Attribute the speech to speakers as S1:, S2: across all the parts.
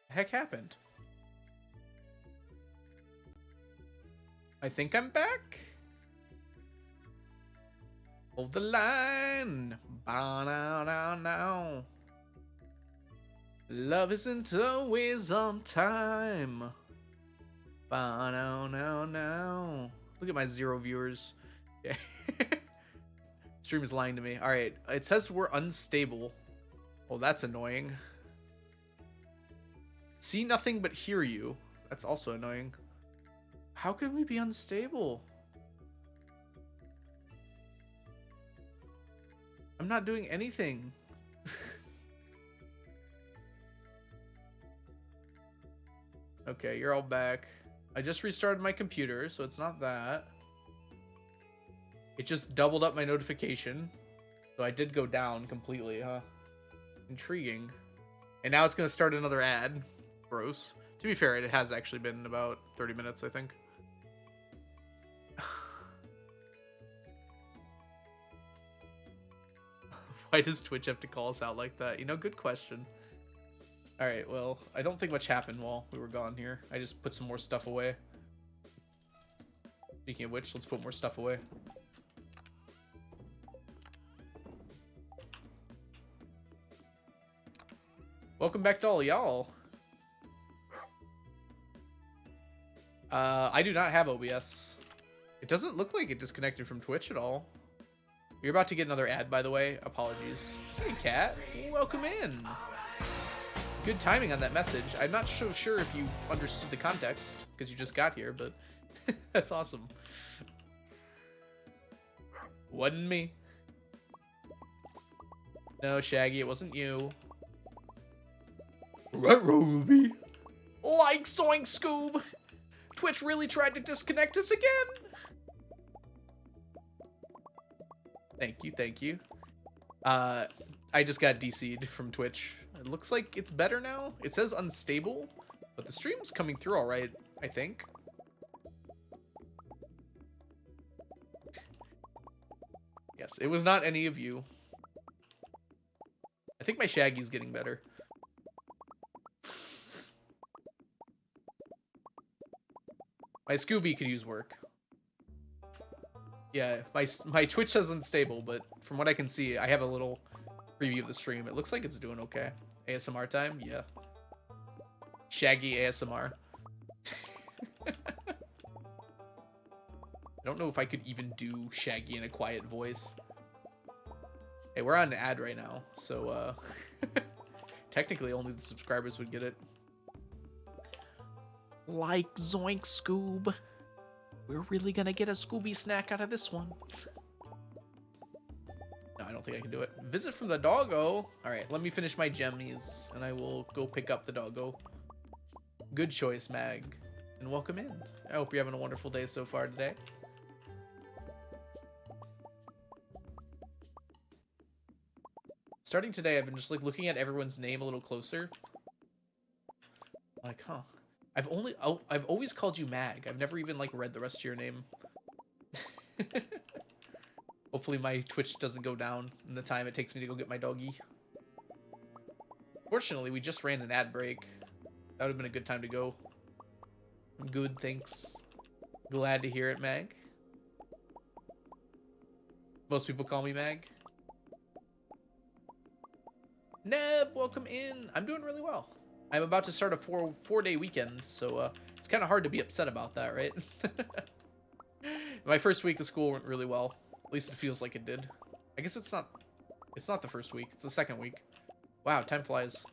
S1: The heck happened? I think I'm back. Hold the line. Ba-now-now-now. Love isn't always on time. Ba-now-now-now. Look at my 0 viewers. Yeah. Stream is lying to me. All right. It says we're unstable. Well, that's annoying. See nothing but hear you. That's also annoying. How could we be unstable? I'm not doing anything. Okay, you're all back. I just restarted my computer, so it's not that. It just doubled up my notification. So I did go down completely, huh? Intriguing. And now it's going to start another ad. Gross. To be fair, it has actually been about 30 minutes, I think. Why does Twitch have to call us out like that? You know, good question. Alright, well, I don't think much happened while we were gone here. I just put some more stuff away. Speaking of which, let's put more stuff away. Welcome back to all y'all. I do not have OBS. It doesn't look like it disconnected from Twitch at all. You're about to get another ad, by the way. Apologies. Hey, Cat. Welcome in. Good timing on that message. I'm not so sure if you understood the context, because you just got here, but that's awesome. Wasn't me. No, Shaggy, it wasn't you. Ruby. Like Soink Scoob. Twitch really tried to disconnect us again. Thank you, thank you. I just got DC'd from Twitch. It looks like it's better now. It says unstable, but the stream's coming through all right, I think. Yes, it was not any of you. I think my Shaggy's getting better. My Scooby could use work. Yeah, my Twitch says unstable, but from what I can see, I have a little preview of the stream. It looks like it's doing okay. ASMR time? Yeah. Shaggy ASMR. I don't know if I could even do Shaggy in a quiet voice. Hey, we're on an ad right now, so technically only the subscribers would get it. Like Zoink Scoob. We're really gonna get a Scooby snack out of this one. No, I don't think I can do it. Visit from the doggo. Alright, let me finish my gemmies, and I will go pick up the doggo. Good choice, Mag. And welcome in. I hope you're having a wonderful day so far today. Starting today, I've been just like looking at everyone's name a little closer. Like, huh. I've always called you Mag. I've never even like read the rest of your name. Hopefully my Twitch doesn't go down in the time it takes me to go get my doggy. Fortunately, we just ran an ad break. That would have been a good time to go. Good, thanks. Glad to hear it, Mag. Most people call me Mag. Neb, welcome in. I'm doing really well. I'm about to start a four-day weekend, so it's kind of hard to be upset about that, right? My first week of school went really well. At least it feels like it did. I guess it's not the first week. It's the second week. Wow, time flies.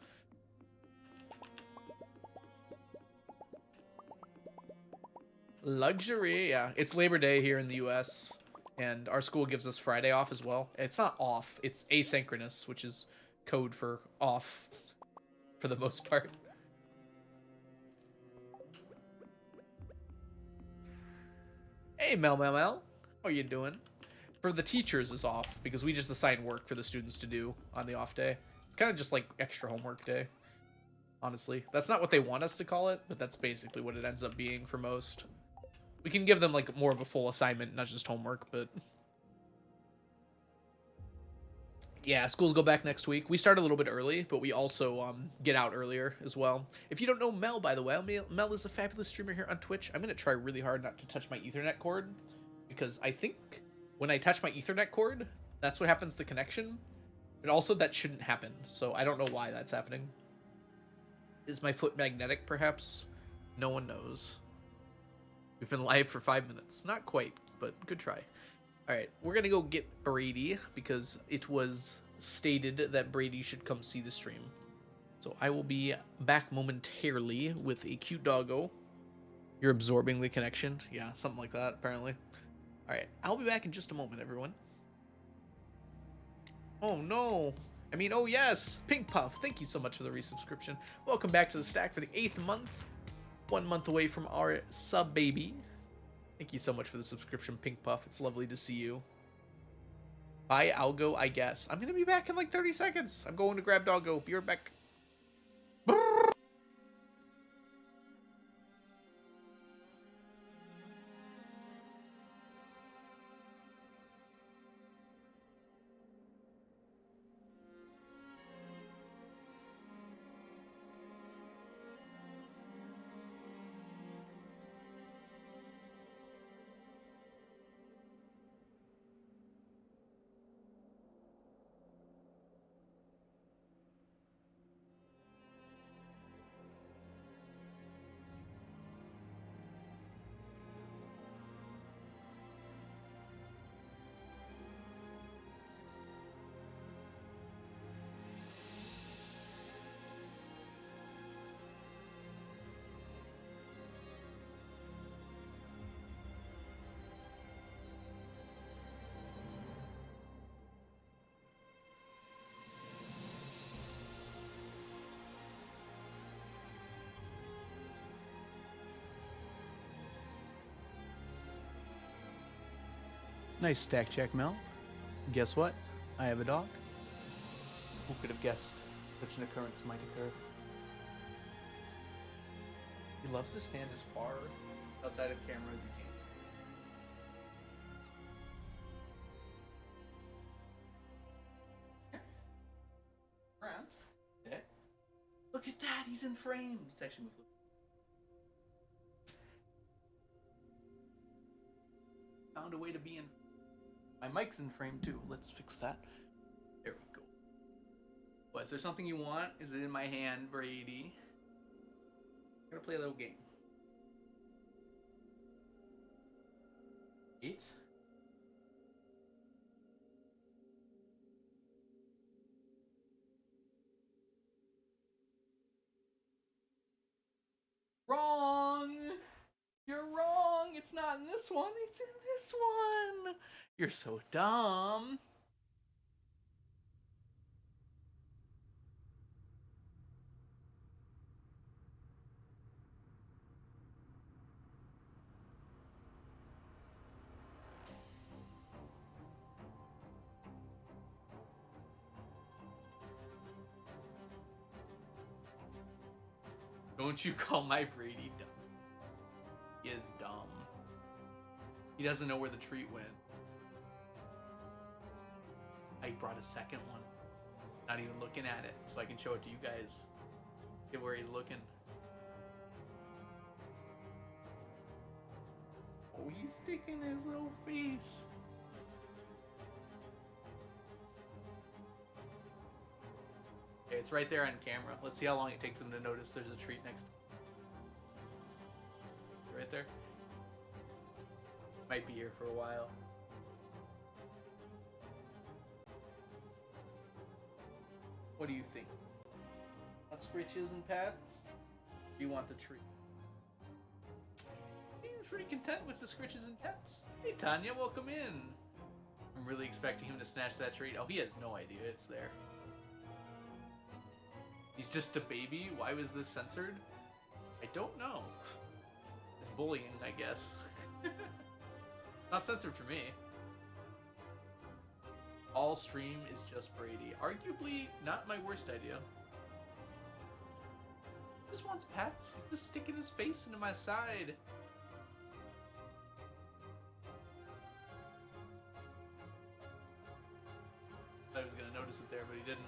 S1: Luxury, yeah. It's Labor Day here in the US, and our school gives us Friday off as well. It's not off, it's asynchronous, which is code for off for the most part. Hey, Mel. How are you doing? For the teachers is off, because we just assign work for the students to do on the off day. It's kind of just like extra homework day, honestly. That's not what they want us to call it, but that's basically what it ends up being for most. We can give them like more of a full assignment, not just homework, but Yeah, schools go back next week. We start a little bit early, but we also get out earlier as well. If you don't know Mel, by the way, Mel is a fabulous streamer here on Twitch. I'm going to try really hard not to touch my Ethernet cord, because I think when I touch my Ethernet cord, that's what happens to the connection. But also that shouldn't happen, so I don't know why that's happening. Is my foot magnetic, perhaps? No one knows. We've been live for 5 minutes. Not quite, but good try. Alright, we're gonna go get Brady, because it was stated that Brady should come see the stream. So I will be back momentarily with a cute doggo. You're absorbing the connection? Yeah, something like that, apparently. Alright, I'll be back in just a moment, everyone. Oh no! I mean, oh yes! Pink Puff, thank you so much for the resubscription. Welcome back to the stack for the 8th month. 1 month away from our sub baby. Thank you so much for the subscription, Pink Puff. It's lovely to see you. Bye, I'll go, I guess. I'm going to be back in like 30 seconds. I'm going to grab doggo. Be right back. Nice stack check, Mel. Guess what? I have a dog. Who could have guessed such an occurrence might occur? He loves to stand as far outside of camera as he can. Around. Yeah. Look at that, he's in frame. It's actually moved. Found a way to be in. My mic's in frame too. Let's fix that. There we go. What, is there something you want? Is it in my hand, Brady? I'm gonna play a little game. 8. Wrong! You're wrong! It's not in this one, it's in this one! You're so dumb. Don't you call my Brady dumb. He is dumb. He doesn't know where the treat went. I brought a second one. Not even looking at it, so I can show it to you guys. Get where he's looking. Oh, he's sticking his little face. Okay, it's right there on camera. Let's see how long it takes him to notice there's a treat next to him. Right there. Might be here for a while. What do you think? Want scritches and pats? Or do you want the treat? Seems pretty content with the scritches and pats. Hey Tanya, welcome in. I'm really expecting him to snatch that treat. Oh, he has no idea it's there. He's just a baby? Why was this censored? I don't know. It's bullying, I guess. Not censored for me. All stream is just Brady. Arguably not my worst idea. He just wants pets. He's just sticking his face into my side. he was going to notice it there, but he didn't.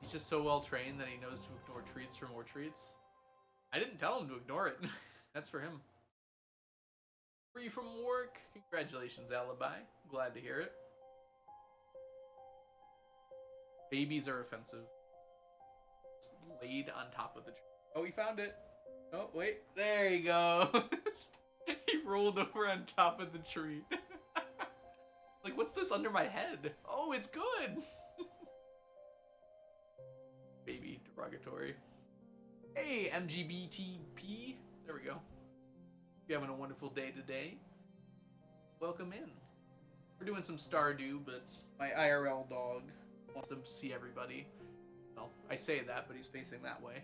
S1: He's just so well trained that he knows to ignore treats for more treats. I didn't tell him to ignore it. That's for him. Free from work. Congratulations, Alibi. Glad to hear it. Babies are offensive. It's laid on top of the tree. Oh, he found it. Oh, wait. There you go. He rolled over on top of the tree. Like, what's this under my head? Oh, it's good. Baby derogatory. Hey, MGBTP. There we go. You're having a wonderful day today. Welcome in. We're doing some Stardew, but my IRL dog wants to see everybody. Well, I say that, but he's facing that way.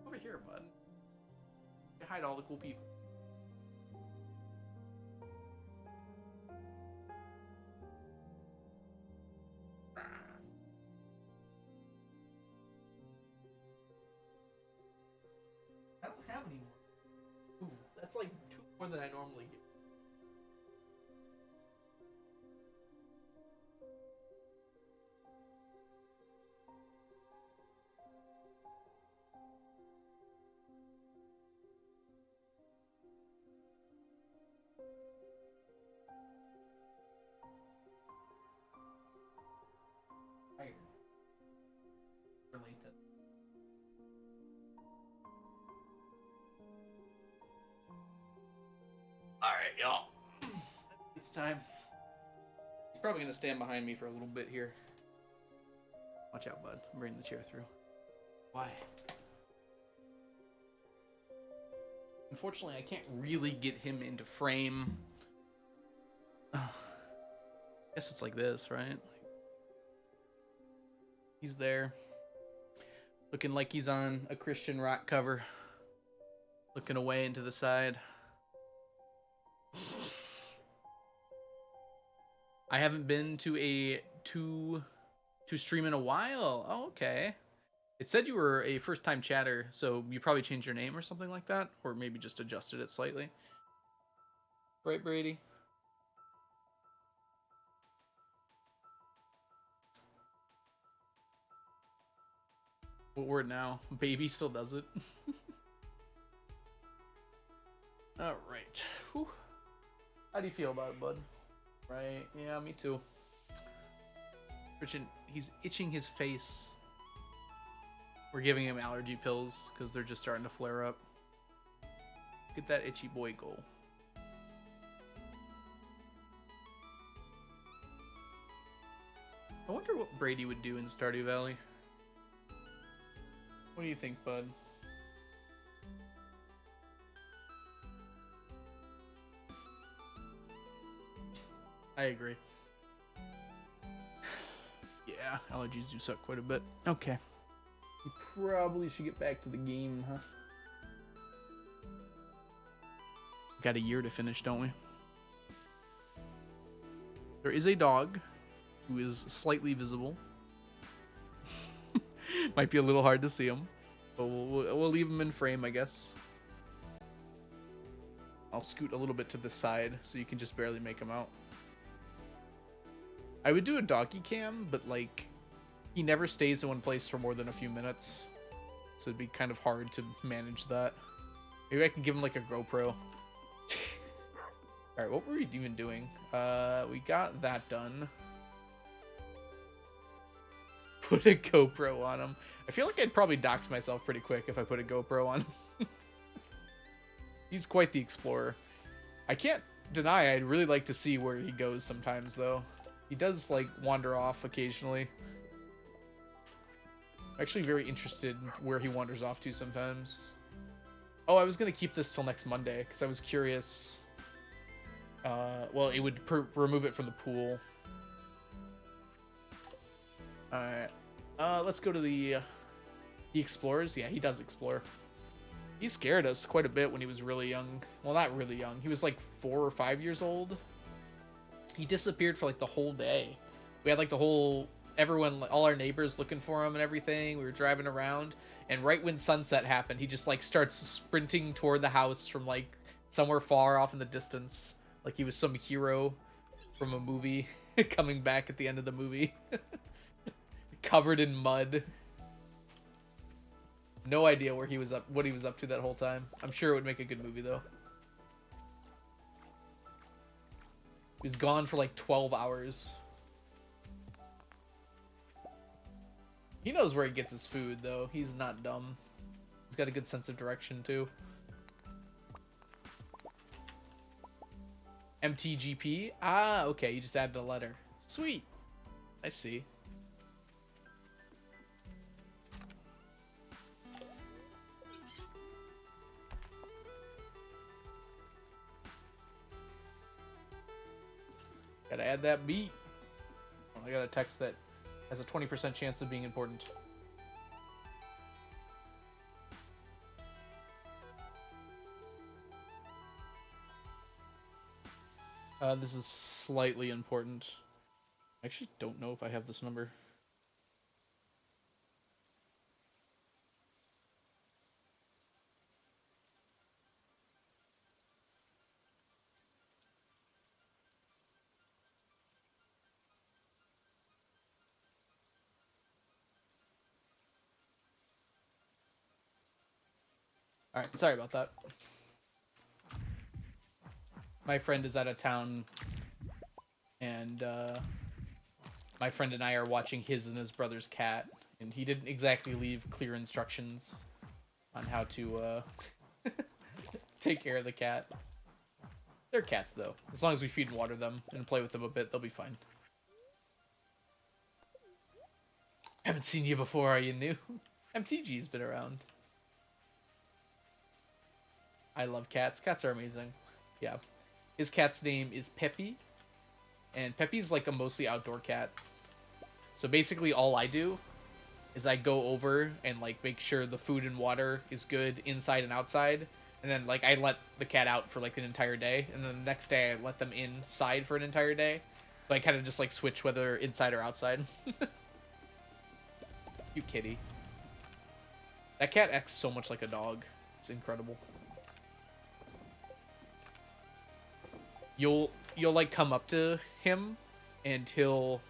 S1: Over here, bud. You hide all the cool people. I don't have any more. Ooh, that's like 2 more than I normally get. Related. Alright, y'all. It's time. He's probably going to stand behind me for a little bit here. Watch out, bud. I'm bringing the chair through. Why? Unfortunately, I can't really get him into frame. I guess it's like this, right? He's there. Looking like he's on a Christian rock cover. Looking away into the side. I haven't been to a to stream in a while. Oh, okay. It said you were a first-time chatter, so you probably changed your name or something like that, or maybe just adjusted it slightly. Right, Brady? What word now? Baby still does it. All right. Whew. How do you feel about it, bud? Right? Yeah, me too. Richard, he's itching his face. We're giving him allergy pills because they're just starting to flare up. Get that itchy boy go. I wonder what Brady would do in Stardew Valley. What do you think, bud? I agree. Yeah, allergies do suck quite a bit. Okay. We probably should get back to the game, huh? Got a year to finish, don't we? There is a dog who is slightly visible. Might be a little hard to see him, but we'll leave him in frame, I guess. I'll scoot a little bit to the side so you can just barely make him out. I would do a doggy cam, but like, he never stays in one place for more than a few minutes. So it'd be kind of hard to manage that. Maybe I can give him like a GoPro. Alright, what were we even doing? We got that done. Put a GoPro on him. I feel like I'd probably dox myself pretty quick if I put a GoPro on him. He's quite the explorer. I can't deny I'd really like to see where he goes sometimes, though. He does, like, wander off occasionally. I'm actually very interested in where he wanders off to sometimes. Oh, I was going to keep this till next Monday, because I was curious. Well, it would remove it from the pool. Alright. Let's go to the explorers. Yeah, he does explore. He scared us quite a bit when he was really young. Well, not really young. He was like 4 or 5 years old. He disappeared for like the whole day. We had like the whole, everyone, all our neighbors looking for him and everything. We were driving around, and right when sunset happened, he just like starts sprinting toward the house from like somewhere far off in the distance. Like he was some hero. from a movie coming back at the end of the movie. Covered in mud. No idea where he was up, what he was up to that whole time. I'm sure it would make a good movie though. He was gone for like 12 hours. He knows where he gets his food though. He's not dumb. He's got a good sense of direction too. MTGP? Ah, okay. You just added a letter. Sweet. I see. Gotta add that beat. Oh, I got a text that has a 20% chance of being important. This is slightly important. I actually don't know if I have this number. Alright, sorry about that. My friend is out of town, and my friend and I are watching his and his brother's cat, and he didn't exactly leave clear instructions on how to take care of the cat. They're cats, though. As long as we feed and water them and play with them a bit, they'll be fine. Haven't seen you before, are you new? MTG's been around. I love cats. Cats are amazing. Yeah. His cat's name is Peppy. And Peppy's like a mostly outdoor cat. So basically all I do is I go over and like make sure the food and water is good inside and outside. And then like I let the cat out for like an entire day. And then the next day I let them inside for an entire day. So I kind of just like switch whether inside or outside. You kitty. That cat acts so much like a dog. It's incredible. You'll like come up to him and he'll...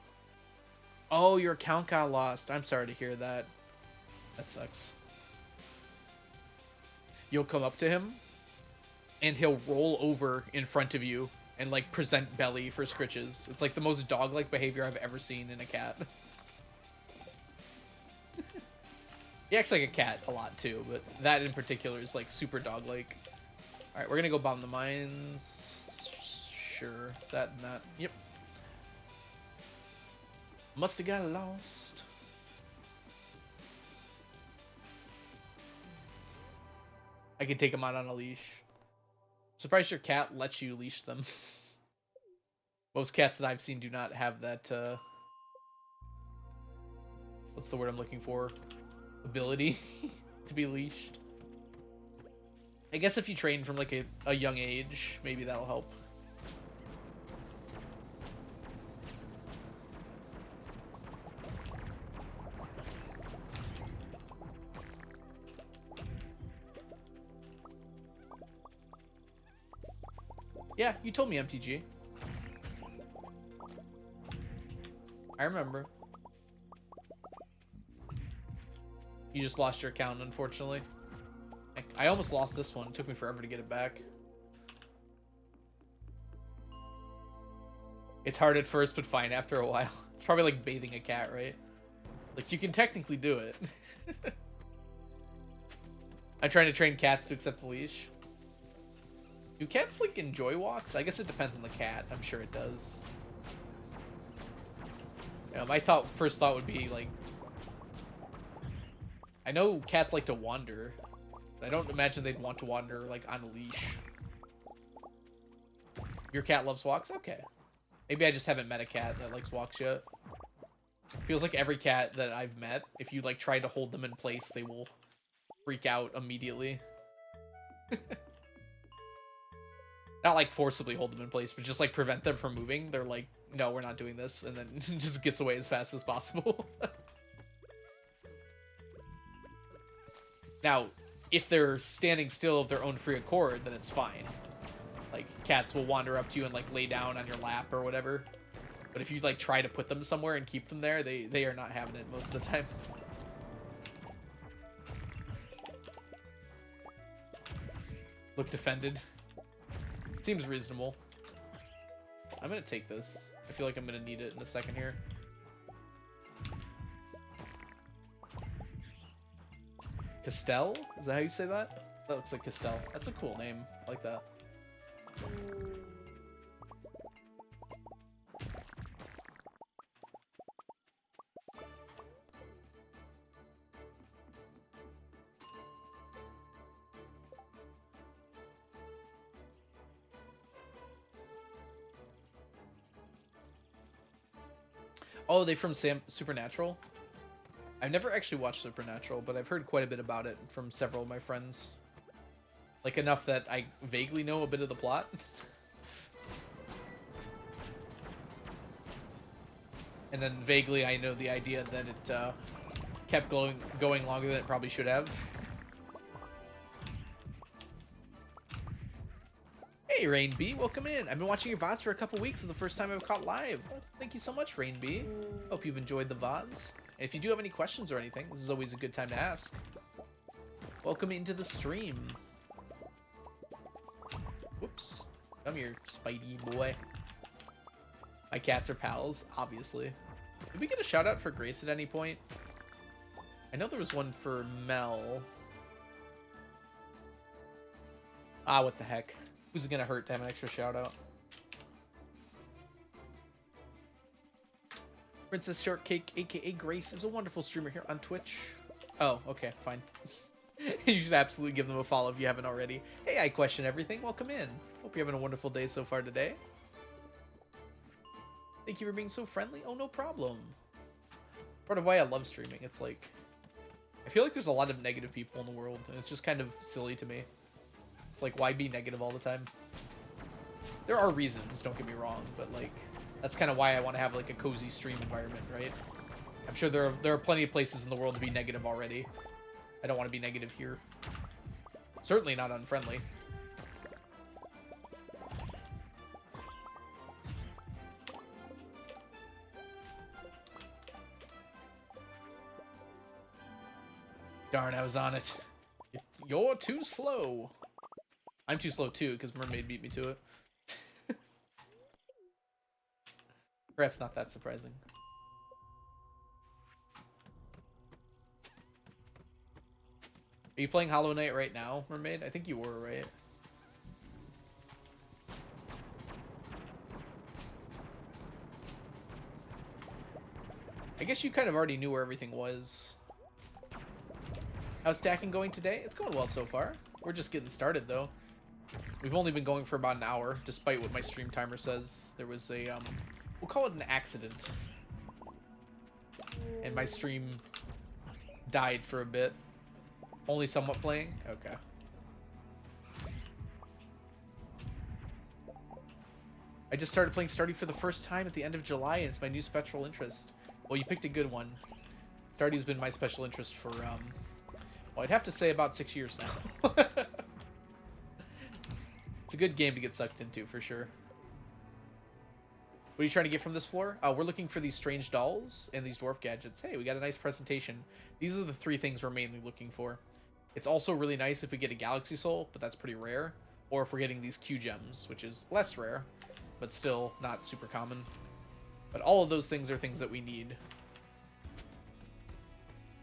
S1: Oh, your account got lost. I'm sorry to hear that. That sucks. You'll come up to him and he'll roll over in front of you and like present belly for scritches. It's like the most dog-like behavior I've ever seen in a cat. He acts like a cat a lot too, but that in particular is like super dog-like. Alright, we're gonna go bomb the mines. Sure, that and that. Yep. Must have got lost. I could take them out on a leash. Surprised your cat lets you leash them. Most cats that I've seen do not have that, what's the word I'm looking for? Ability to be leashed. I guess if you train from like a young age, maybe that'll help. Yeah, you told me MTG. I remember. You just lost your account, unfortunately. I almost lost this one. It took me forever to get it back. It's hard at first, but fine after a while. It's probably like bathing a cat, right? Like, you can technically do it. I'm trying to train cats to accept the leash. Do cats, like, enjoy walks? I guess it depends on the cat. I'm sure it does. Yeah, my first thought would be, like... I know cats like to wander. But I don't imagine they'd want to wander, like, on a leash. Your cat loves walks? Okay. Maybe I just haven't met a cat that likes walks yet. Feels like every cat that I've met, if you, like, try to hold them in place, they will freak out immediately. Not, like, forcibly hold them in place, but just, like, prevent them from moving. They're like, no, we're not doing this, and then just gets away as fast as possible. Now, if they're standing still of their own free accord, then it's fine. Like, cats will wander up to you and like lay down on your lap or whatever. But if you like try to put them somewhere and keep them there, they are not having it most of the time. Look defended. Seems reasonable. I'm gonna take this. I feel like I'm gonna need it in a second here. Castell? Is that how you say that? That looks like Castell. That's a cool name. I like that. Oh, they from Supernatural? I've never actually watched Supernatural, but I've heard quite a bit about it from several of my friends. Like enough that I vaguely know a bit of the plot. And then vaguely I know the idea that it kept going longer than it probably should have. Hey, Rain B, welcome in. I've been watching your VODs for a couple weeks. It's the first time I've caught live. Well, thank you so much, Rain B. Hope you've enjoyed the VODs. And if you do have any questions or anything, this is always a good time to ask. Welcome into the stream. Whoops. Come here, Spidey boy. My cats are pals, obviously. Did we get a shout out for Grace at any point? I know there was one for Mel. Ah, what the heck. Who's it gonna hurt to have an extra shout out? Princess Shortcake, aka Grace, is a wonderful streamer here on Twitch. Oh, okay, fine. You should absolutely give them a follow if you haven't already. Hey, I question everything. Welcome in. Hope you're having a wonderful day so far today. Thank you for being so friendly. Oh, no problem. Part of why I love streaming. It's like, I feel like there's a lot of negative people in the world, and it's just kind of silly to me. It's like, why be negative all the time? There are reasons, don't get me wrong, but like, that's kind of why I want to have like a cozy stream environment, right? I'm sure there are plenty of places in the world to be negative already. I don't want to be negative here. Certainly not unfriendly. Darn, I was on it. You're too slow. I'm too slow too, because Mermaid beat me to it. Perhaps not that surprising. Are you playing Hollow Knight right now, Mermaid? I think you were, right? I guess you kind of already knew where everything was. How's stacking going today? It's going well so far. We're just getting started, though. We've only been going for about an hour, despite what my stream timer says. There was a, we'll call it an accident. And my stream died for a bit. Only somewhat playing? Okay. I just started playing Stardew for the first time at the end of July, and it's my new special interest. Well, you picked a good one. Stardew's been my special interest for, well, I'd have to say about 6 years now. It's a good game to get sucked into, for sure. What are you trying to get from this floor? We're looking for these strange dolls and these dwarf gadgets. Hey, we got a nice presentation. These are the 3 things we're mainly looking for. It's also really nice if we get a galaxy soul, but that's pretty rare. Or if we're getting these Q gems, which is less rare, but still not super common. But all of those things are things that we need.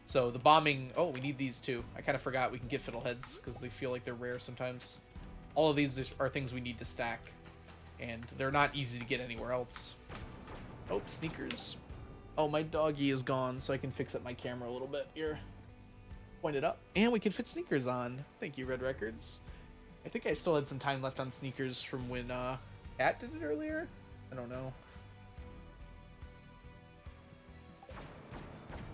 S1: So the bombing... Oh, we need these too. I kind of forgot we can get fiddleheads because they feel like they're rare sometimes. All of these are things we need to stack. And they're not easy to get anywhere else. Oh, sneakers. Oh, my doggy is gone, so I can fix up my camera a little bit here. Point it up. And we can fit sneakers on. Thank you, Red Records. I think I still had some time left on sneakers from when Kat did it earlier. I don't know.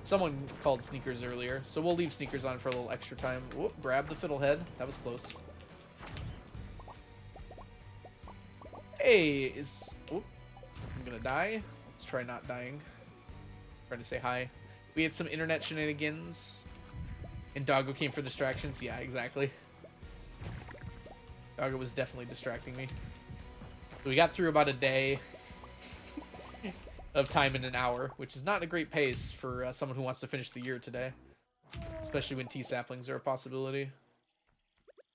S1: Someone called sneakers earlier, so we'll leave sneakers on for a little extra time. Whoop, grab the fiddlehead. That was close. Hey, Oop, I'm gonna die. Let's try not dying. Trying to say hi. We had some internet shenanigans. And Doggo came for distractions. Yeah, exactly. Doggo was definitely distracting me. So we got through about a day of time in an hour, which is not a great pace for someone who wants to finish the year today. Especially when T-saplings are a possibility.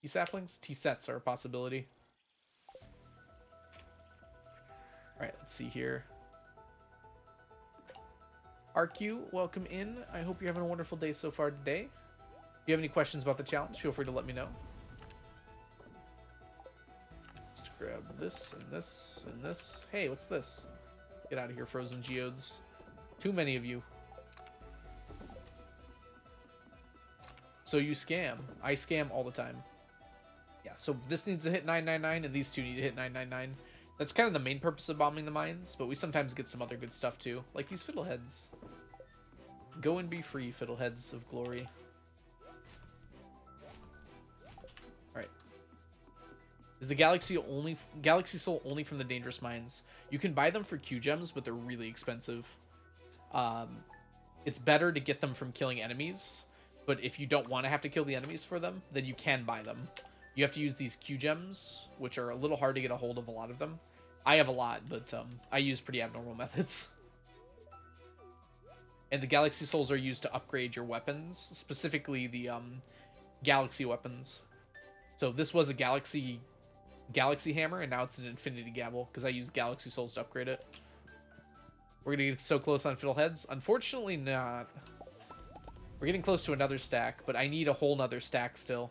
S1: T-saplings? T-sets are a possibility. Alright, let's see here. RQ, welcome in. I hope you're having a wonderful day so far today. If you have any questions about the challenge, feel free to let me know. Just grab this and this and this. Hey, what's this? Get out of here, frozen geodes. Too many of you. So you scam. I scam all the time. Yeah, so this needs to hit 999 and these two need to hit 999. That's kind of the main purpose of bombing the mines, but we sometimes get some other good stuff too, like these fiddleheads. Go and be free, fiddleheads of glory. Alright. Is the Galaxy Soul only from the dangerous mines? You can buy them for Q gems, but they're really expensive. It's better to get them from killing enemies, but if you don't want to have to kill the enemies for them, then you can buy them. You have to use these Q gems, which are a little hard to get a hold of a lot of them. I have a lot, but I use pretty abnormal methods. And the Galaxy Souls are used to upgrade your weapons, specifically the Galaxy weapons. So this was a Galaxy Hammer, and now it's an Infinity Gavel, because I used Galaxy Souls to upgrade it. We're going to get so close on Fiddleheads? Unfortunately not. We're getting close to another stack, but I need a whole nother stack still.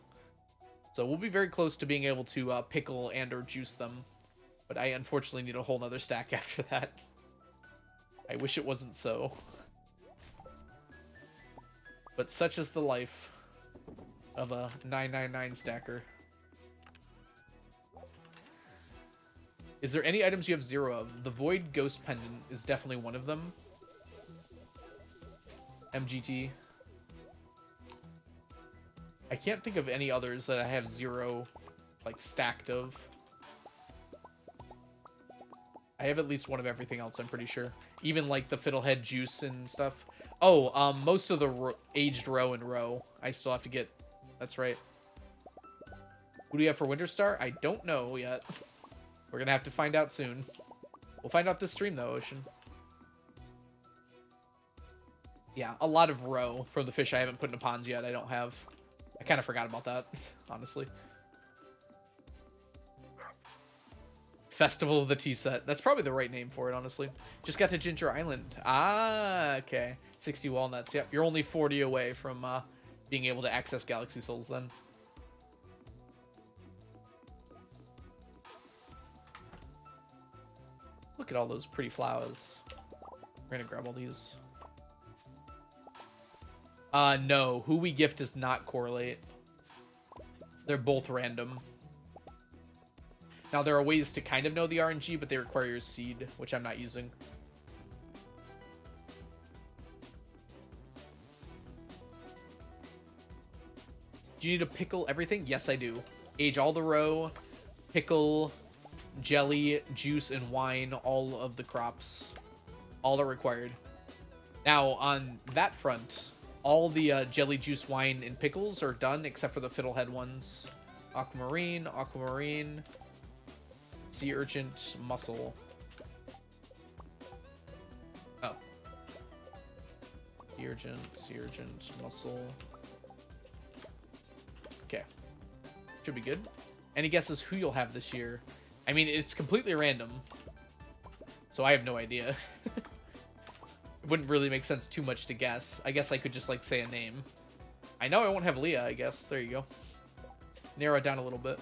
S1: So we'll be very close to being able to pickle and or juice them. But I unfortunately need a whole nother stack after that. I wish it wasn't so. But such is the life of a 999 stacker. Is there any items you have 0 of? The Void Ghost Pendant is definitely one of them. MGT. I can't think of any others that I have 0, like, stacked of. I have at least one of everything else, I'm pretty sure. Even, like, the Fiddlehead juice and stuff. Oh, most of the aged row and row I still have to get. That's right. Who do you have for Winter Star? I don't know yet. We're gonna have to find out soon. We'll find out this stream, though, Ocean. Yeah, a lot of row from the fish I haven't put into ponds yet. I don't have. I kind of forgot about that, honestly. Festival of the Tea Set. That's probably the right name for it, honestly. Just got to Ginger Island. Ah, okay. 60 walnuts. Yep, you're only 40 away from being able to access Galaxy Souls then. Look at all those pretty flowers. We're gonna grab all these. No. Who we gift does not correlate. They're both random. Now, there are ways to kind of know the RNG, but they require your seed, which I'm not using. Do you need to pickle everything? Yes, I do. Age all the row, pickle, jelly, juice, and wine, all of the crops. All are required. Now, on that front, all the jelly, juice, wine, and pickles are done, except for the Fiddlehead ones. Aquamarine, aquamarine, sea urchin, mussel. Oh. Sea urchin, mussel. Okay. Should be good. Any guesses who you'll have this year? I mean, it's completely random. So I have no idea. It wouldn't really make sense too much to guess. I guess I could just, like, say a name. I know I won't have Leah, I guess. There you go. Narrow it down a little bit.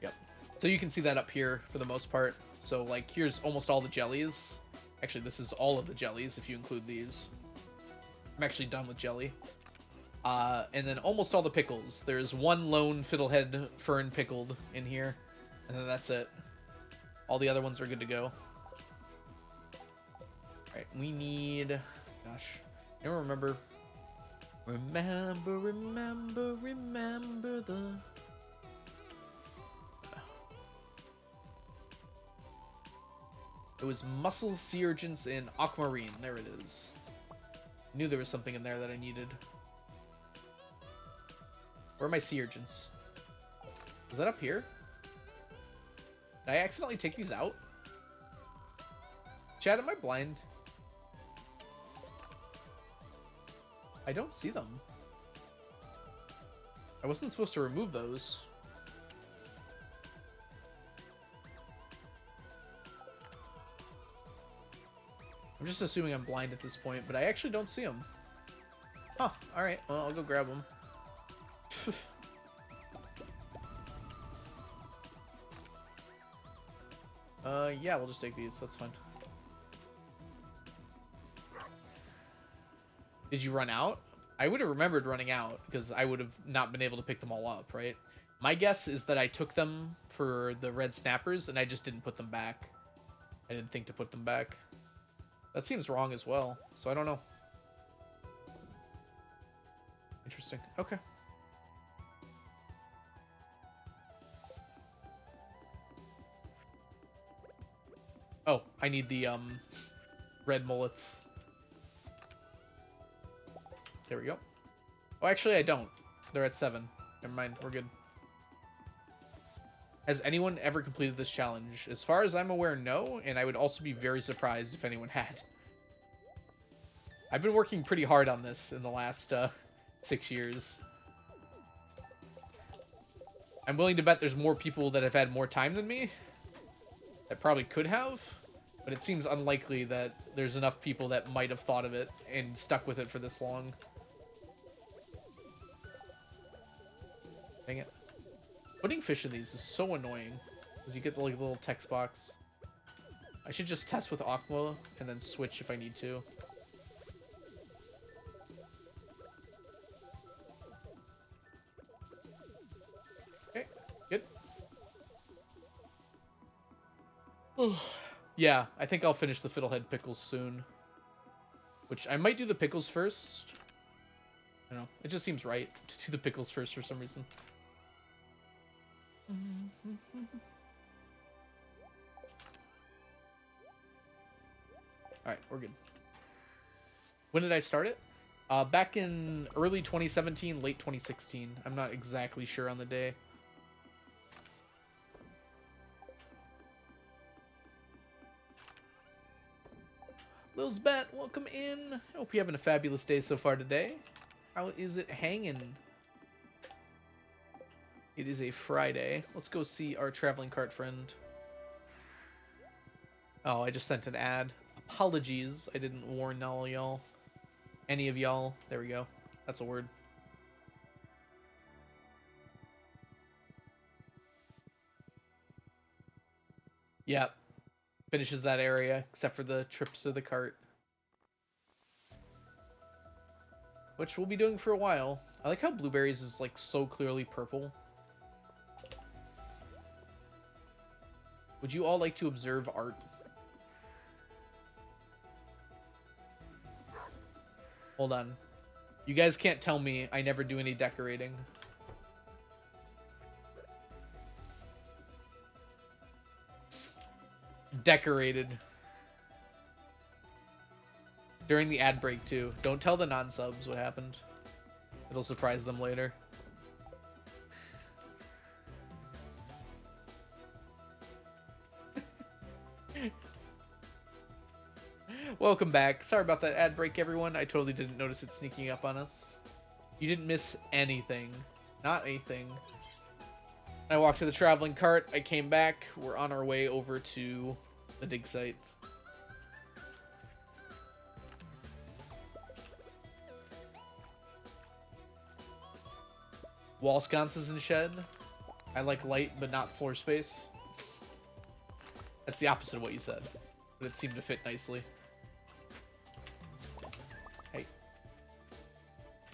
S1: Yep. So you can see that up here for the most part. So, like, here's almost all the jellies. Actually, this is all of the jellies, if you include these. I'm actually done with jelly. And then almost all the pickles. There's one lone Fiddlehead Fern pickled in here. And then that's it. All the other ones are good to go. Alright, we need... Gosh. I don't remember. Remember the... It was mussels, sea urchins, and aquamarine. There it is. Knew there was something in there that I needed. Where are my sea urchins? Was that up here? Did I accidentally take these out? Chad, am I blind? I don't see them. I wasn't supposed to remove those. I'm just assuming I'm blind at this point, but I actually don't see them. Huh, alright. Well, I'll go grab them. Yeah, we'll just take these. That's fine. Did you run out? I would have remembered running out because I would have not been able to pick them all up, right? My guess is that I took them for the red snappers and I just didn't put them back. I didn't think to put them back. That seems wrong as well, so I don't know. Interesting. Okay. Oh, I need the red mullets. There we go. Oh, actually, I don't. They're at 7. Never mind. We're good. Has anyone ever completed this challenge? As far as I'm aware, no. And I would also be very surprised if anyone had. I've been working pretty hard on this in the last 6 years. I'm willing to bet there's more people that have had more time than me that probably could have. But it seems unlikely that there's enough people that might have thought of it and stuck with it for this long. Dang it. Putting fish in these is so annoying. Because you get like the little text box. I should just test with Aqua and then switch if I need to. Okay, good. Yeah, I think I'll finish the Fiddlehead Pickles soon. Which, I might do the pickles first. I don't know. It just seems right to do the pickles first for some reason. Alright, we're good. When did I start it? Back in early 2017, late 2016. I'm not exactly sure on the day. Lilsbat, welcome in. I hope you're having a fabulous day so far today. How is it hanging? It is a Friday. Let's go see our traveling cart friend. Oh, I just sent an ad. Apologies. I didn't warn all y'all. Any of y'all. There we go. That's a word. Yep. Finishes that area, except for the trips to the cart. Which we'll be doing for a while. I like how blueberries is like so clearly purple. Would you all like to observe art? Hold on. You guys can't tell me I never do any decorating. Decorated. During the ad break, too. Don't tell the non-subs what happened. It'll surprise them later. Welcome back. Sorry about that ad break, everyone. I totally didn't notice it sneaking up on us. You didn't miss anything. Not anything. I walked to the traveling cart. I came back. We're on our way over to the dig site. Wall sconces and shed. I like light, but not floor space. That's the opposite of what you said, but it seemed to fit nicely. Hey.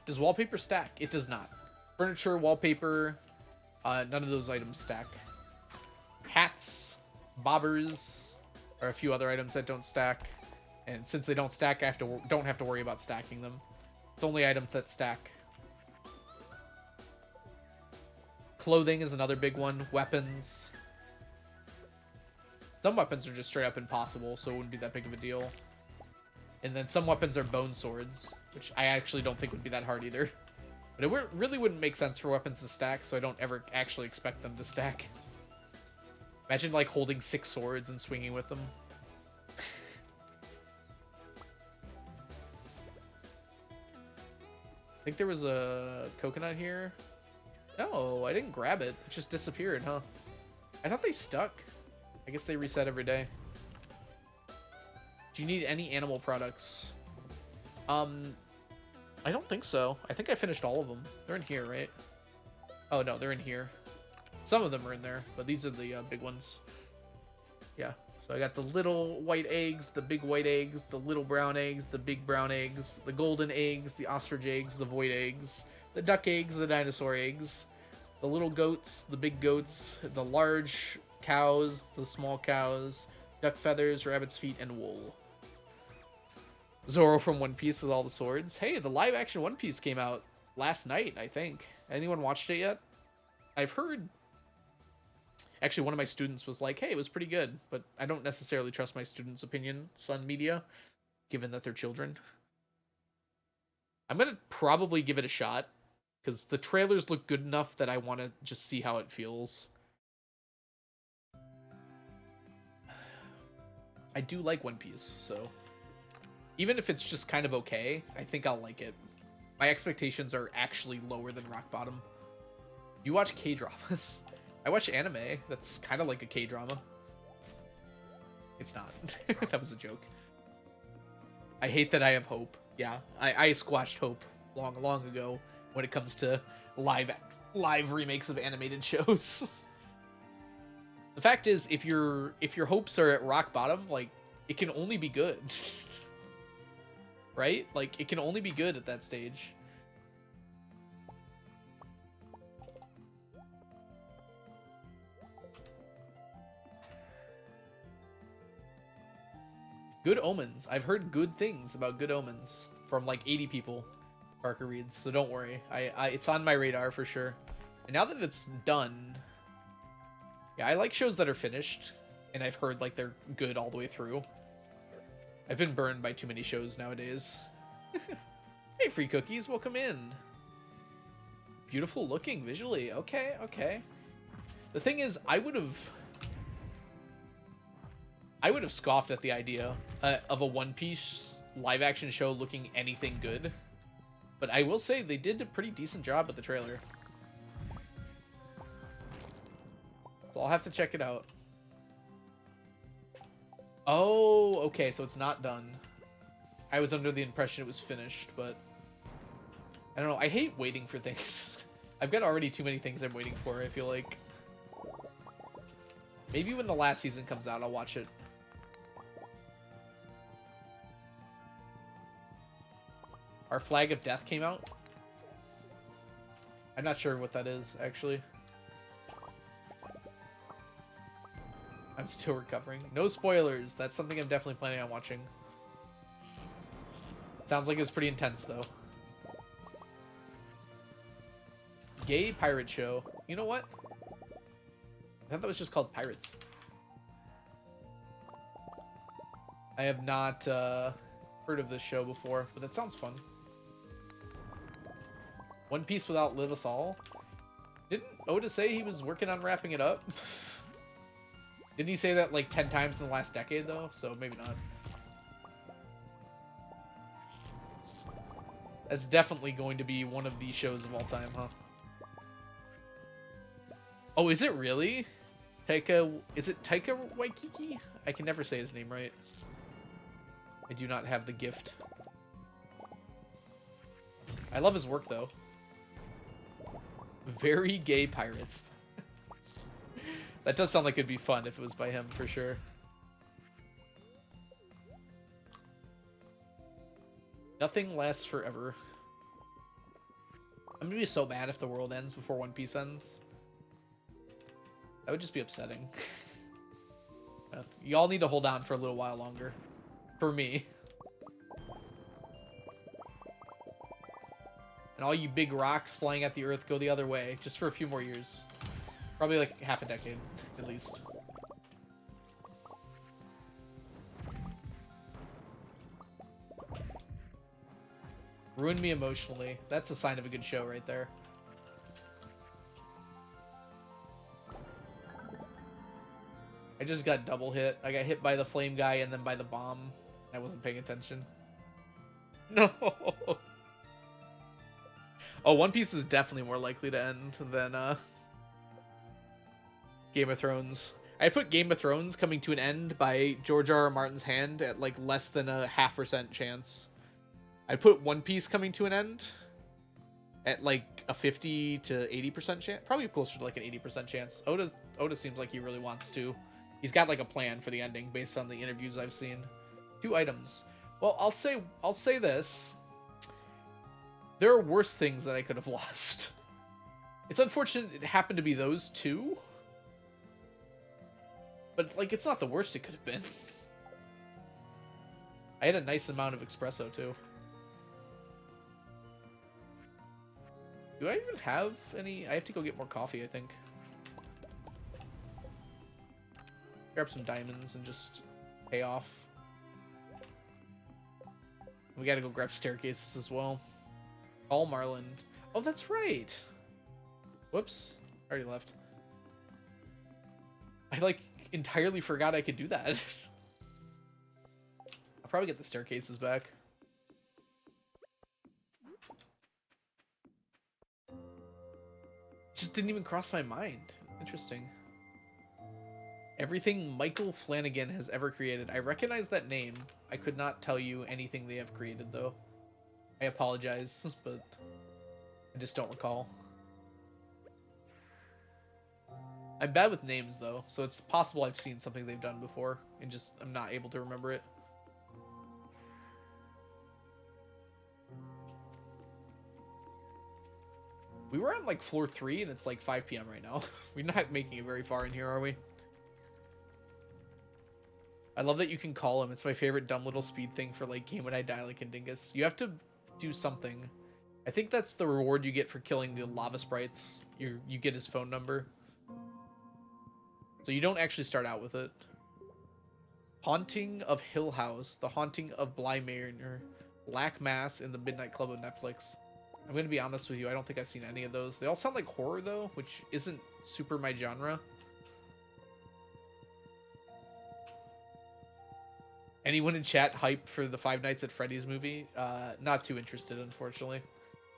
S1: Does wallpaper stack? It does not. Furniture, wallpaper, none of those items stack. Hats, bobbers, are a few other items that don't stack. And since they don't stack, I don't have to worry about stacking them. It's only items that stack. Clothing is another big one. Weapons. Some weapons are just straight up impossible, so it wouldn't be that big of a deal. And then some weapons are bone swords. which I actually don't think would be that hard either. But it really wouldn't make sense for weapons to stack, so I don't ever actually expect them to stack. Imagine, like, holding 6 swords and swinging with them. I think there was a coconut here. No, I didn't grab it. It just disappeared, huh? I thought they stuck. I guess they reset every day. Do you need any animal products? I don't think so. I think I finished all of them. They're in here, right? Oh, no, they're in here. Some of them are in there, but these are the big ones. Yeah, so I got the little white eggs, the big white eggs, the little brown eggs, the big brown eggs, the golden eggs, the ostrich eggs, the void eggs, the duck eggs, the dinosaur eggs, the little goats, the big goats, the large cows, the small cows, duck feathers, rabbit's feet, and wool. Zoro from One Piece with all the swords. Hey, the live action One Piece came out last night, I think. Anyone watched it yet? I've heard... Actually, one of my students was like, hey, it was pretty good, but I don't necessarily trust my students' opinions on media, given that they're children. I'm going to probably give it a shot, because the trailers look good enough that I want to just see how it feels. I do like One Piece, so... Even if it's just kind of okay, I think I'll like it. My expectations are actually lower than rock bottom. You watch K-dramas? I watch anime. That's kind of like a K-drama. It's not. That was a joke. I hate that I have hope. Yeah, I squashed hope long ago when it comes to live remakes of animated shows. The fact is, if your hopes are at rock bottom, like, it can only be good. Right? Like, it can only be good at that stage. Good Omens. I've heard good things about Good Omens from like 80 people Parker reads, so don't worry. It's on my radar for sure. And now that it's done, yeah, I like shows that are finished, and I've heard like they're good all the way through. I've been burned by too many shows nowadays. Hey, free cookies, welcome in. Beautiful looking visually. Okay, okay. The thing is, I would have scoffed at the idea of a One Piece live action show looking anything good. But I will say they did a pretty decent job with the trailer. So I'll have to check it out. Oh, okay, so it's not done. I was under the impression it was finished, but... I don't know, I hate waiting for things. I've got already too many things I'm waiting for, I feel like. Maybe when the last season comes out, I'll watch it. Our Flag of Death came out? I'm not sure what that is, actually. I'm still recovering. No spoilers. That's something I'm definitely planning on watching. Sounds like it's pretty intense, though. Gay pirate show. You know what? I thought that was just called Pirates. I have not heard of this show before, but that sounds fun. One Piece without Live Us All? Didn't Oda say he was working on wrapping it up? Didn't he say that like 10 times in the last decade, though? So maybe not. That's definitely going to be one of the shows of all time, huh? Oh, is it really? Is it Taika Waititi? I can never say his name right. I do not have the gift. I love his work, though. Very gay pirates. That does sound like it'd be fun if it was by him, for sure. Nothing lasts forever. I'm gonna be so mad if the world ends before One Piece ends. That would just be upsetting. Y'all need to hold on for a little while longer. For me. And all you big rocks flying at the earth, go the other way. Just for a few more years. Probably like half a decade, at least. Ruined me emotionally. That's a sign of a good show right there. I just got double hit. I got hit by the flame guy and then by the bomb. I wasn't paying attention. No. Oh, One Piece is definitely more likely to end than Game of Thrones. I put Game of Thrones coming to an end by George R. R. Martin's hand at like less than a 0.5% chance. I'd put One Piece coming to an end at like a 50 to 80% chance. Probably closer to like an 80% chance. Oda seems like he really wants to. He's got like a plan for the ending based on the interviews I've seen. 2 items. Well, I'll say this. There are worse things that I could have lost. It's unfortunate it happened to be those 2. But like it's not the worst it could have been. I had a nice amount of espresso too. Do I even have any? I have to go get more coffee, I think. Grab some diamonds and just pay off. We gotta go grab staircases as well. All Marlin. Oh, that's right. Whoops. I already left. I like entirely forgot I could do that. I'll probably get the staircases back. Just didn't even cross my mind. Interesting. Everything Michael Flanagan has ever created. I recognize that name. I could not tell you anything they have created, though. I apologize, but I just don't recall. I'm bad with names, though, so it's possible I've seen something they've done before, and just I'm not able to remember it. We were on, like, floor 3, and it's, like, 5 p.m. right now. We're not making it very far in here, are we? I love that you can call him. It's my favorite dumb little speed thing for, like, Game When I Die Like a Dingus. You have to do something. I think that's the reward you get for killing the lava sprites. You get his phone number. So you don't actually start out with it. Haunting of Hill House, The Haunting of Bly Manor, Black Mass, and The Midnight Club of Netflix. I'm going to be honest with you, I don't think I've seen any of those. They all sound like horror, though, which isn't super my genre. Anyone in chat hyped for the Five Nights at Freddy's movie? Not too interested, unfortunately.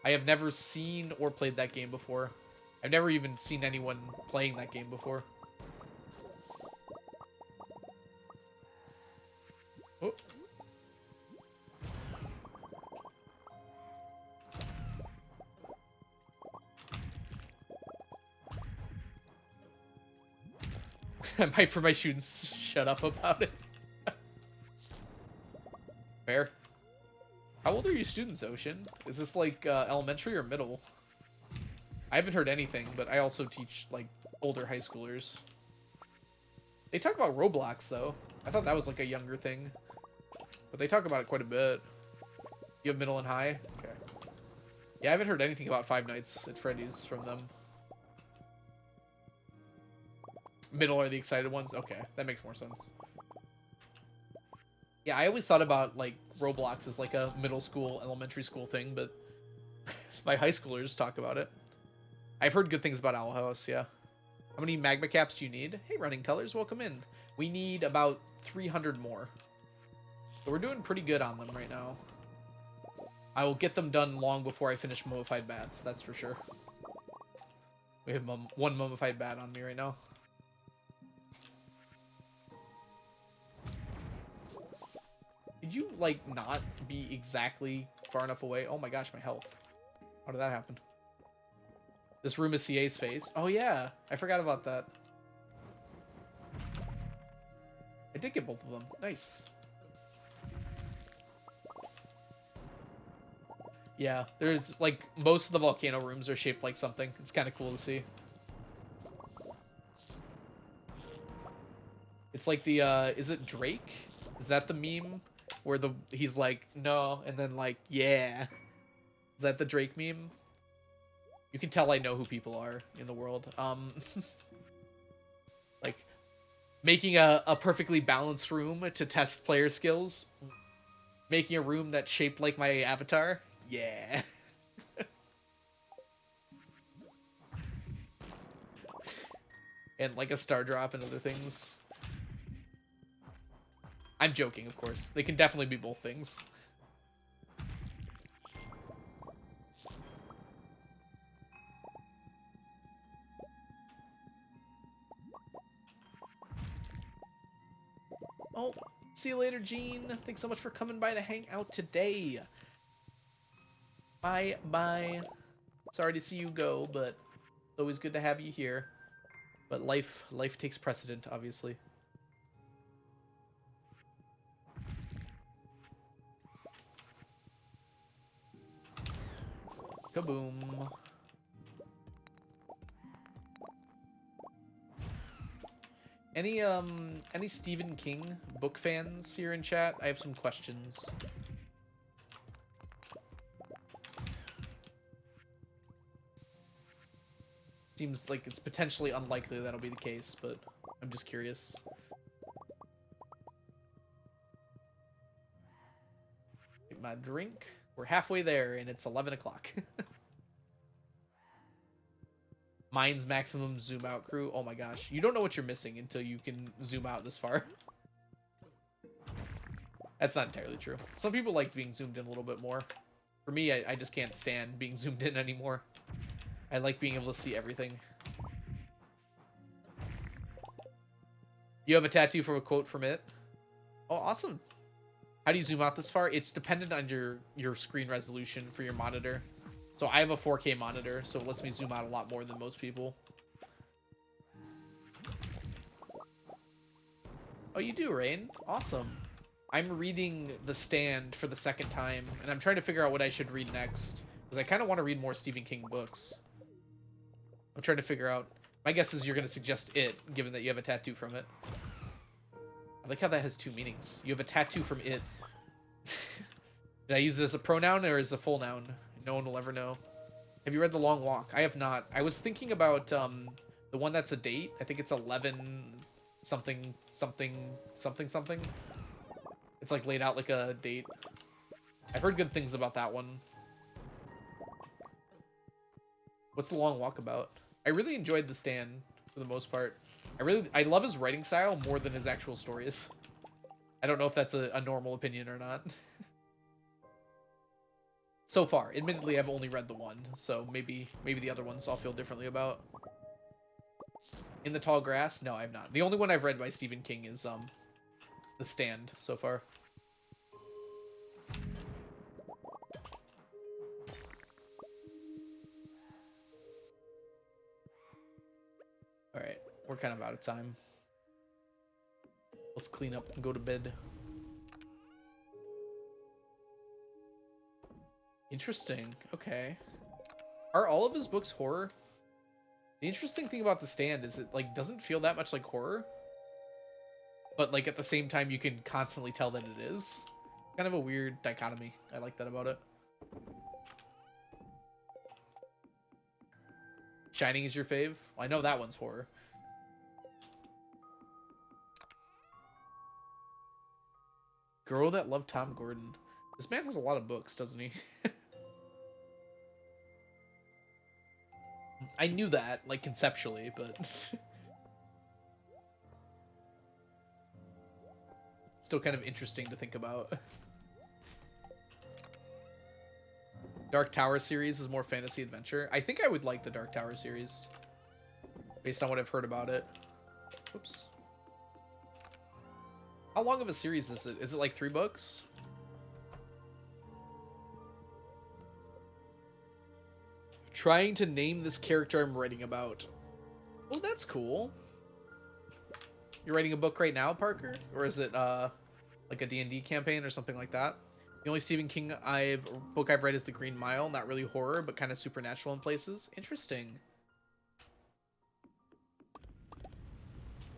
S1: I have never seen or played that game before. I've never even seen anyone playing that game before. Oh. I'm hyped for my students. Shut up about it. Fair. How old are you students, Ocean? Is this like elementary or middle? I haven't heard anything, but I also teach like older high schoolers. They talk about Roblox though. I thought that was like a younger thing, but they talk about it quite a bit. You have middle and high? Okay. Yeah, I haven't heard anything about Five Nights at Freddy's from them. Middle are the excited ones? Okay, that makes more sense. Yeah, I always thought about, like, Roblox as, like, a middle school, elementary school thing, but my high schoolers talk about it. I've heard good things about Owl House, yeah. How many magma caps do you need? Hey, Running Colors, welcome in. We need about 300 more. So we're doing pretty good on them right now. I will get them done long before I finish Mummified Bats, that's for sure. We have one Mummified Bat on me right now. Did you, like, not be exactly far enough away? Oh my gosh, my health. How did that happen? This room is CA's face. Oh yeah, I forgot about that. I did get both of them. Nice. Yeah, there's, like, most of the volcano rooms are shaped like something. It's kind of cool to see. It's like the, is it Drake? Is that the meme? Where he's like, no, and then like, yeah. Is that the Drake meme? You can tell I know who people are in the world. Like, making a perfectly balanced room to test player skills. Making a room that's shaped like my avatar. Yeah. And like a star drop and other things. I'm joking, of course. They can definitely be both things. Oh, see you later, Gene. Thanks so much for coming by to hang out today. Bye, bye. Sorry to see you go, but it's always good to have you here. But life takes precedent, obviously. Kaboom. Any Stephen King book fans here in chat? I have some questions. Seems like it's potentially unlikely that'll be the case, but I'm just curious. Get my drink. We're halfway there, and it's 11 o'clock. Mine's maximum zoom out crew. Oh my gosh. You don't know what you're missing until you can zoom out this far. That's not entirely true. Some people like being zoomed in a little bit more. For me, I just can't stand being zoomed in anymore. I like being able to see everything. You have a tattoo from a quote from it? Oh, awesome. How do you zoom out this far? It's dependent on your screen resolution for your monitor. So I have a 4K monitor, so it lets me zoom out a lot more than most people. Oh, you do, Rain? Awesome. I'm reading The Stand for the second time, and I'm trying to figure out what I should read next. Because I kind of want to read more Stephen King books. I'm trying to figure out... My guess is you're going to suggest It, given that you have a tattoo from it. I like how that has two meanings. You have a tattoo from It. Did I use it as a pronoun or as a full noun? No one will ever know. Have you read The Long Walk? I have not. I was thinking about the one that's a date. I think it's 11 something something something something. It's like laid out like a date. I've heard good things about that one. What's The Long Walk about? I really enjoyed The Stand for the most part. I love his writing style more than his actual stories. I don't know if that's a normal opinion or not. So far, admittedly, I've only read the one, so maybe the other ones I'll feel differently about. In the Tall Grass? No, I have not. The only one I've read by Stephen King is The Stand so far. All right, we're kind of out of time. Let's clean up and go to bed. Interesting. Okay. Are all of his books horror? The interesting thing about The Stand is it like doesn't feel that much like horror, but like at the same time you can constantly tell that it is. Kind of a weird dichotomy. I like that about it. Shining is your fave? Well, I know that one's horror. Girl That Loved Tom Gordon. This man has a lot of books, doesn't he? I knew that, like, conceptually, but... still kind of interesting to think about. Dark Tower series is more fantasy adventure. I think I would like the Dark Tower series. Based on what I've heard about it. Oops. How long of a series is it? Is it like 3 books? Trying to name this character I'm writing about. Oh, that's cool. You're writing a book right now, Parker? Or is it like a D&D campaign or something like that? The only Stephen King book I've read is The Green Mile. Not really horror, but kind of supernatural in places. Interesting.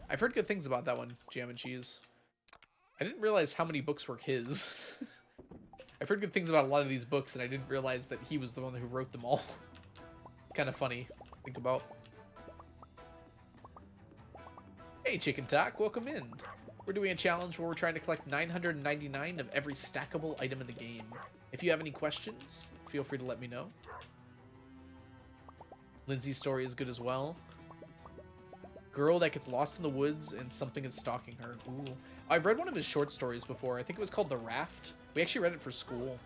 S1: I've heard good things about that one, Jam and Cheese. I didn't realize how many books were his. I've heard good things about a lot of these books, and I didn't realize that he was the one who wrote them all. It's kind of funny to think about. Hey, Chicken Talk, welcome in. We're doing a challenge where we're trying to collect 999 of every stackable item in the game. If you have any questions, feel free to let me know. Lindsay's story is good as well. Girl that gets lost in the woods and something is stalking her. Ooh. I've read one of his short stories before. I think it was called The Raft. We actually read it for school.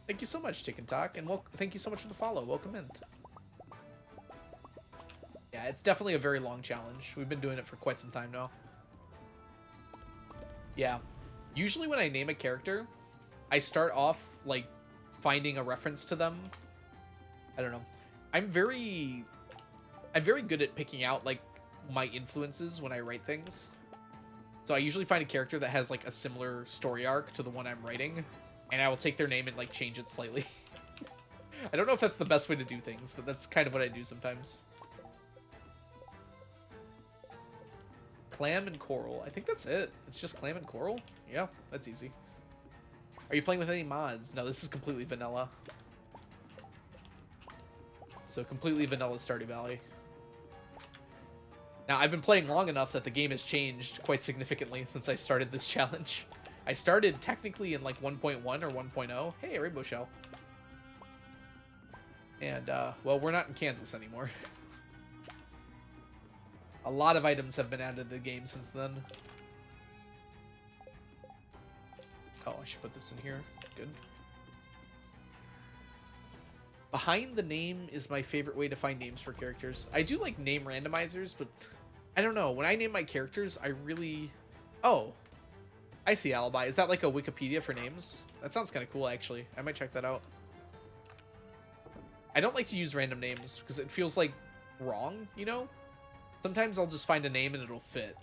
S1: Thank you so much, Tick and Talk, and thank you so much for the follow. Welcome in. Yeah, it's definitely a very long challenge. We've been doing it for quite some time now. Yeah. Usually when I name a character, I start off, like, finding a reference to them. I don't know. I'm very good at picking out, like, my influences when I write things. So I usually find a character that has, like, a similar story arc to the one I'm writing, and I will take their name and, like, change it slightly. I don't know if that's the best way to do things, but that's kind of what I do sometimes. Clam and Coral. I think that's it. It's just Clam and Coral? Yeah, that's easy. Are you playing with any mods? No, this is completely vanilla. So completely vanilla Stardew Valley. Now, I've been playing long enough that the game has changed quite significantly since I started this challenge. I started technically in like 1.1 or 1.0. Hey, Rainbow Shell. And, well, we're not in Kansas anymore. A lot of items have been added to the game since then. Oh, I should put this in here. Good. Behind the name is my favorite way to find names for characters. I do like name randomizers, but I don't know. When I name my characters, I really... Oh, I see Alibi. Is that like a Wikipedia for names? That sounds kind of cool, actually. I might check that out. I don't like to use random names because it feels like wrong, you know? Sometimes I'll just find a name and it'll fit.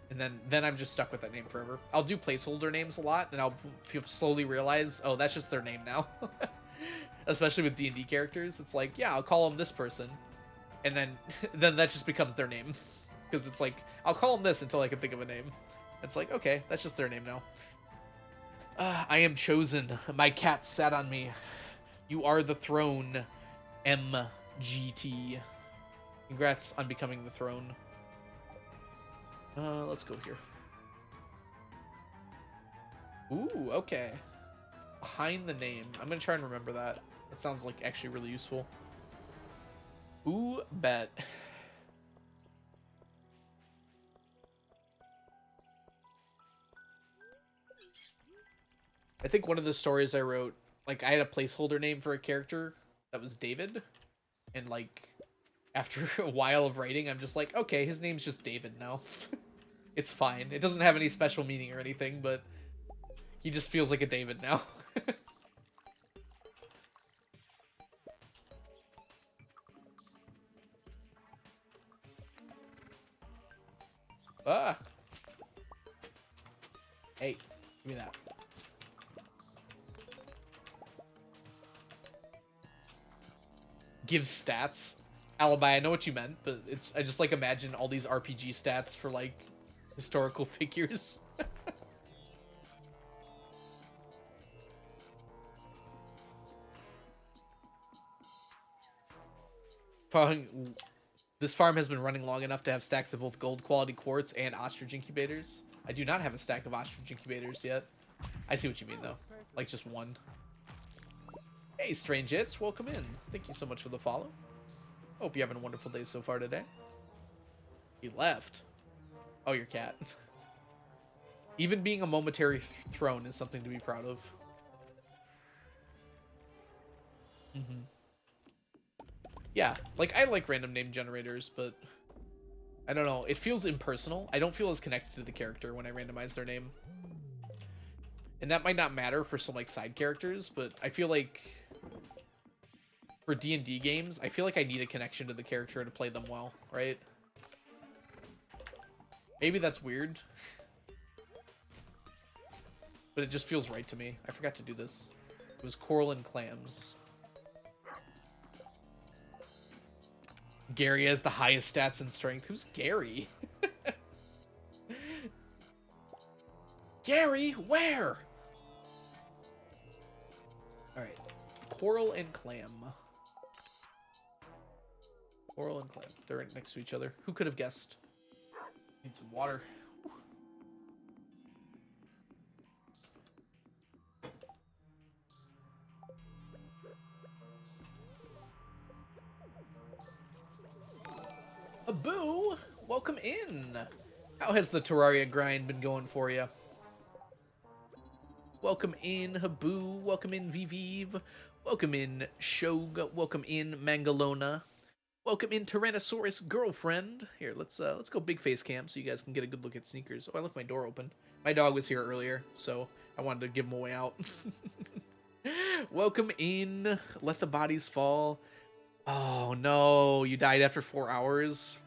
S1: And then I'm just stuck with that name forever. I'll do placeholder names a lot, and I'll slowly realize, oh, that's just their name now. Especially with D&D characters. It's like, yeah, I'll call them this person. And then that just becomes their name. Because it's like, I'll call them this until I can think of a name. It's like, okay, that's just their name now. I am chosen. My cat sat on me. You are the throne, MGT. Congrats on becoming the throne. Let's go here. Ooh, okay. Behind the name. I'm gonna try and remember that. That sounds like actually really useful. Ooh, bet. I think one of the stories I wrote, like, I had a placeholder name for a character that was David. And, like, after a while of writing, I'm just like, okay, his name's just David now. It's fine. It doesn't have any special meaning or anything, but he just feels like a David now. Ah! Hey, give me that. Gives stats. Alibi, I know what you meant, but I just like imagine all these RPG stats for like historical figures. This farm has been running long enough to have stacks of both gold quality quartz and ostrich incubators. I do not have a stack of ostrich incubators yet. I see what you mean though. Like just one. Hey, Strange Its, welcome in. Thank you so much for the follow. Hope you're having a wonderful day so far today. He left. Oh, your cat. Even being a momentary throne is something to be proud of. Mm-hmm. Yeah, like, I like random name generators, but I don't know. It feels impersonal. I don't feel as connected to the character when I randomize their name. And that might not matter for some, like, side characters, but I feel like for D&D games, I feel like I need a connection to the character to play them well, right? Maybe that's weird. But it just feels right to me. I forgot to do this. It was coral and clams. Gary has the highest stats and strength. Who's Gary? Gary, where? Alright. Coral and clam. Coral and clam. They're right next to each other. Who could have guessed? Need some water. Boo, welcome in. How has the Terraria grind been going for you? Welcome in, Haboo. Welcome in, Viviv. Welcome in, Shog. Welcome in, Mangalona. Welcome in, Tyrannosaurus girlfriend. Here, let's go big face cam so you guys can get a good look at sneakers. Oh, I left my door open. My dog was here earlier, so I wanted to give him a way out. Welcome in. Let the bodies fall. Oh no, you died after 4 hours.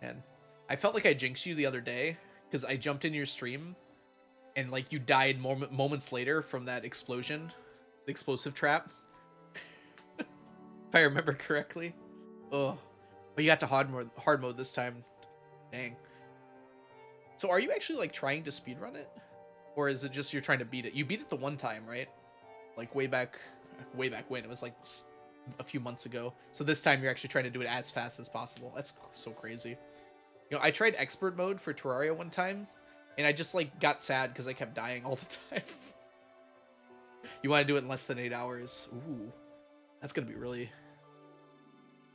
S1: Man, I felt like I jinxed you the other day because I jumped in your stream and like you died moments later from that explosion, the explosive trap. If I remember correctly. Oh, but you got to hard mode this time. Dang. So are you actually like trying to speedrun it, or is it just you're trying to beat it? You beat it the one time, right? Like way back when. It was like a few months ago. So this time you're actually trying to do it as fast as possible. That's so crazy. You know, I tried expert mode for Terraria one time, and I just like got sad because I kept dying all the time. You want to do it in less than 8 hours? Ooh, that's gonna be really.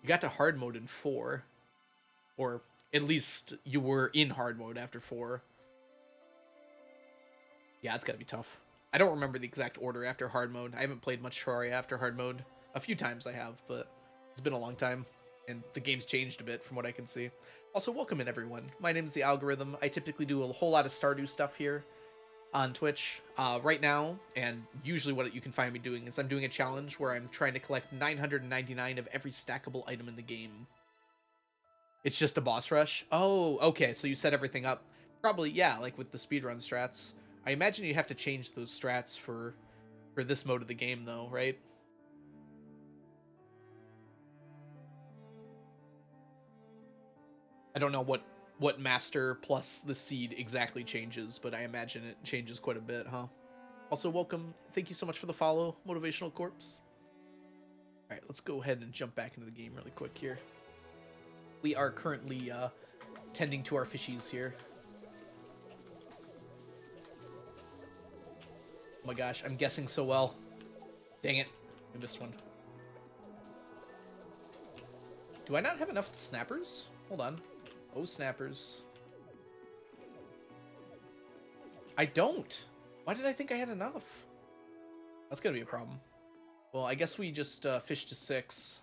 S1: You got to hard mode in 4, or at least you were in hard mode after 4. Yeah, it's gotta be tough. I don't remember the exact order after hard mode. I haven't played much Terraria after hard mode. A few times I have, but it's been a long time, and the game's changed a bit from what I can see. Also, welcome in everyone. My name is The Algorithm. I typically do a whole lot of Stardew stuff here on Twitch. Right now, and usually what you can find me doing is I'm doing a challenge where I'm trying to collect 999 of every stackable item in the game. It's just a boss rush? Oh, okay, so you set everything up. Probably, yeah, like with the speedrun strats. I imagine you have to change those strats for this mode of the game, though, right? I don't know what master plus the seed exactly changes, but I imagine it changes quite a bit, huh? Also, welcome. Thank you so much for the follow, Motivational Corpse. All right, let's go ahead and jump back into the game really quick here. We are currently tending to our fishies here. Oh my gosh, I'm guessing so well. Dang it, I missed one. Do I not have enough snappers? Hold on. Oh, snappers. I don't. Why did I think I had enough? That's gonna be a problem. Well, I guess we just fish to 6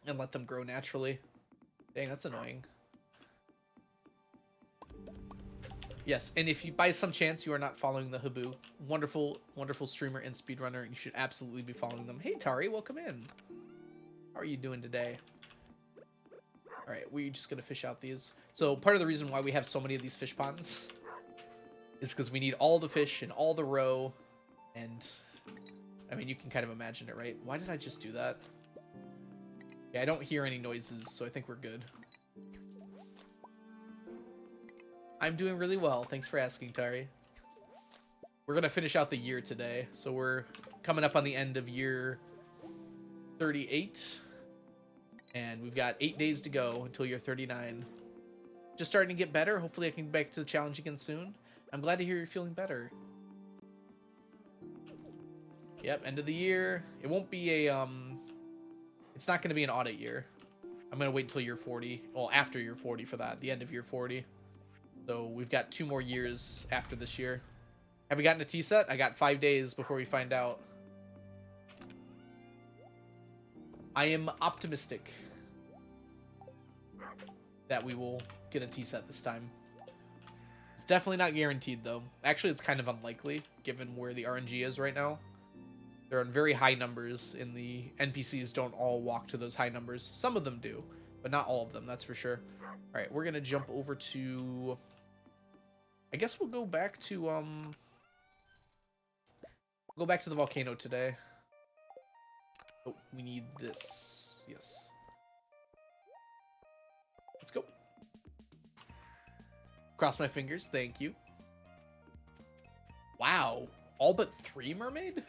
S1: and let them grow naturally. Dang, that's annoying. Yes, and if you by some chance you are not following the Haboo, wonderful, wonderful streamer and speedrunner, and you should absolutely be following them. Hey Tari, welcome in. How are you doing today? Alright, we're just gonna fish out these. So part of the reason why we have so many of these fish ponds is because we need all the fish in all the row, and I mean you can kind of imagine it, right? Why did I just do that? Yeah, I don't hear any noises, so I think we're good. I'm doing really well. Thanks for asking, Tari. We're going to finish out the year today. So we're coming up on the end of year 38. And we've got 8 days to go until year 39. Just starting to get better. Hopefully I can get back to the challenge again soon. I'm glad to hear you're feeling better. Yep, end of the year. It won't be a, it's not going to be an audit year. I'm going to wait until year 40. Well, after year 40 for that. The end of year 40. So we've got 2 more years after this year. Have we gotten a T-set? I got 5 days before we find out. I am optimistic that we will get a T-set this time. It's definitely not guaranteed, though. Actually, it's kind of unlikely, given where the RNG is right now. They're on very high numbers, and the NPCs don't all walk to those high numbers. Some of them do, but not all of them, that's for sure. All right, we're going to jump over to... I guess we'll go back to, go back to the volcano today. Oh, we need this. Yes. Let's go. Cross my fingers. Thank you. Wow. All but 3 mermaid?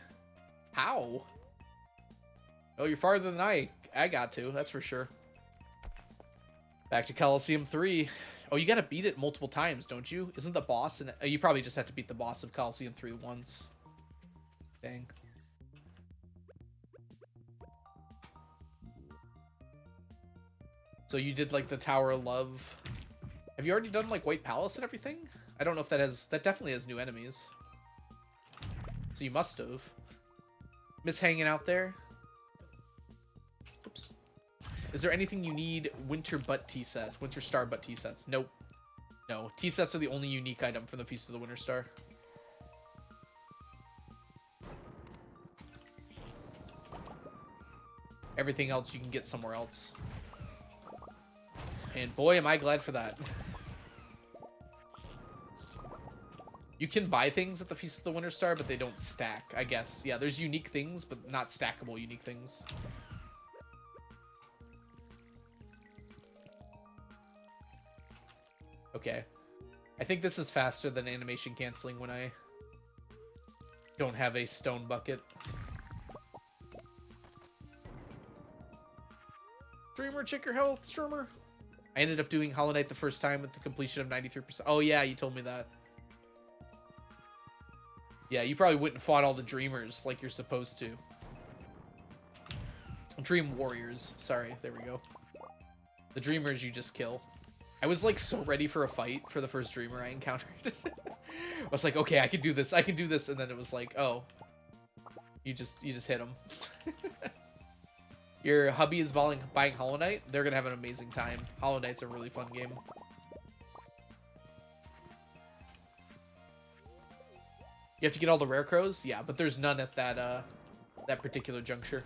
S1: How? Oh, you're farther than I got to. That's for sure. Back to Coliseum 3. Oh, you gotta beat it multiple times, don't you? Isn't the boss... you probably just have to beat the boss of Coliseum 3 once. Dang. So you did like the Tower of Love. Have you already done like White Palace and everything? I don't know if that has, that definitely has new enemies. So you must have. Miss hanging out there. Oops. Is there anything you need winter butt tea sets? Winter star butt tea sets? Nope. No. Tea sets are the only unique item from the Feast of the Winter Star. Everything else you can get somewhere else. And boy, am I glad for that. You can buy things at the Feast of the Winter Star, but they don't stack, I guess. Yeah, there's unique things, but not stackable unique things. Okay. I think this is faster than animation canceling when I don't have a stone bucket. Streamer, check your health, streamer. I ended up doing Hollow Knight the first time with the completion of 93%. Oh yeah, you told me that. Yeah, you probably wouldn't fought all the Dreamers like you're supposed to. Dream Warriors. Sorry, there we go. The Dreamers you just kill. I was like so ready for a fight for the first Dreamer I encountered. I was like, okay, I can do this, I can do this, and then it was like, oh, you just hit him. Your hubby is buying Hollow Knight. They're gonna have an amazing time. Hollow Knight's a really fun game. You have to get all the rare crows? Yeah, but there's none at that that particular juncture.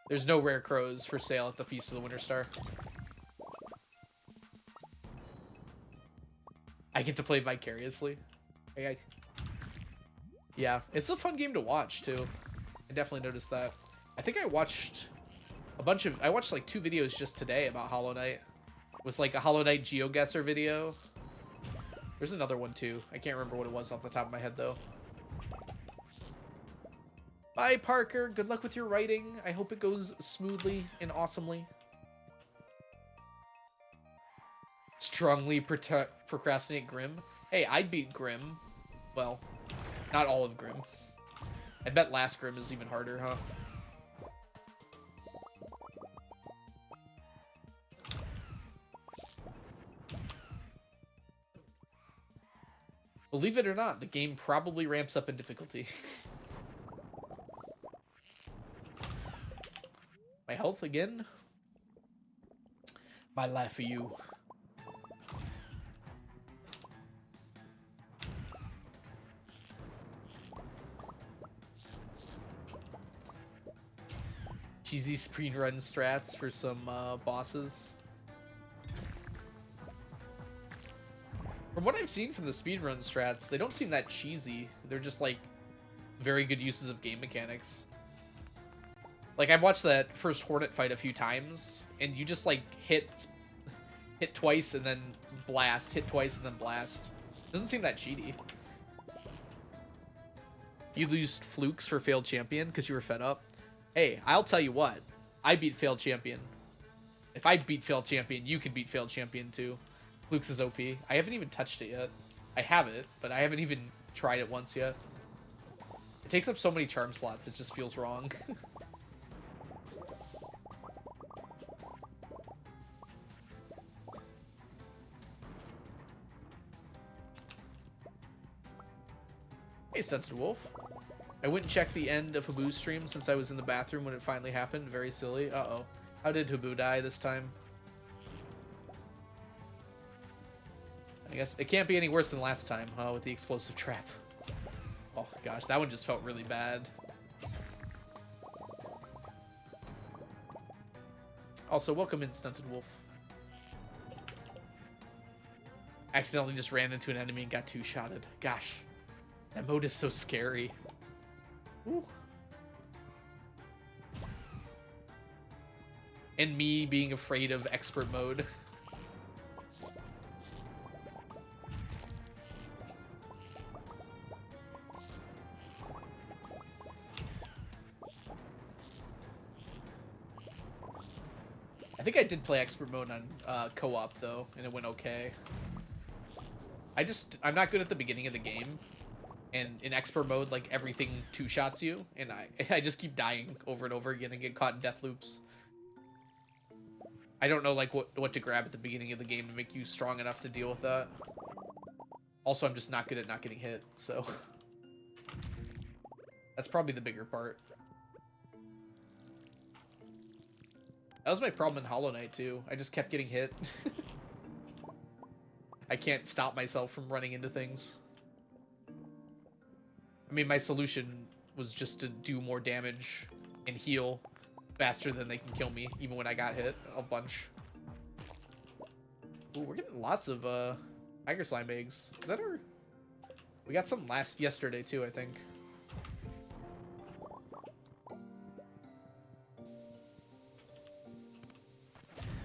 S1: There's no rare crows for sale at the Feast of the Winter Star. I get to play vicariously. Yeah, it's a fun game to watch too. I definitely noticed that. I think I watched a bunch of, I watched like 2 videos just today about Hollow Knight. It was like a Hollow Knight GeoGuessr video. There's another one too. I can't remember what it was off the top of my head though. Bye, Parker. Good luck with your writing. I hope it goes smoothly and awesomely. Strongly procrastinate Grim. Hey, I beat Grim. Well, not all of Grim. I bet last Grim is even harder, huh? Believe it or not, the game probably ramps up in difficulty. My health again? My life for you. Cheesy speedrun strats for some bosses. From what I've seen from the speedrun strats, they don't seem that cheesy. They're just like very good uses of game mechanics. Like I've watched that first Hornet fight a few times, and you just like hit twice and then blast, hit twice and then blast. Doesn't seem that cheaty. You used flukes for failed champion because you were fed up. Hey, I'll tell you what. I beat failed champion. If I beat failed champion, you can beat failed champion too. Flukes is OP. I haven't even touched it yet. I have it, but I haven't even tried it once yet. It takes up so many charm slots, it just feels wrong. Hey, Stunted Wolf. I went and checked the end of Habu's stream since I was in the bathroom when it finally happened. Very silly. Uh-oh. How did Habu die this time? I guess it can't be any worse than last time, huh, with the explosive trap. Oh, gosh, that one just felt really bad. Also, welcome in, Stunted Wolf. Accidentally just ran into an enemy and got two-shotted. Gosh, that mode is so scary. Ooh. And me being afraid of expert mode. I think I did play expert mode on co-op though, and it went okay. I'm not good at the beginning of the game. And in expert mode, like, everything two-shots you, and I just keep dying over and over again and get caught in death loops. I don't know like what to grab at the beginning of the game to make you strong enough to deal with that. Also, I'm just not good at not getting hit, so that's probably the bigger part. That was my problem in Hollow Knight too. I just kept getting hit. I can't stop myself from running into things. I mean, my solution was just to do more damage and heal faster than they can kill me, even when I got hit a bunch. Ooh, we're getting lots of tiger slime eggs. Is that our... We got some yesterday too, I think.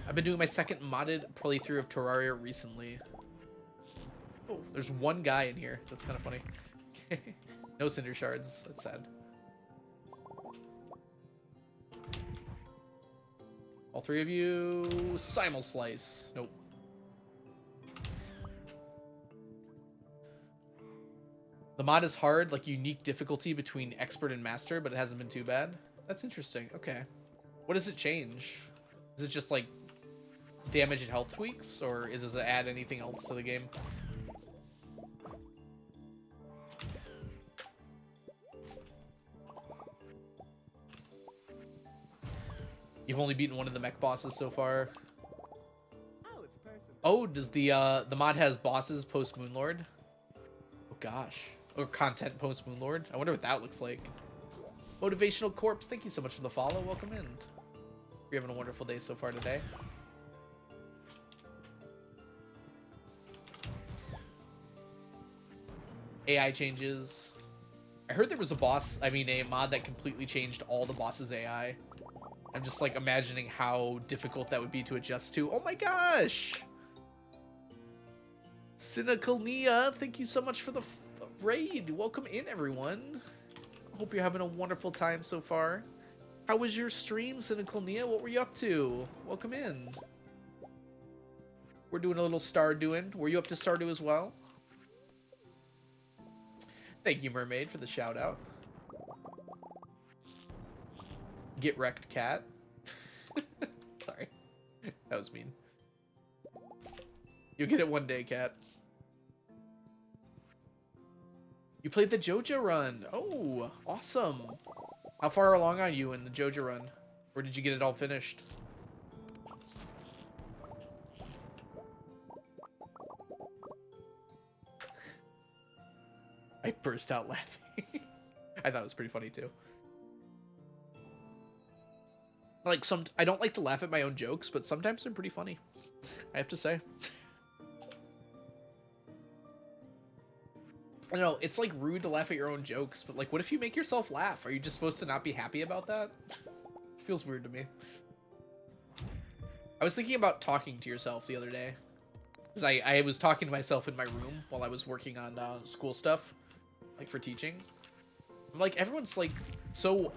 S1: I've been doing my second modded playthrough of Terraria recently. Oh, there's one guy in here. That's kind of funny. No cinder shards. That's sad. All three of you... Simul Slice. Nope. The mod is hard, like unique difficulty between expert and master, but it hasn't been too bad. That's interesting. Okay. What does it change? Is it just like damage and health tweaks, or does it add anything else to the game? You've only beaten one of the mech bosses so far. Oh, does the mod has bosses post Moonlord? Oh gosh. Or content post Moonlord? I wonder what that looks like. Motivational Corpse, thank you so much for the follow. Welcome in. You're having a wonderful day so far today. AI changes. I heard there was a mod that completely changed all the bosses' AI. I'm just like imagining how difficult that would be to adjust to. Oh my gosh! Cynical Nia, thank you so much for the raid. Welcome in, everyone. Hope you're having a wonderful time so far. How was your stream, Cynical Nia? What were you up to? Welcome in. We're doing a little Stardew. Were you up to Stardew as well? Thank you, Mermaid, for the shout out. Get wrecked, cat. Sorry. That was mean. You'll get it one day, cat. You played the Joja run. Oh, awesome. How far along are you in the Joja run? Or did you get it all finished? I burst out laughing. I thought it was pretty funny too. Like I don't like to laugh at my own jokes, but sometimes they're pretty funny. I have to say. I don't know, it's like rude to laugh at your own jokes, but like what if you make yourself laugh? Are you just supposed to not be happy about that? It feels weird to me. I was thinking about talking to yourself the other day. Because I was talking to myself in my room while I was working on school stuff. Like for teaching. I'm like, everyone's like so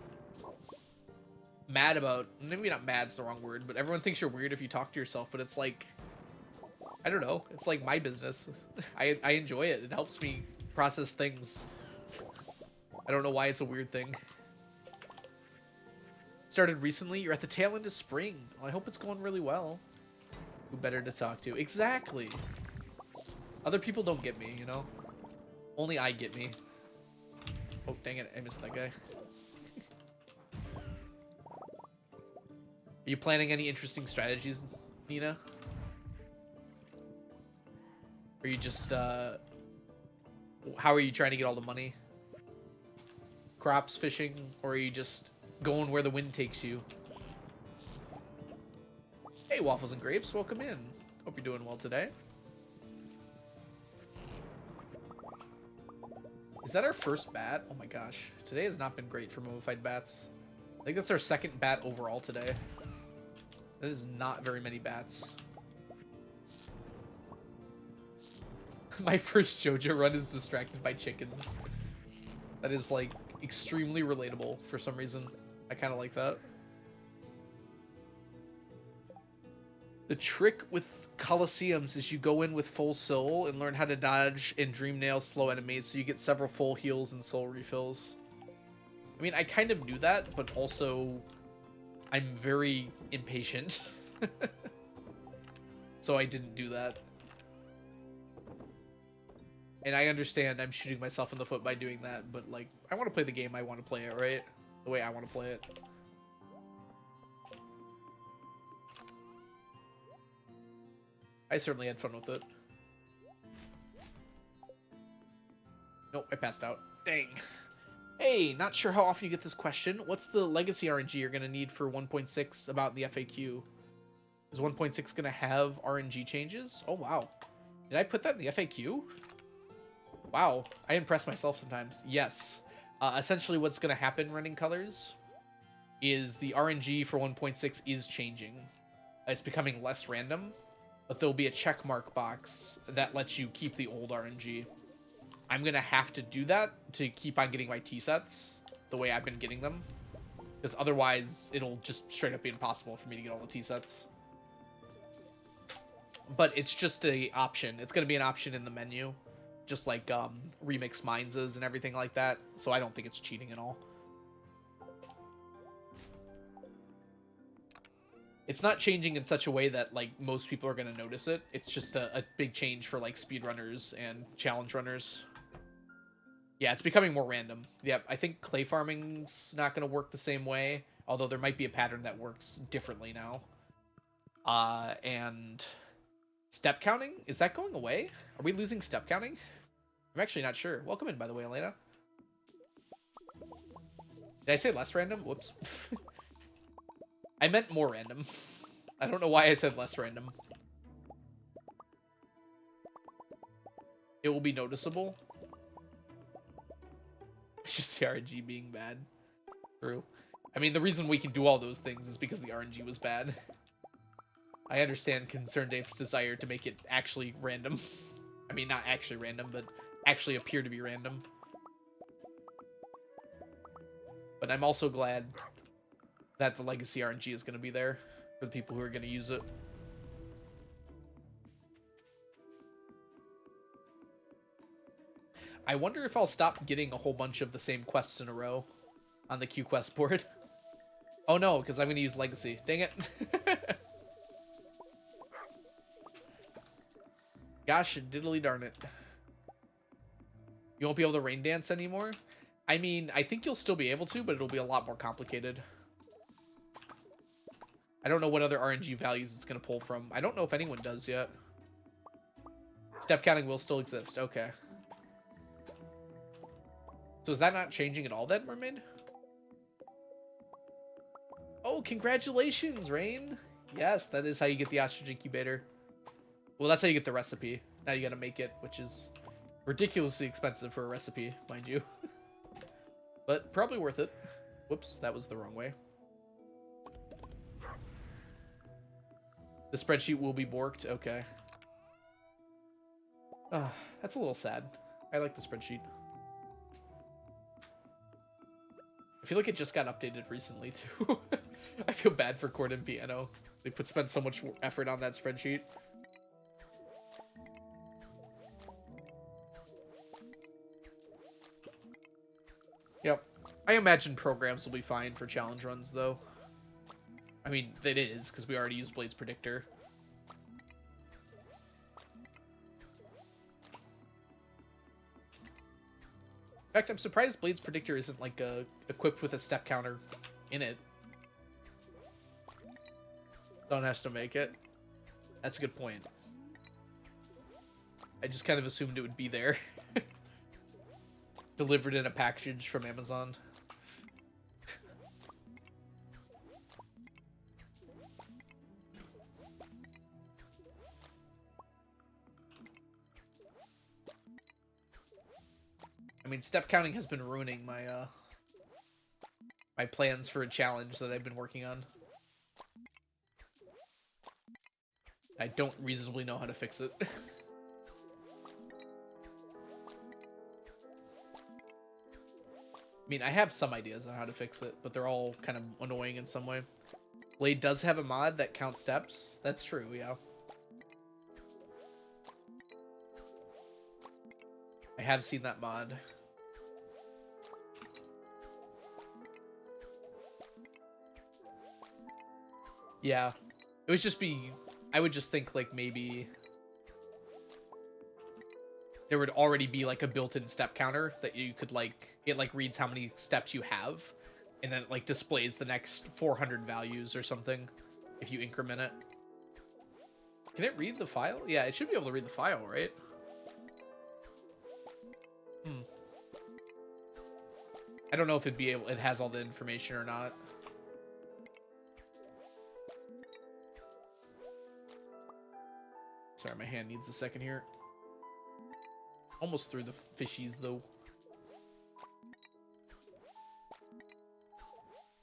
S1: mad about, maybe not mad's the wrong word, but everyone thinks you're weird if you talk to yourself, but it's like, I don't know, it's like my business. I enjoy it. It helps me process things. I don't know why it's a weird thing. Started recently, you're at the tail end of spring. Well, I hope it's going really well. Who better to talk to? Exactly. Other people don't get me, you know? Only I get me. Oh, dang it, I missed that guy. Are you planning any interesting strategies, Nina? Are you just, how are you trying to get all the money? Crops, fishing, or are you just going where the wind takes you? Hey, Waffles and Grapes, welcome in. Hope you're doing well today. Is that our first bat? Oh my gosh. Today has not been great for modified bats. I think that's our second bat overall today. That is not very many bats. My first Joja run is distracted by chickens. That is like extremely relatable for some reason. I kind of like that. The trick with Colosseums is you go in with full soul and learn how to dodge and dream nail slow enemies, so you get several full heals and soul refills. I mean, I kind of knew that, but also I'm very impatient. so I didn't do that. And I understand I'm shooting myself in the foot by doing that, but like, I want to play the game I want to play it, right? The way I want to play it. I certainly had fun with it. Nope, I passed out. Dang. Hey, not sure how often you get this question. What's the legacy RNG you're going to need for 1.6 about the FAQ? Is 1.6 going to have RNG changes? Oh, wow. Did I put that in the FAQ? Wow, I impress myself sometimes. Yes. Essentially what's going to happen, Running Colors, is the RNG for 1.6 is changing. It's becoming less random, but there'll be a checkmark box that lets you keep the old RNG. I'm going to have to do that to keep on getting my T-sets the way I've been getting them, because otherwise it'll just straight up be impossible for me to get all the T-sets. But it's just an option. It's going to be an option in the menu, just like Remix Mines is and everything like that, so I don't think it's cheating at all. It's not changing in such a way that like most people are going to notice it. It's just a big change for like speedrunners and challenge runners. Yeah, it's becoming more random. Yep, I think clay farming's not going to work the same way, although there might be a pattern that works differently now. And step counting? Is that going away? Are we losing step counting? I'm actually not sure. Welcome in, by the way, Elena. Did I say less random? Whoops. I meant more random. I don't know why I said less random. It will be noticeable. It's just the RNG being bad. True. I mean, the reason we can do all those things is because the RNG was bad. I understand Concerned Ape's desire to make it actually random. I mean, not actually random, but actually appear to be random. But I'm also glad that the legacy RNG is going to be there for the people who are going to use it. I wonder if I'll stop getting a whole bunch of the same quests in a row on the Q quest board. Oh no, because I'm going to use legacy. Dang it. Gosh, diddly darn it. You won't be able to rain dance anymore? I mean, I think you'll still be able to, but it'll be a lot more complicated. I don't know what other RNG values it's going to pull from. I don't know if anyone does yet. Step counting will still exist. Okay. So is that not changing at all then, Mermaid? Oh, congratulations, Rain. Yes, that is how you get the ostrich incubator. Well, that's how you get the recipe. Now you got to make it, which is ridiculously expensive for a recipe, mind you. But probably worth it. Whoops, that was the wrong way. The spreadsheet will be borked. Okay. That's a little sad. I like the spreadsheet. I feel like it just got updated recently, too. I feel bad for Chord and Piano. They spent so much effort on that spreadsheet. Yep. I imagine programs will be fine for challenge runs, though. I mean, it is, because we already used Blade's Predictor. In fact, I'm surprised Blade's Predictor isn't, like, equipped with a step counter in it. Don has to make it. That's a good point. I just kind of assumed it would be there. Delivered in a package from Amazon. I mean, step counting has been ruining my my plans for a challenge that I've been working on. I don't reasonably know how to fix it. I mean, I have some ideas on how to fix it, but they're all kind of annoying in some way. Blade does have a mod that counts steps. That's true, yeah. I have seen that mod. Yeah. It would just be I would just think like maybe there would already be like a built-in step counter that you could like, it like reads how many steps you have, and then it like displays the next 400 values or something if you increment it. Can it read the file? Yeah, it should be able to read the file, right? I don't know if it has all the information or not. Sorry, my hand needs a second here. Almost through the fishies, though.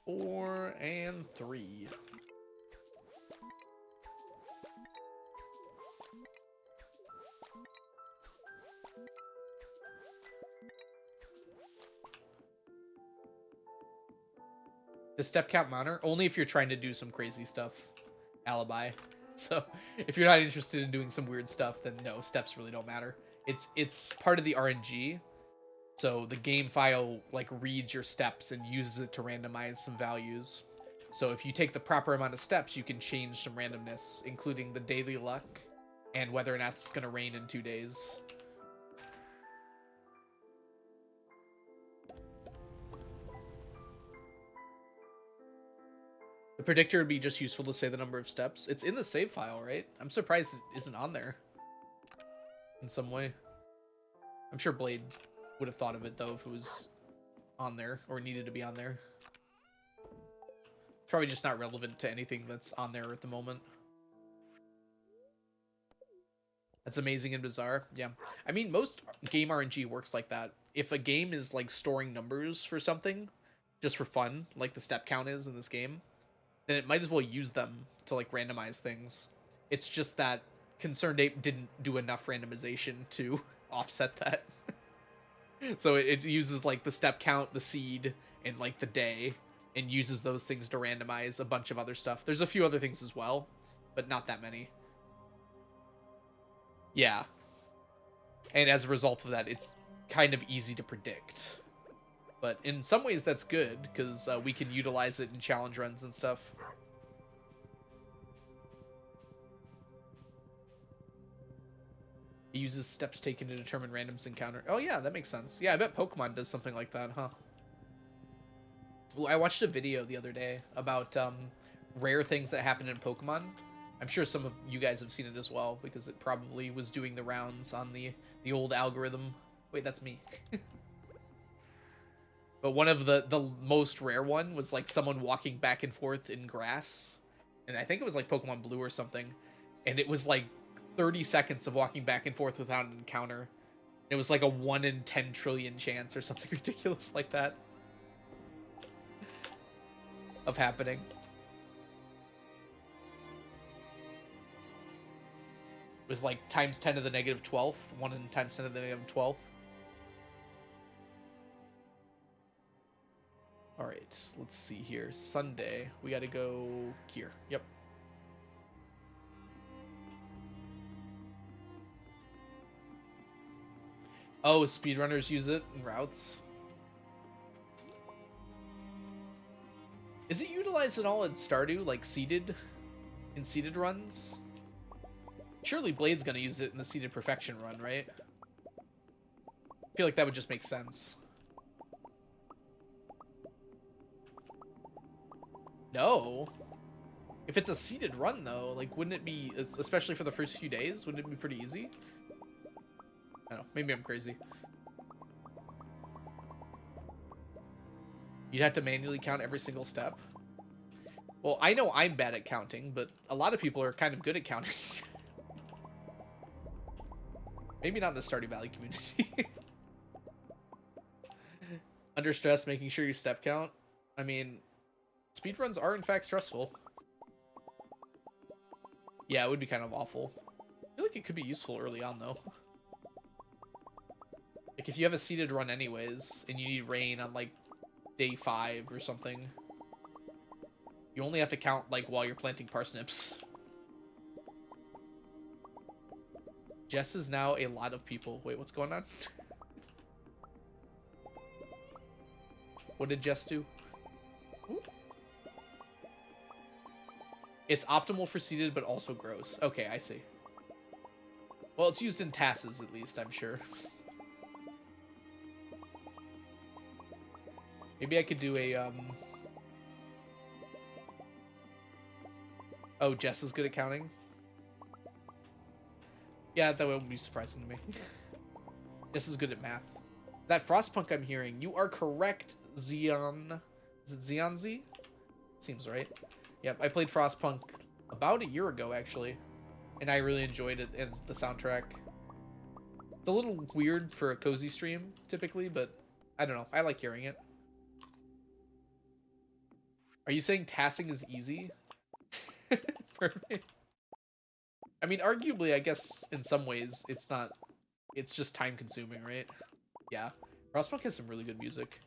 S1: 4 and 3. The step count monitor? Only if you're trying to do some crazy stuff. Alibi. So, if you're not interested in doing some weird stuff, then no, steps really don't matter. It's part of the RNG. So the game file like reads your steps and uses it to randomize some values. So if you take the proper amount of steps, you can change some randomness, including the daily luck and whether or not it's going to rain in 2 days. The predictor would be just useful to say the number of steps. It's in the save file, right? I'm surprised it isn't on there in some way. I'm sure Blade would have thought of it, though, if it was on there or needed to be on there. Probably just not relevant to anything that's on there at the moment. That's amazing and bizarre. Yeah. I mean, most game RNG works like that. If a game is, like, storing numbers for something, just for fun, like the step count is in this game, then it might as well use them to, like, randomize things. It's just that Concerned Ape didn't do enough randomization to offset that. So it uses like the step count, the seed, and like the day, and uses those things to randomize a bunch of other stuff. There's a few other things as well, but not that many. Yeah. And as a result of that, it's kind of easy to predict. But in some ways that's good, because we can utilize it in challenge runs and stuff. It uses steps taken to determine randoms encounter. Oh yeah, that makes sense. Yeah, I bet Pokemon does something like that, huh? Ooh, I watched a video the other day about rare things that happen in Pokemon. I'm sure some of you guys have seen it as well, because it probably was doing the rounds on the old algorithm. Wait, that's me. But one of the most rare one was like someone walking back and forth in grass. And I think it was like Pokemon Blue or something. And it was like 30 seconds of walking back and forth without an encounter. It was like a 1 in 10 trillion chance or something ridiculous like that of happening. It was like times 10 to the negative 12th. 1 in times 10 to the negative 12th. All right, let's see here. Sunday. We got to go here. Yep. Oh, speedrunners use it in routes. Is it utilized at all in Stardew, like seeded, in seeded runs? Surely Blade's gonna use it in the seeded perfection run, right? I feel like that would just make sense. No. If it's a seeded run, though, like, wouldn't it be, especially for the first few days, wouldn't it be pretty easy? I don't know. Maybe I'm crazy. You'd have to manually count every single step. Well, I know I'm bad at counting, but a lot of people are kind of good at counting. Maybe not in the Stardew Valley community. Under stress, making sure you step count. I mean, speedruns are in fact stressful. Yeah, it would be kind of awful. I feel like it could be useful early on, though. Like, if you have a seeded run anyways, and you need rain on, like, day 5 or something, you only have to count, like, while you're planting parsnips. Jess is now a lot of people. Wait, what's going on? What did Jess do? Ooh. It's optimal for seeded, but also gross. Okay, I see. Well, it's used in tasses, at least, I'm sure. Maybe I could do a, Oh, Jess is good at counting? Yeah, that wouldn't be surprising to me. Jess is good at math. That Frostpunk I'm hearing, you are correct, Xeon. Is it Xeon Z? Seems right. Yep, I played Frostpunk about a year ago, actually. And I really enjoyed it and the soundtrack. It's a little weird for a cozy stream, typically, but I don't know. I like hearing it. Are you saying tassing is easy? For me? I mean, arguably, I guess, in some ways, it's not... It's just time-consuming, right? Yeah. Frostpunk has some really good music.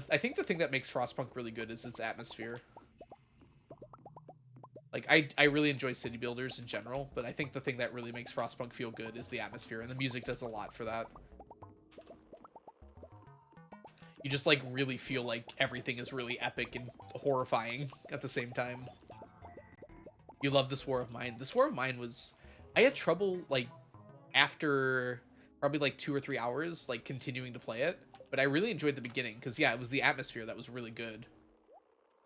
S1: I think the thing that makes Frostpunk really good is its atmosphere. Like, I really enjoy city builders in general, but I think the thing that really makes Frostpunk feel good is the atmosphere, and the music does a lot for that. You just, like, really feel like everything is really epic and horrifying at the same time. You love This War of Mine. This War of Mine was... I had trouble, like, after probably, like, 2 or 3 hours, like, continuing to play it. But I really enjoyed the beginning, because, yeah, it was the atmosphere that was really good.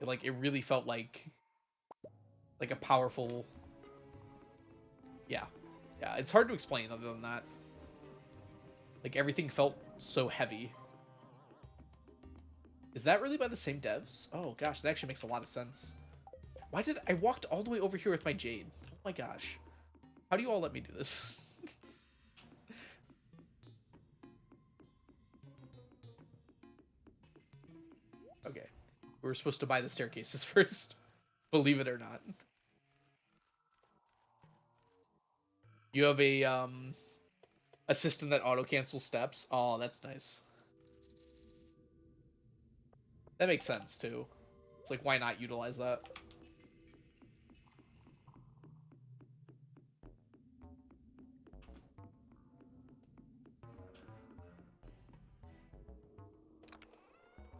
S1: It really felt like a powerful... Yeah. Yeah, it's hard to explain other than that. Like, everything felt so heavy. Is that really by the same devs? Oh, gosh, that actually makes a lot of sense. Why did... I walked all the way over here with my Jade. Oh, my gosh. How do you all let me do this? Okay. We were supposed to buy the staircases first. Believe it or not. You have a system that auto-cancels steps. Oh, that's nice. That makes sense, too. It's like, why not utilize that?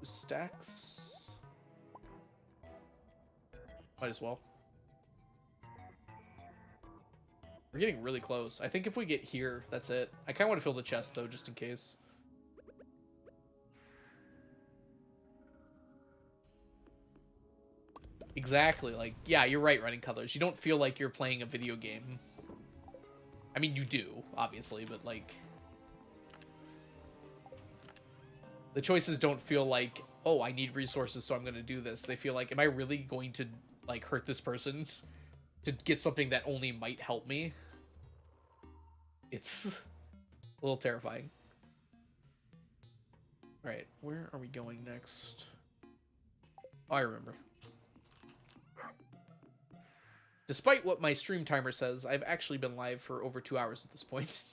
S1: Stacks? Might as well. We're getting really close. I think if we get here, that's it. I kind of want to fill the chest, though, just in case. Exactly. Like, yeah, you're right, Running Colors. You don't feel like you're playing a video game. I mean, you do, obviously, but, like... The choices don't feel like, oh, I need resources, so I'm going to do this. They feel like, am I really going to, like, hurt this person to get something that only might help me? It's a little terrifying. All right, where are we going next? Oh, I remember. Despite what my stream timer says, I've actually been live for over 2 hours at this point.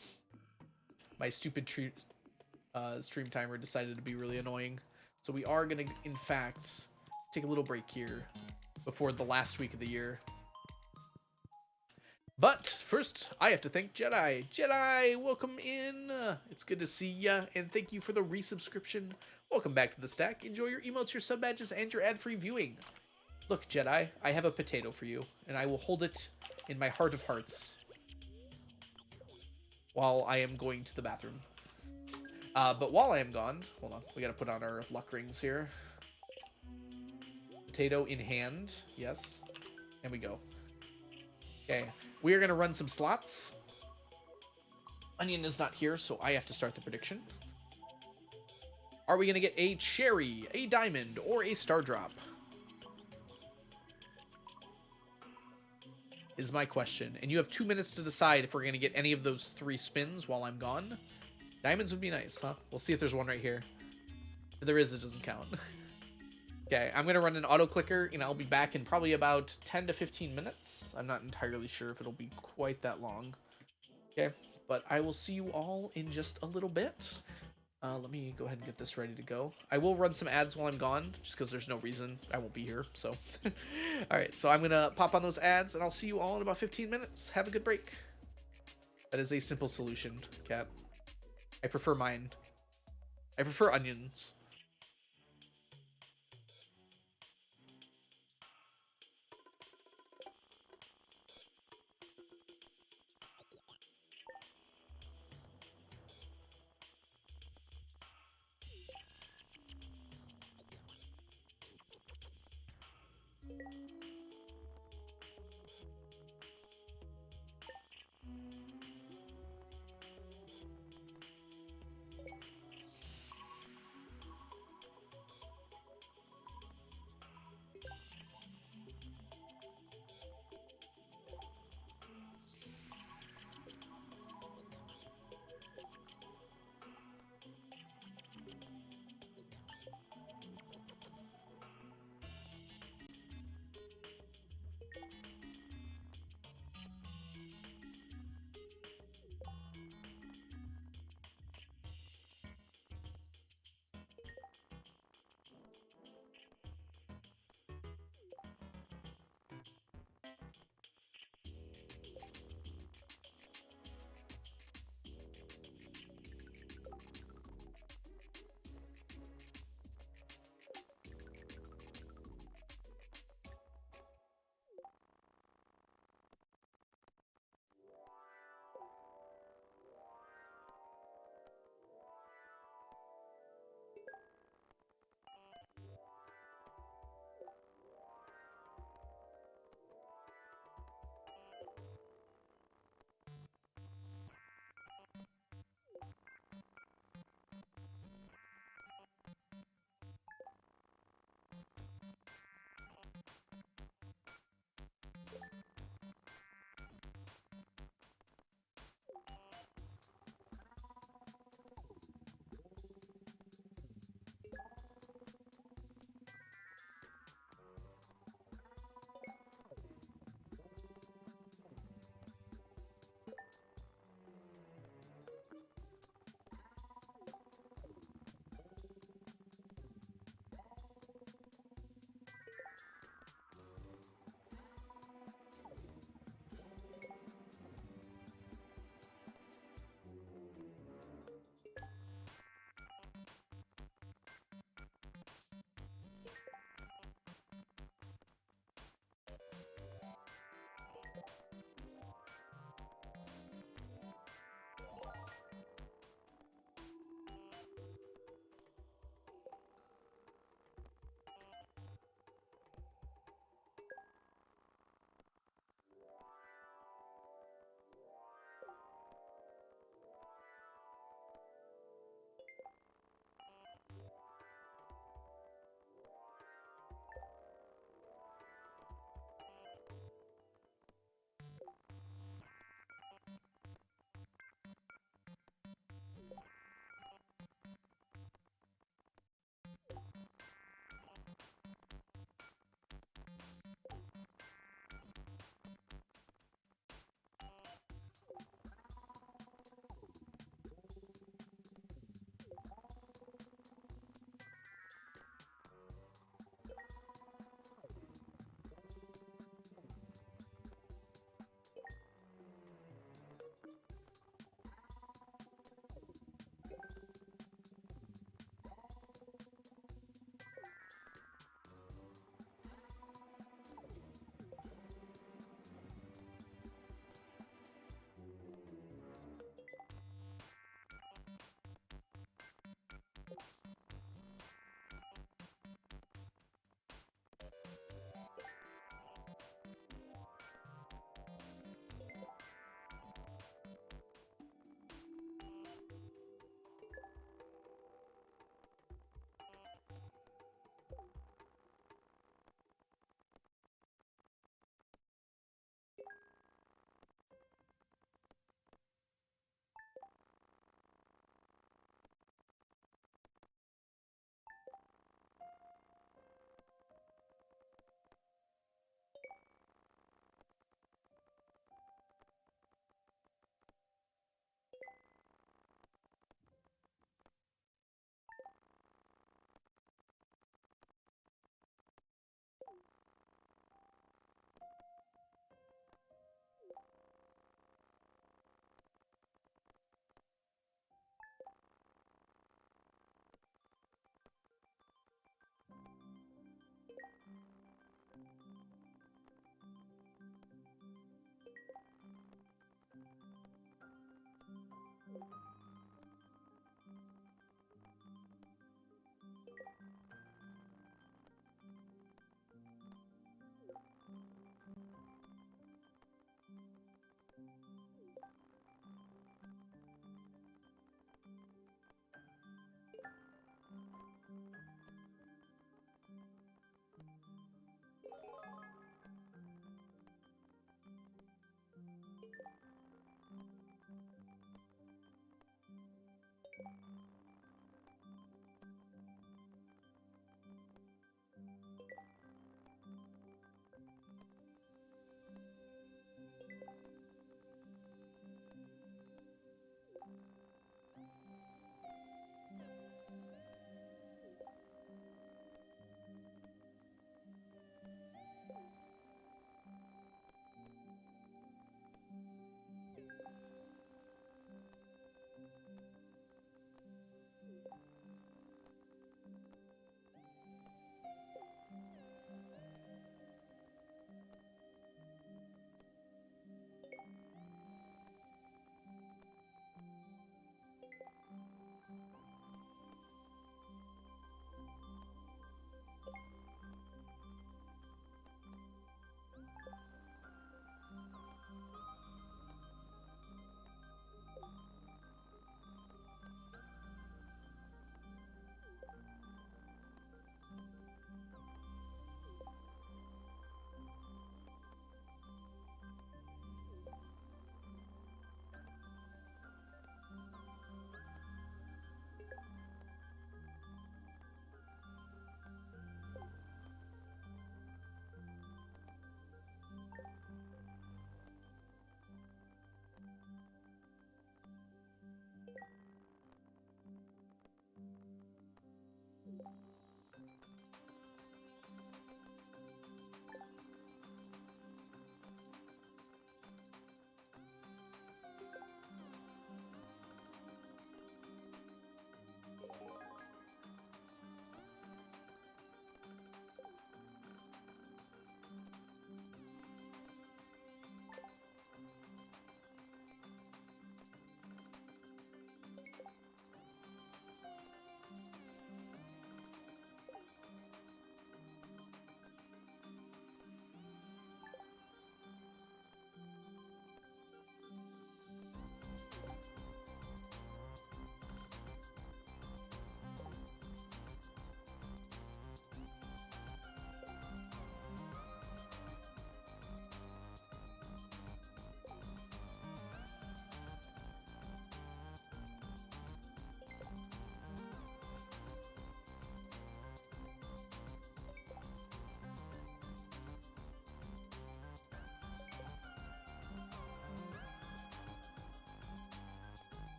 S1: My stupid stream timer decided to be really annoying. So we are going to, in fact, take a little break here before the last week of the year. But first, I have to thank Jedi. Jedi, welcome in. It's good to see ya, and thank you for the resubscription. Welcome back to the stack. Enjoy your emotes, your sub badges, and your ad-free viewing. Look, Jedi, I have a potato for you, and I will hold it in my heart of hearts while I am going to the bathroom. But while I am gone, hold on, we gotta put on our luck rings here. Potato in hand, yes. And we go. Okay, we are gonna run some slots. Onion is not here, so I have to start the prediction. Are we gonna get a cherry, a diamond, or a star drop? Is my question. And you have 2 minutes to decide if we're going to get any of those 3 spins while I'm gone. Diamonds would be nice, huh? We'll see if there's one right here. If there is, it doesn't count. Okay, I'm going to run an auto clicker, and I'll be back in probably about 10 to 15 minutes. I'm not entirely sure if it'll be quite that long. Okay, but I will see you all in just a little bit. Let me go ahead and get this ready to go. I will run some ads while I'm gone, just because there's no reason I won't be here, so. Alright, so I'm going to pop on those ads, and I'll see you all in about 15 minutes. Have a good break. That is a simple solution, Cat. I prefer mine. I prefer onions.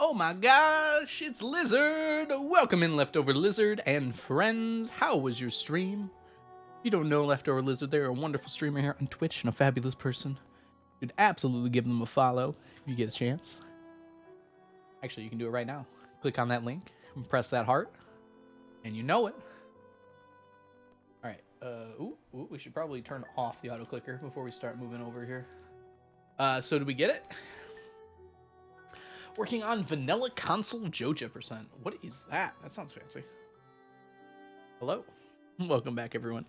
S1: Oh my gosh, it's Lizard! Welcome in, Leftover Lizard and friends. How was your stream? If you don't know Leftover Lizard, they're a wonderful streamer here on Twitch and a fabulous person. You'd absolutely give them a follow if you get a chance. Actually, you can do it right now. Click on that link and press that heart, and you know it. All right. We should probably turn off the auto clicker before we start moving over here. So did we get it? Working on Vanilla Console Joja %. What is that? That sounds fancy. Hello. Welcome back, everyone.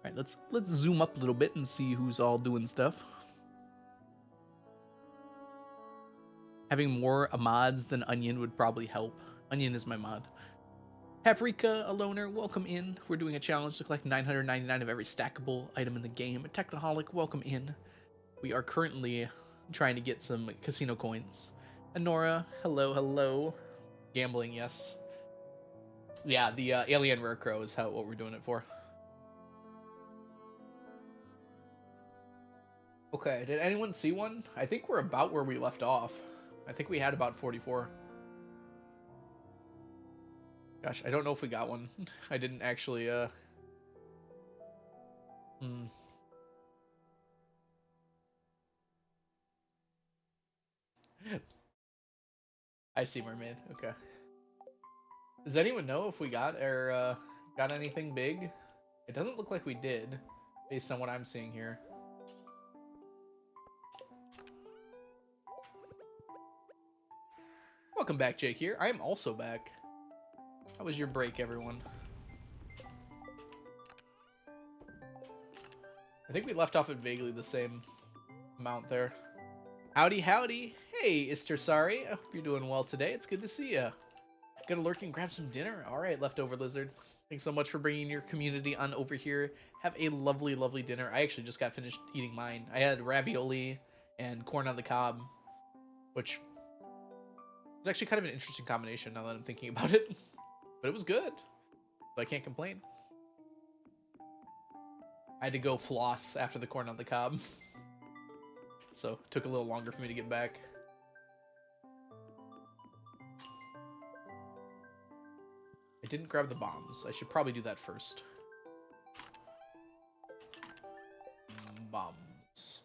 S1: All right, let's zoom up a little bit and see who's all doing stuff. Having more mods than Onion would probably help. Onion is my mod. Paprika, a loner, welcome in. We're doing a challenge to collect 999 of every stackable item in the game. Technoholic, welcome in. We are currently trying to get some casino coins. Honora, hello. Gambling, yes. Yeah, the Alien Rare Crow is what we're doing it for. Okay, did anyone see one? I think we're about where we left off. I think we had about 44. Gosh, I don't know if we got one. I didn't actually, I see, Mermaid. Okay. Does anyone know if we got anything big? It doesn't look like we did, based on what I'm seeing here. Welcome back, Jake here. I am also back. How was your break, everyone? I think we left off at vaguely the same amount there. Howdy. Hey, Ister Sari. I hope you're doing well today. It's good to see you. Gonna lurk and grab some dinner. All right, Leftover Lizard. Thanks so much for bringing your community on over here. Have a lovely dinner. I actually just got finished eating mine. I had ravioli and corn on the cob, which is actually kind of an interesting combination now that I'm thinking about it. But it was good, so I can't complain. I had to go floss after the corn on the cob, so it took a little longer for me to get back. I didn't grab the bombs. I should probably do that first. Bombs.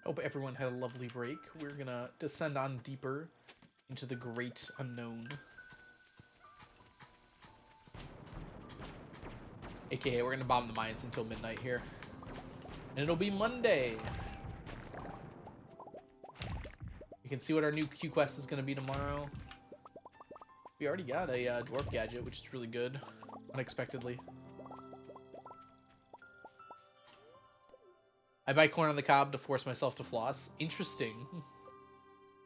S1: Hope everyone had a lovely break. We're gonna descend on deeper into the great unknown. AKA, we're gonna bomb the mines until midnight here. And it'll be Monday. You can see what our new Q quest is gonna be tomorrow. We already got a dwarf gadget, which is really good. Unexpectedly. I buy corn on the cob to force myself to floss. Interesting.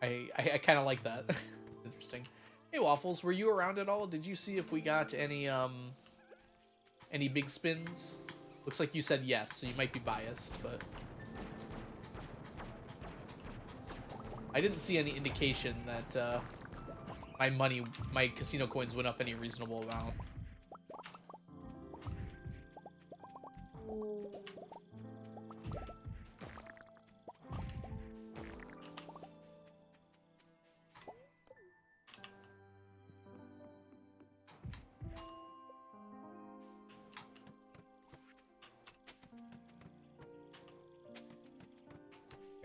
S1: I kind of like that. It's interesting. Hey, Waffles, were you around at all? Did you see if we got any big spins? Looks like you said yes, so you might be biased, but I didn't see any indication that my casino coins went up any reasonable amount.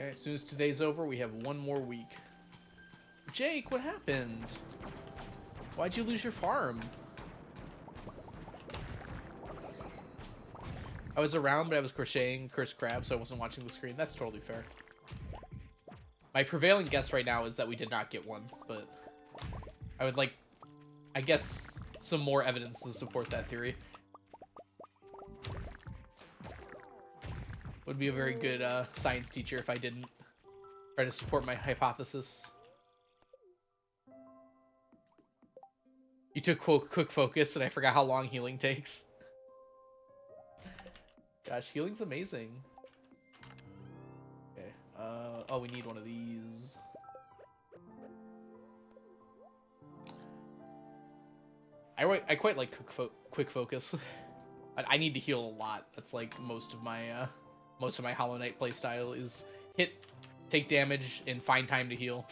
S1: Okay, as soon as today's over, we have one more week. Jake, what happened? Why'd you lose your farm? I was around, but I was crocheting Cursed Crab, so I wasn't watching the screen. That's totally fair. My prevailing guess right now is that we did not get one, but I would like, I guess, some more evidence to support that theory. Would be a very good science teacher if I didn't try to support my hypothesis. You took quick focus and I forgot how long healing takes. Gosh, healing's amazing. Okay. Oh, we need one of these. I quite like quick focus. I need to heal a lot. That's like most of my most of my Hollow Knight playstyle is hit, take damage, and find time to heal.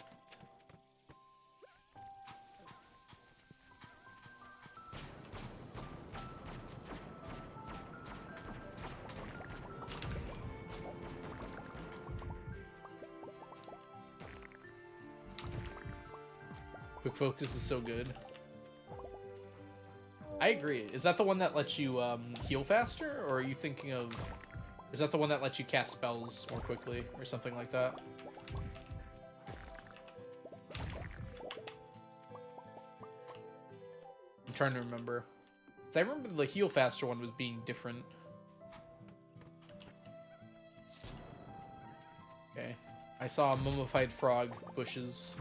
S1: Quick focus is so good. I agree. Is that the one that lets you heal faster, or are you thinking of... Is that the one that lets you cast spells more quickly, or something like that? I'm trying to remember. 'Cause I remember the heal faster one was being different. Okay. I saw a mummified frog bushes.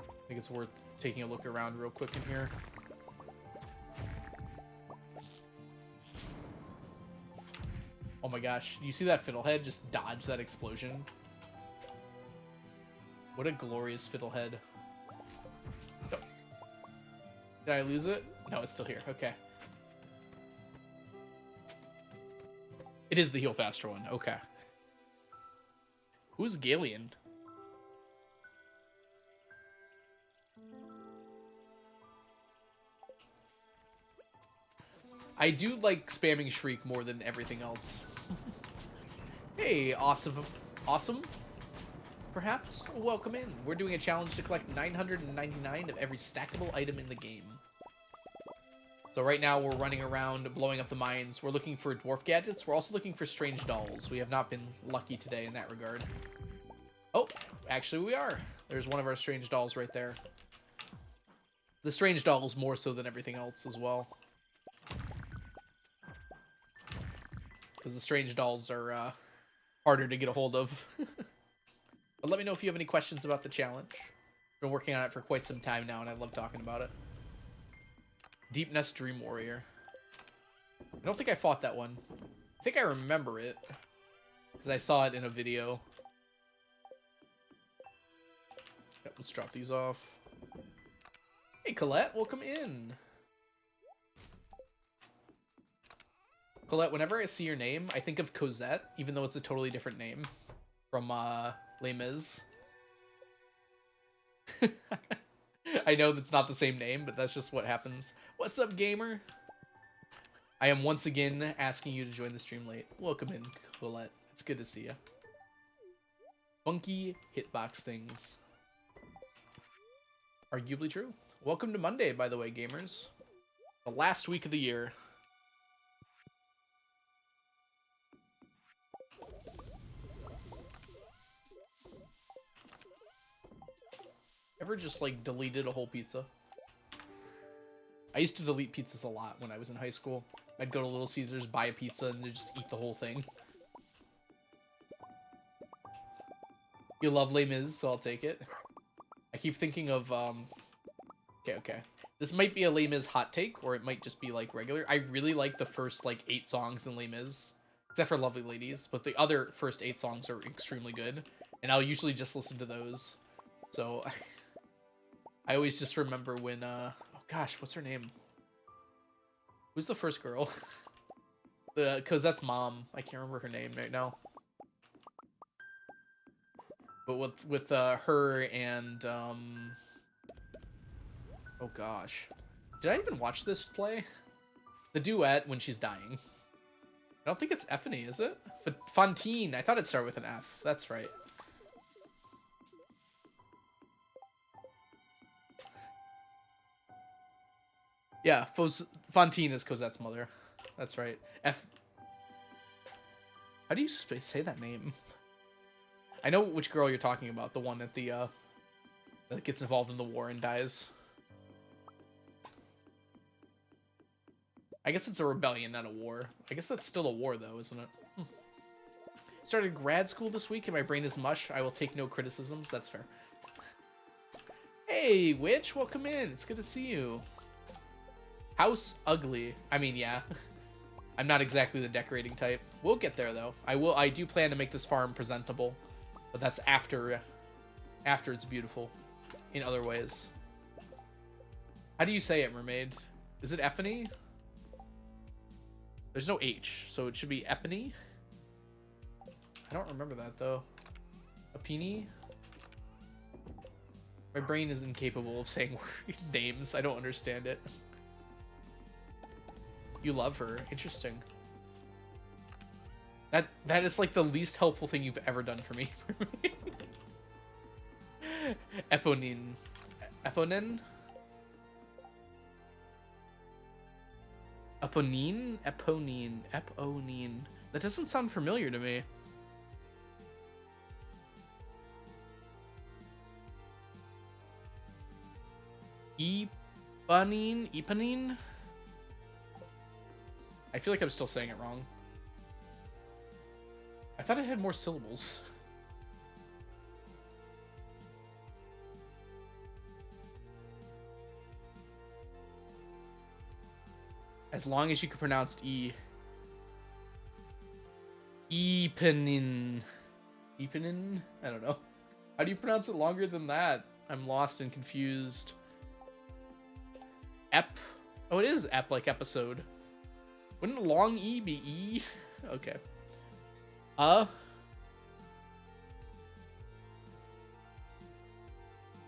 S1: I think it's worth taking a look around real quick in here. Oh my gosh, you see that fiddlehead just dodge that explosion? What a glorious fiddlehead. Oh. Did I lose it? No, it's still here. Okay. It is the heal faster one. Okay. Who's Galian? I do like spamming Shriek more than everything else. Hey, awesome. Awesome? Perhaps? Welcome in. We're doing a challenge to collect 999 of every stackable item in the game. So right now we're running around blowing up the mines. We're looking for dwarf gadgets. We're also looking for strange dolls. We have not been lucky today in that regard. Oh, actually we are. There's one of our strange dolls right there. The strange dolls more so than everything else as well. Because the strange dolls are harder to get a hold of. But let me know if you have any questions about the challenge. I've been working on it for quite some time now, and I love talking about it. Deep Nest Dream Warrior. I don't think I fought that one. I think I remember it. Because I saw it in a video. Yep, let's drop these off. Hey, Colette, welcome in. Colette, whenever I see your name, I think of Cosette, even though it's a totally different name from Les Mis. I know that's not the same name, but that's just what happens. What's up, gamer? I am once again asking you to join the stream late. Welcome in, Colette. It's good to see you. Funky hitbox things. Arguably true. Welcome to Monday, by the way, gamers. The last week of the year. Ever just like deleted a whole pizza? I used to delete pizzas a lot when I was in high school. I'd go to Little Caesars, buy a pizza, and just eat the whole thing. You love Les Mis, so I'll take it. I keep thinking of okay. This might be a Les Mis hot take, or it might just be like regular. I really like the first like 8 songs in Les Mis, except for Lovely Ladies, but the other first 8 songs are extremely good, and I'll usually just listen to those. So I always just remember when, oh gosh, what's her name? Who's the first girl? Cosette's mom. I can't remember her name right now. But with her and, oh gosh. Did I even watch this play? The duet when she's dying. I don't think it's Effany, is it? Fontaine. I thought it started with an F. That's right. Yeah, Fontaine is Cosette's mother. That's right. How do you say that name? I know which girl you're talking about. The one at the, that gets involved in the war and dies. I guess it's a rebellion, not a war. I guess that's still a war, though, isn't it? Started grad school this week, and my brain is mush. I will take no criticisms. That's fair. Hey, Witch, welcome in. It's good to see you. House ugly. I mean, yeah. I'm not exactly the decorating type. We'll get there, though. I do plan to make this farm presentable, but that's after it's beautiful in other ways. How do you say it, mermaid? Is it Effany? There's no H, so it should be Epony. don't remember that though. Apini? My brain is incapable of saying names. I don't understand it. You love her. Interesting. That is like the least helpful thing you've ever done for me. Eponine. Eponine? Eponine? Eponine. Eponine. That doesn't sound familiar to me. Eponine? Eponine? I feel like I'm still saying it wrong. I thought it had more syllables. As long as you can pronounce E. Eponine. Eponine? I don't know. How do you pronounce it longer than that? I'm lost and confused. Ep. Oh, it is ep, like episode. Wouldn't long E be E? Okay.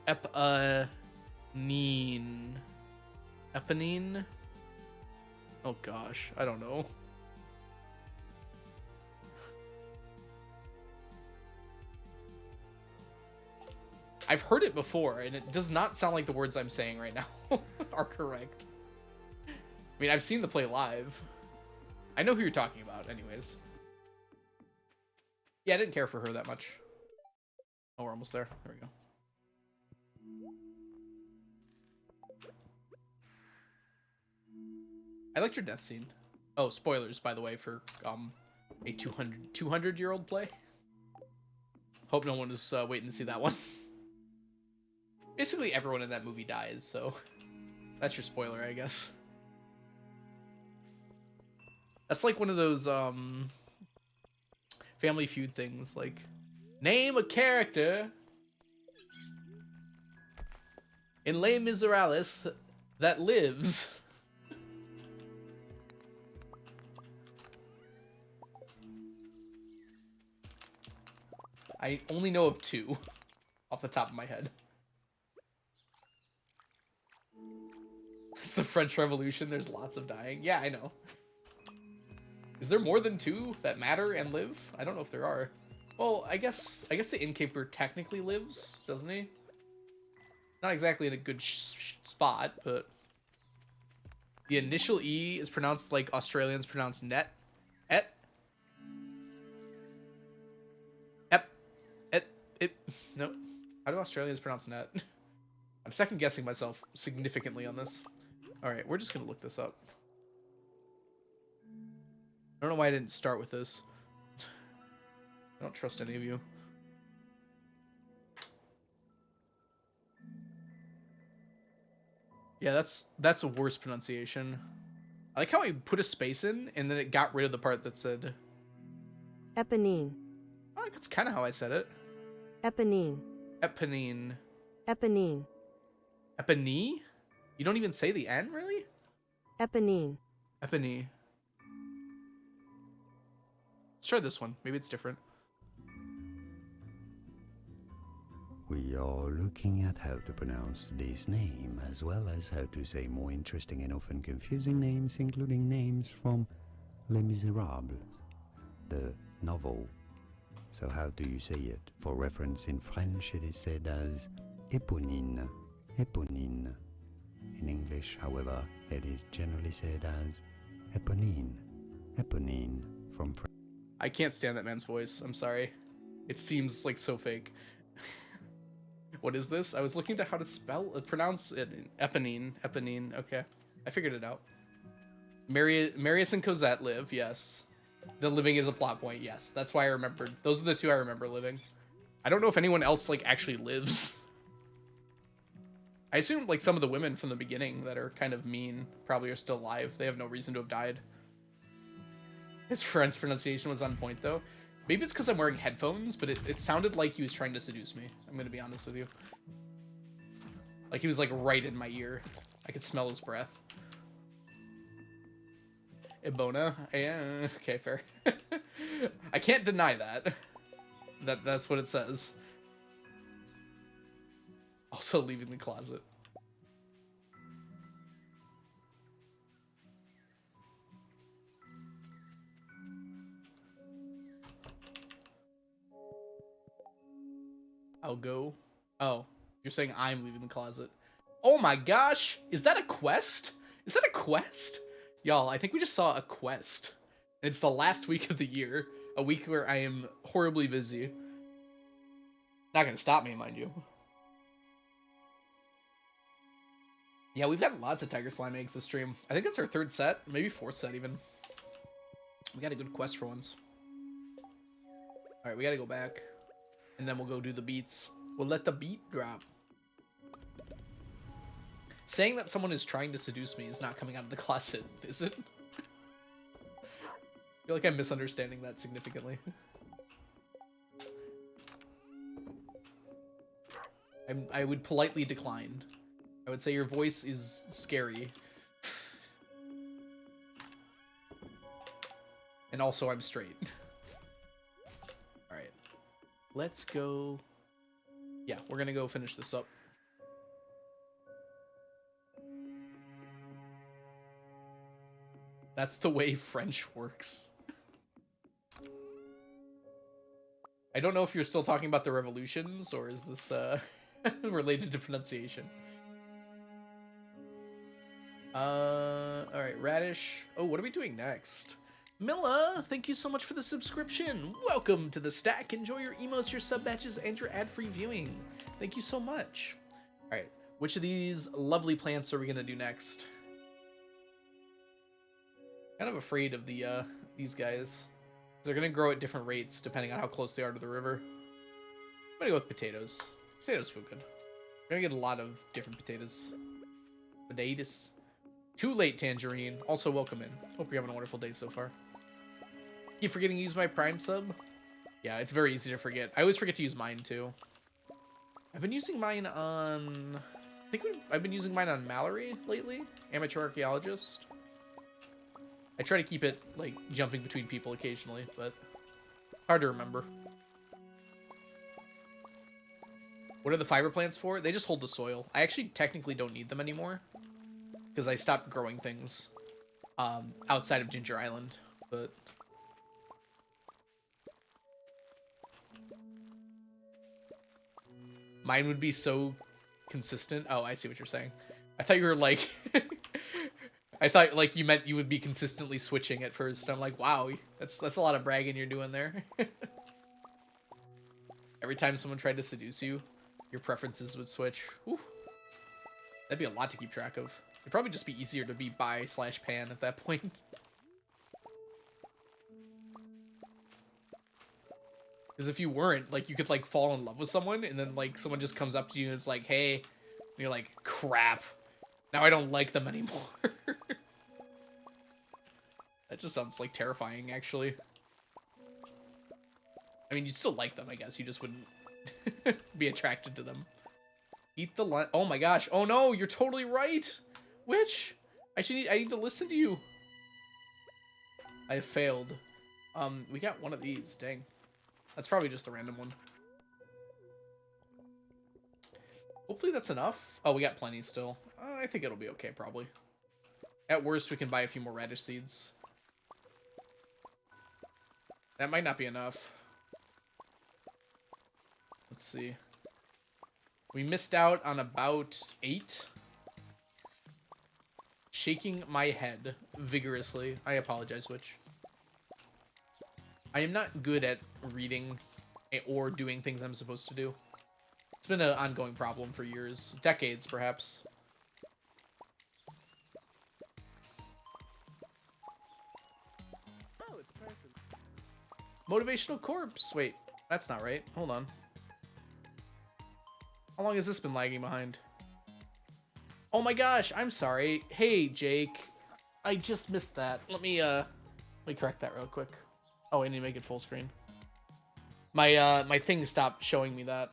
S1: Eponine. Eponine? Oh gosh, I don't know. I've heard it before, and it does not sound like the words I'm saying right now are correct. I mean, I've seen the play live. I know who you're talking about, anyways. Yeah, I didn't care for her that much. Oh, we're almost there. There we go. I liked your death scene. Oh, spoilers, by the way, for a 200-year-old play. Hope no one is waiting to see that one. Basically, everyone in that movie dies, so that's your spoiler, I guess. That's like one of those Family Feud things, like, name a character in Les Miserables that lives. I only know of two off the top of my head. It's the French Revolution. There's lots of dying. Yeah, I know. Is there more than two that matter and live? I don't know if there are. Well, I guess the innkeeper technically lives, doesn't he? Not exactly in a good spot, but the initial E is pronounced like Australians pronounce net. Et. Ep. Et. It. No. How do Australians pronounce net? I'm second guessing myself significantly on this. All right, we're just gonna look this up. I don't know why I didn't start with this. I don't trust any of you. Yeah, that's a worse pronunciation. I like how I put a space in and then it got rid of the part that said
S2: Eponine.
S1: Oh, that's kind of how I said it.
S2: Eponine.
S1: Eponine.
S2: Eponine.
S1: Epony? You don't even say the N, really?
S2: Eponine.
S1: Epony. Let's try this one. Maybe it's different.
S3: We are looking at how to pronounce this name, as well as how to say more interesting and often confusing names, including names from Les Miserables, the novel. So how do you say it? For reference, in French it is said as Eponine. Eponine. In English, however, it is generally said as Eponine. Eponine from French.
S1: I can't stand that man's voice. I'm sorry. It seems like so fake. What is this? I was looking to how to pronounce it. Eponine. Eponine. Okay. I figured it out. Marius and Cosette live, yes. The living is a plot point, yes. That's why I remembered. Those are the two I remember living. I don't know if anyone else, like, actually lives. I assume, like, some of the women from the beginning that are kind of mean probably are still alive. They have no reason to have died. His French pronunciation was on point, though. Maybe it's because I'm wearing headphones, but it sounded like he was trying to seduce me. I'm going to be honest with you. Like, he was, like, right in my ear. I could smell his breath. Ebona? Yeah, okay, fair. I can't deny that. That's what it says. Also leaving the closet. I'll go. Oh, you're saying I'm leaving the closet. Oh my gosh! Is that a quest? Is that a quest? Y'all, I think we just saw a quest. And it's the last week of the year. A week where I am horribly busy. Not gonna stop me, mind you. Yeah, we've got lots of Tiger Slime eggs this stream. I think it's our 3rd set, maybe 4th set even. We got a good quest for once. Alright, we gotta go back. And then we'll go do the beats. We'll let the beat drop. Saying that someone is trying to seduce me is not coming out of the closet, is it? I feel like I'm misunderstanding that significantly. I would politely decline. I would say your voice is scary. And also I'm straight. Alright. Let's go... Yeah, we're gonna go finish this up. That's the way French works. I don't know if you're still talking about the revolutions, or is this related to pronunciation? Alright, Radish. Oh, what are we doing next? Milla, thank you so much for the subscription. Welcome to the stack. Enjoy your emotes, your sub matches, and your ad-free viewing. Thank you so much. Alright, which of these lovely plants are we gonna do next? Kind of afraid of the these guys. They're gonna grow at different rates depending on how close they are to the river. I'm gonna go with potatoes. Potatoes feel good. We're gonna get a lot of different potatoes. Potatoes. Too late, Tangerine. Also, welcome in. Hope you're having a wonderful day so far. Keep forgetting to use my Prime sub. Yeah, it's very easy to forget. I always forget to use mine too. I've been using mine on... I've been using mine on Mallory lately. Amateur Archaeologist. I try to keep it, like, jumping between people occasionally, but hard to remember. What are the fiber plants for? They just hold the soil. I actually technically don't need them anymore because I stopped growing things outside of Ginger Island, but... Mine would be so consistent. Oh, I see what you're saying. I thought you were like... I thought like you meant you would be consistently switching at first. I'm like, wow, that's a lot of bragging you're doing there. Every time someone tried to seduce you, your preferences would switch. Whew. That'd be a lot to keep track of. It'd probably just be easier to be bi/pan at that point. Because if you weren't, like, you could like fall in love with someone, and then like someone just comes up to you and it's like, hey, and you're like, crap. Now I don't like them anymore. That just sounds like terrifying, actually. I mean, you'd still like them, I guess. You just wouldn't be attracted to them. Eat the lunch. Oh my gosh. Oh no, you're totally right. Which? I need to listen to you. I have failed. We got one of these. Dang. That's probably just a random one. Hopefully that's enough. Oh, we got plenty still. I think it'll be okay, probably. At worst, we can buy a few more radish seeds. That might not be enough. Let's see. We missed out on about 8. Shaking my head vigorously. I apologize, Witch. I am not good at reading or doing things I'm supposed to do. It's been an ongoing problem for years. Decades, perhaps.
S4: Oh, it's a person.
S1: Motivational corpse. Wait, that's not right. Hold on. How long has this been lagging behind? Oh my gosh, I'm sorry. Hey, Jake. I just missed that. Let me correct that real quick. Oh, I need to make it full screen. My thing stopped showing me that.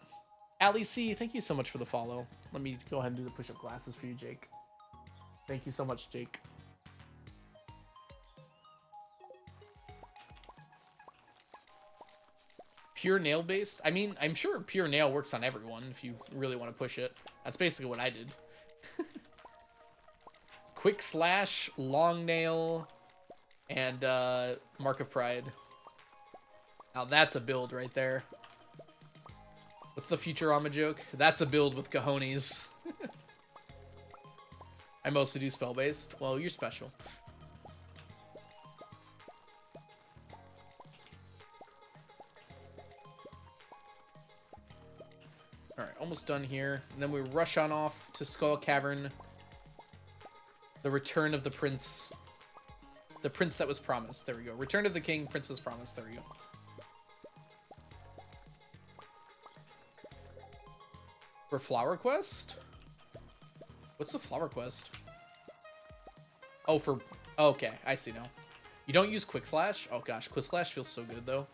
S1: Ali C, thank you so much for the follow. Let me go ahead and do the push-up glasses for you, Jake. Thank you so much, Jake. Pure nail based? I mean, I'm sure pure nail works on everyone if you really want to push it. That's basically what I did. Quick slash, long nail, and mark of pride. Now that's a build right there. What's the Futurama joke? That's a build with cojones. I mostly do spell based. Well, you're special. Alright, almost done here. And then we rush on off to Skull Cavern. The return of the prince. The prince that was promised. There we go. Return of the king, prince was promised. There we go. For Flower Quest? What's the Flower Quest? Oh, for... Oh, okay, I see now. You don't use Quick Slash? Oh gosh, Quick Slash feels so good though.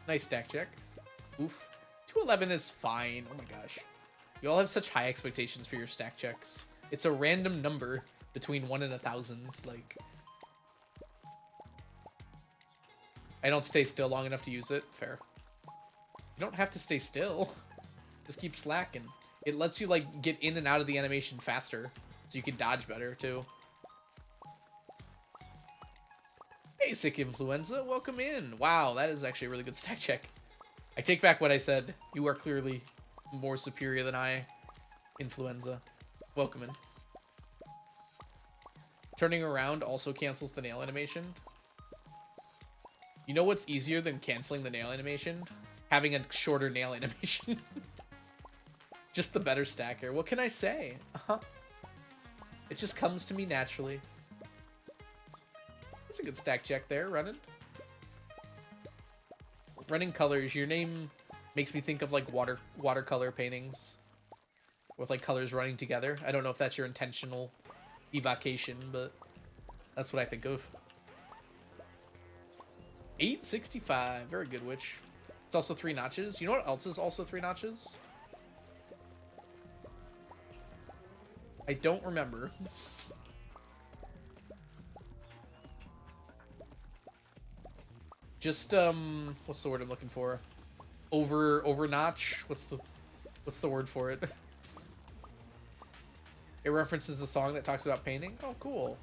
S1: Nice stack check. Oof. 211 is fine. Oh my gosh. You all have such high expectations for your stack checks. It's a random number between 1 and 1,000. Like, I don't stay still long enough to use it. Fair. You don't have to stay still. Just keep slacking. It lets you like get in and out of the animation faster, so you can dodge better too. Basic influenza, welcome in. Wow, that is actually a really good stack check. I take back what I said. You are clearly more superior than I. Influenza. Welcome in. Turning around also cancels the nail animation. You know what's easier than canceling the nail animation? Having a shorter nail animation. Just the better stacker. What can I say? It just comes to me naturally. That's a good stack check there, running. Running colors. Your name makes me think of like watercolor paintings with like colors running together. I don't know if that's your intentional evocation, but that's what I think of. 865. Very good, witch. It's also 3 notches. You know what else is also 3 notches? I don't remember. Just what's the word I'm looking for? Over notch. What's the word for it? It references a song that talks about painting. Oh, cool.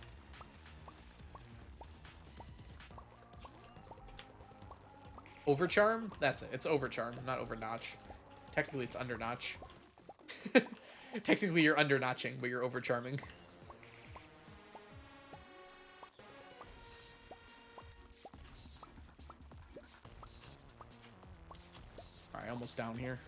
S1: Overcharm? That's it. It's overcharm, not over notch. Technically, it's under notch. Technically, you're under notching, but you're overcharming. Alright, almost down here.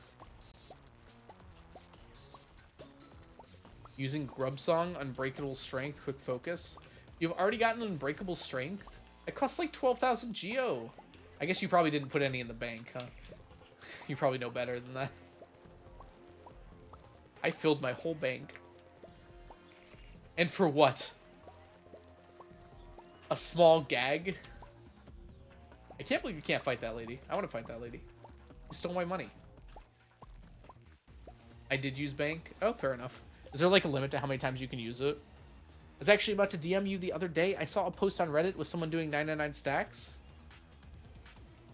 S1: Using Grub Song, Unbreakable Strength, Quick Focus. You've already gotten Unbreakable Strength? It costs like 12,000 Geo. I guess you probably didn't put any in the bank, huh? You probably know better than that. I filled my whole bank. And for what? A small gag? I can't believe you can't fight that lady. I want to fight that lady. You stole my money. I did use bank. Oh, fair enough. Is there like a limit to how many times you can use it? I was actually about to DM you the other day. I saw a post on Reddit with someone doing 999 stacks.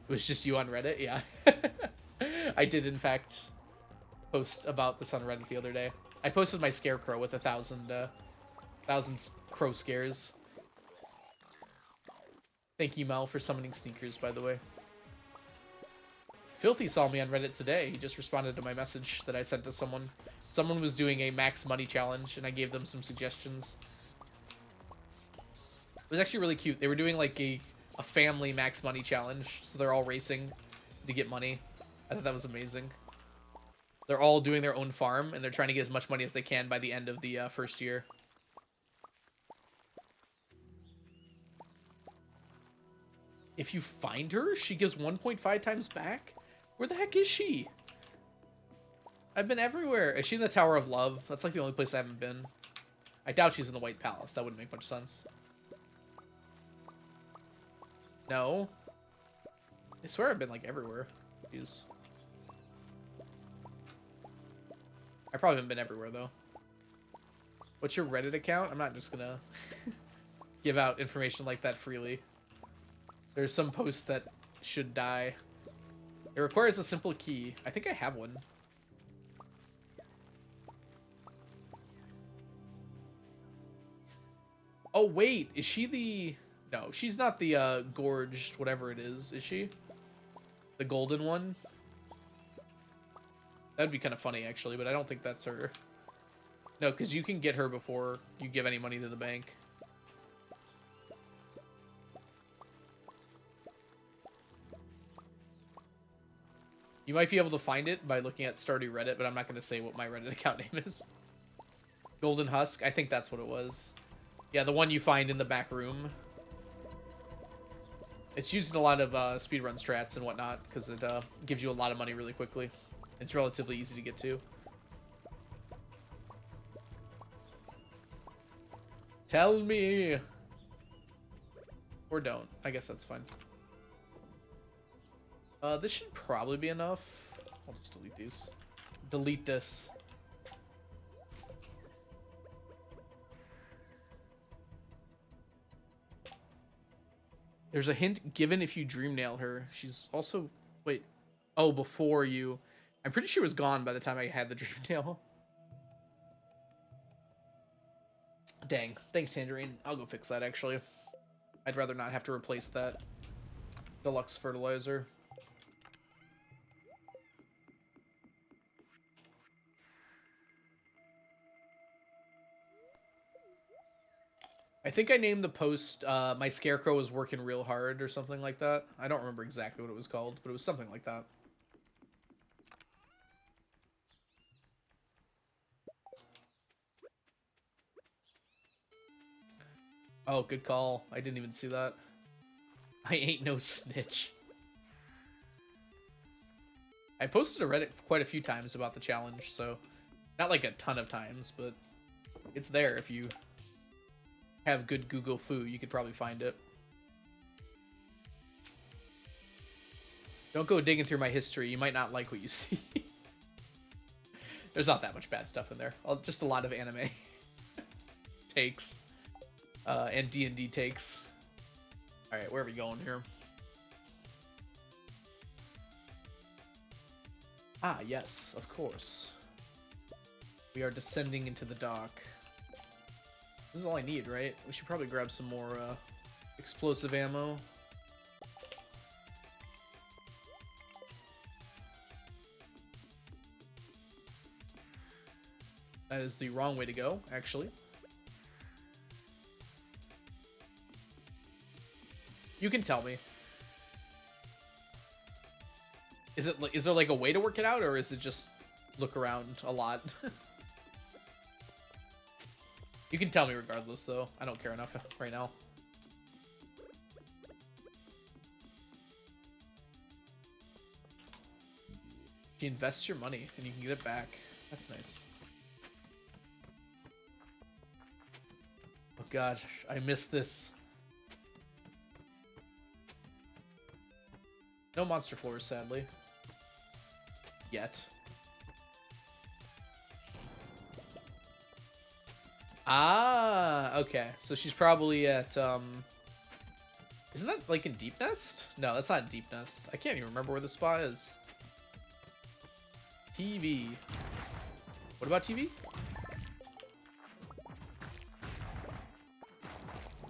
S1: It was just you on Reddit? Yeah. I did, in fact, post about this on Reddit the other day. I posted my scarecrow with 1,000 crow scares. Thank you, Mel, for summoning sneakers, by the way. Filthy saw me on Reddit today. He just responded to my message that I sent to someone. Someone was doing a max money challenge, and I gave them some suggestions. It was actually really cute. They were doing like a family max money challenge, so they're all racing to get money. I thought that was amazing. They're all doing their own farm, and they're trying to get as much money as they can by the end of the first year. If you find her, she gives 1.5 times back? Where the heck is she? I've been everywhere. Is she in the Tower of Love? That's like the only place I haven't been. I doubt she's in the White Palace. That wouldn't make much sense. No. I swear I've been like everywhere. Jeez. I probably haven't been everywhere though. What's your Reddit account? I'm not just gonna give out information like that freely. There's some posts that should die. It requires a simple key. I think I have one. Oh, wait. Is she the... No, she's not the gorged whatever it is she? The golden one? That'd be kind of funny, actually, but I don't think that's her. No, because you can get her before you give any money to the bank. You might be able to find it by looking at Stardew Reddit, but I'm not going to say what my Reddit account name is. Golden Husk? I think that's what it was. Yeah, the one you find in the back room. It's used in a lot of speedrun strats and whatnot, because it gives you a lot of money really quickly. It's relatively easy to get to. Tell me! Or don't. I guess that's fine. This should probably be enough. I'll just delete these. Delete this. There's a hint given if you dream nail her. She's also... Wait. Oh, before you... I'm pretty sure it was gone by the time I had the dream nail. Dang. Thanks, Tangerine. I'll go fix that, actually. I'd rather not have to replace that deluxe fertilizer. I think I named the post, My Scarecrow was working real hard or something like that. I don't remember exactly what it was called, but it was something like that. Oh, good call. I didn't even see that. I ain't no snitch. I posted a Reddit quite a few times about the challenge, so not like a ton of times, but it's there if you have good Google Foo, you could probably find it. Don't go digging through my history. You might not like what you see. There's not that much bad stuff in there. Just a lot of anime takes and D&D takes. All right, where are we going here? Ah, yes, of course. We are descending into the dock. This is all I need, right? We should probably grab some more explosive ammo. That is the wrong way to go, actually. You can tell me. Is there like a way to work it out, or is it just look around a lot? You can tell me regardless, though. I don't care enough right now. You invest your money and you can get it back. That's nice. Oh god, I missed this. No monster floors, sadly. Yet. Ah, okay. So she's probably at, isn't that like in Deep Nest? No, that's not in Deep Nest. I can't even remember where the spa is. TV. What about TV?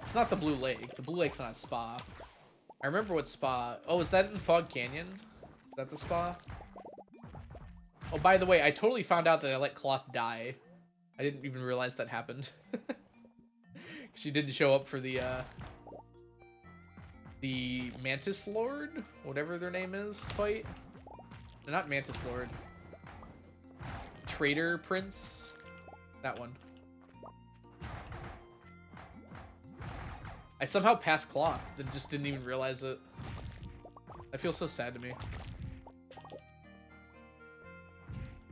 S1: It's not the Blue Lake. The Blue Lake's not a spa. I remember what spa. Oh, is that in Fog Canyon? Is that the spa? Oh, by the way, I totally found out that I let Cloth die. I didn't even realize that happened. She didn't show up for the Mantis Lord, whatever their name is, fight. No, not Mantis Lord. Traitor Prince. That one. I somehow passed Cloth and just didn't even realize it. That feels so sad to me.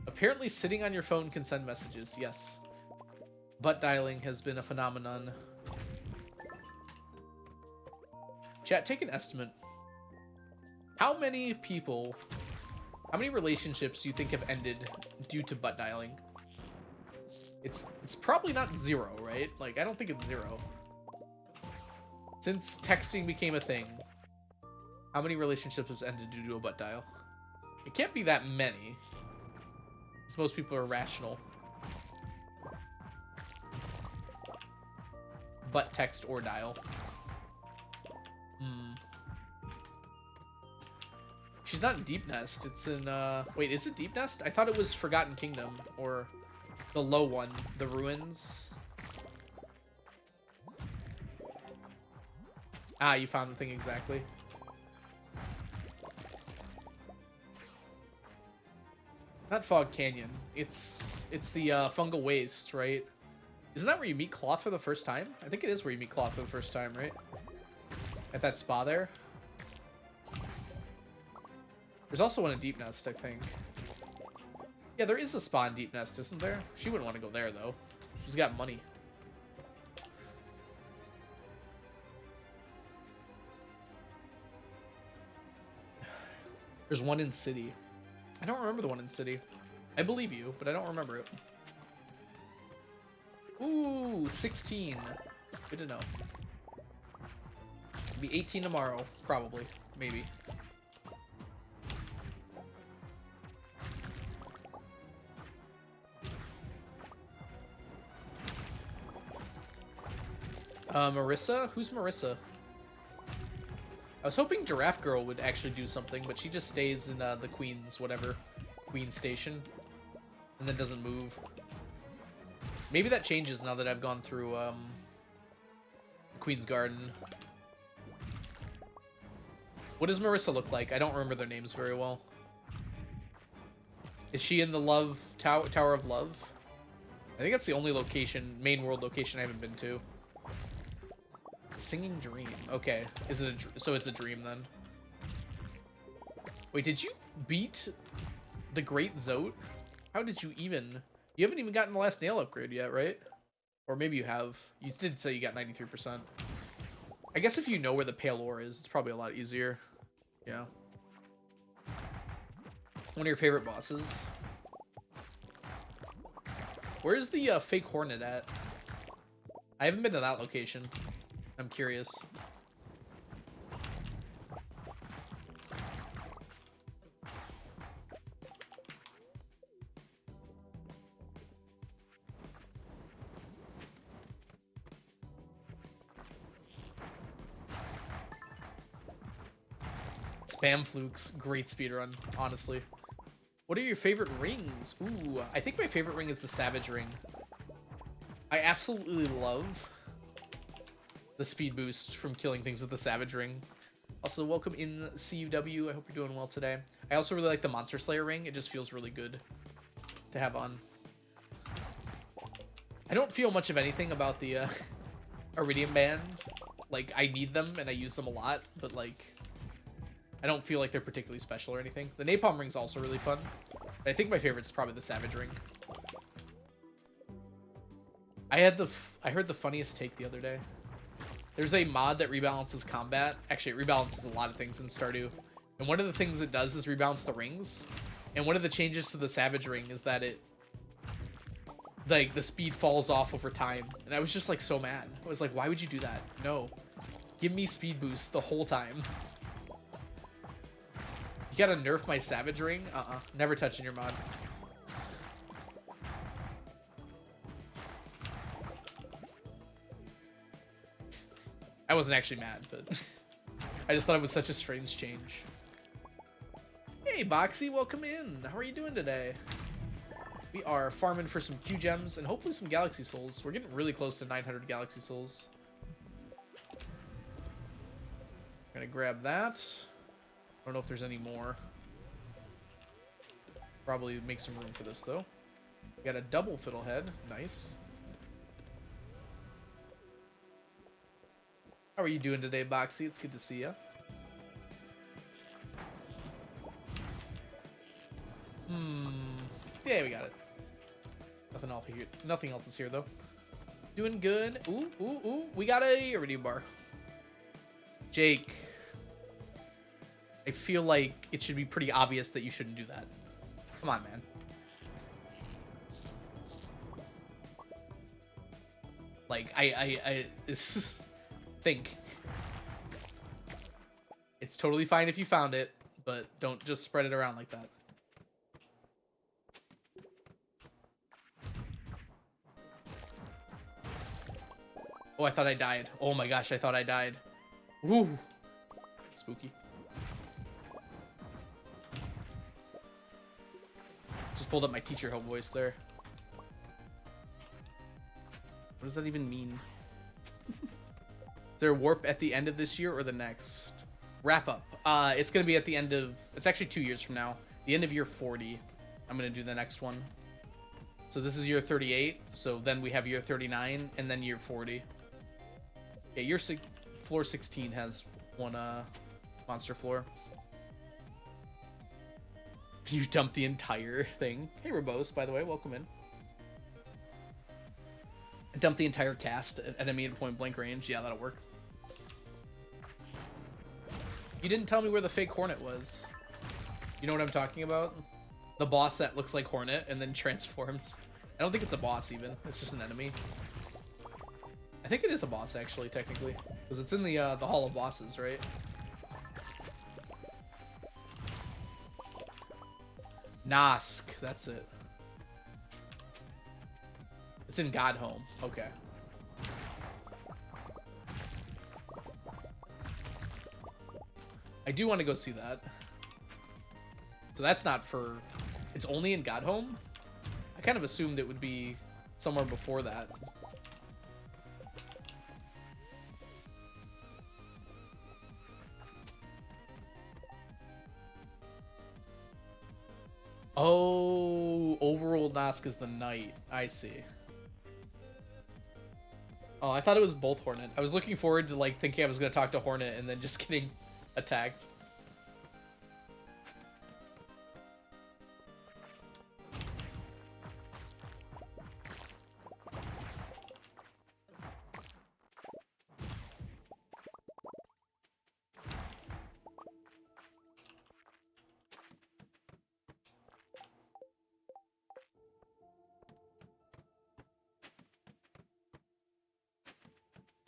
S1: Apparently sitting on your phone can send messages, yes. Butt dialing has been a phenomenon. Chat, take an estimate. How many people, how many relationships do you think have ended due to butt dialing? It's probably not zero, right? Like, I don't think it's zero. Since texting became a thing, how many relationships have ended due to a butt dial? It can't be that many. Because most people are rational. But text or dial. She's not in Deep Nest. It's in, wait, is it Deep Nest? I thought it was Forgotten Kingdom. Or the low one. The Ruins. Ah, you found the thing exactly. Not Fog Canyon. It's the Fungal Waste, right? Isn't that where you meet Cloth for the first time? I think it is where you meet Cloth for the first time, right? At that spa there. There's also one in Deep Nest, I think. Yeah, there is a spa in Deep Nest, isn't there? She wouldn't want to go there, though. She's got money. There's one in City. I don't remember the one in City. I believe you, but I don't remember it. Ooh, 16. Good to know. It'll be 18 tomorrow, probably. Maybe. Marissa? Who's Marissa? I was hoping Giraffe Girl would actually do something, but she just stays in the Queen's whatever. Queen's Station. And then doesn't move. Maybe that changes now that I've gone through Queen's Garden. What does Marissa look like? I don't remember their names very well. Is she in the Love Tower of Love? I think that's the only location, main world location I haven't been to. Singing Dream. Okay. Is it so it's a dream then? Wait, did you beat the Great Zote? How did you even... You haven't even gotten the last nail upgrade yet, right? Or maybe you have. You did say you got 93%. I guess if you know where the Pale Ore is, it's probably a lot easier. Yeah. One of your favorite bosses. Where's the fake Hornet at? I haven't been to that location. I'm curious. Spam Flukes, great speedrun, honestly. What are your favorite rings? Ooh, I think my favorite ring is the Savage Ring. I absolutely love the speed boost from killing things with the Savage Ring. Also, welcome in CUW. I hope you're doing well today. I also really like the Monster Slayer ring. It just feels really good to have on. I don't feel much of anything about the Iridium Band. Like, I need them and I use them a lot, but like, I don't feel like they're particularly special or anything. The Napalm ring's also really fun, but I think my favorite's probably the Savage Ring. I heard the funniest take the other day. There's a mod that rebalances combat. Actually, it rebalances a lot of things in Stardew. And one of the things it does is rebalance the rings. And one of the changes to the Savage Ring is that it, like, the speed falls off over time. And I was just, like, so mad. I was like, why would you do that? No. Give me speed boosts the whole time. You gotta nerf my Savage Ring? Never touching your mod. I wasn't actually mad, but I just thought it was such a strange change. Hey, Boxy, welcome in. How are you doing today? We are farming for some Q gems and hopefully some Galaxy Souls. We're getting really close to 900 Galaxy Souls. Gonna grab that. I don't know if there's any more. Probably make some room for this, though. We got a double Fiddlehead. Nice. How are you doing today, Boxy? It's good to see you. Yeah, we got it. Nothing else is here, though. Doing good. Ooh, ooh, ooh. We got a Iridium Bar. Jake. I feel like it should be pretty obvious that you shouldn't do that. Come on, man. Like, I think. It's totally fine if you found it, but don't just spread it around like that. Oh, I thought I died. Oh my gosh, I thought I died. Woo. Spooky. Just pulled up my teacher help voice there. What does that even mean? Is there a warp at the end of this year or the next? Wrap up. It's going to be at the end of... It's actually 2 years from now. The end of year 40. I'm going to do the next one. So this is year 38. So then we have year 39 and then year 40. Yeah, floor 16 has one monster floor. You dumped the entire thing. Hey, Robose, by the way, welcome in. I dumped the entire cast at enemy at point blank range. Yeah, that'll work. You didn't tell me where the fake Hornet was. You know what I'm talking about? The boss that looks like Hornet and then transforms. I don't think it's a boss even. It's just an enemy. I think it is a boss actually, technically, because it's in the Hall of Bosses, right? Nosk, that's it. It's in Godhome. Okay. I do want to go see that. So that's not for... It's only in Godhome? I kind of assumed it would be somewhere before that. Oh, Overworld Nosk is the knight. I see. Oh, I thought it was both Hornet. I was looking forward to, like, thinking I was going to talk to Hornet and then just getting attacked.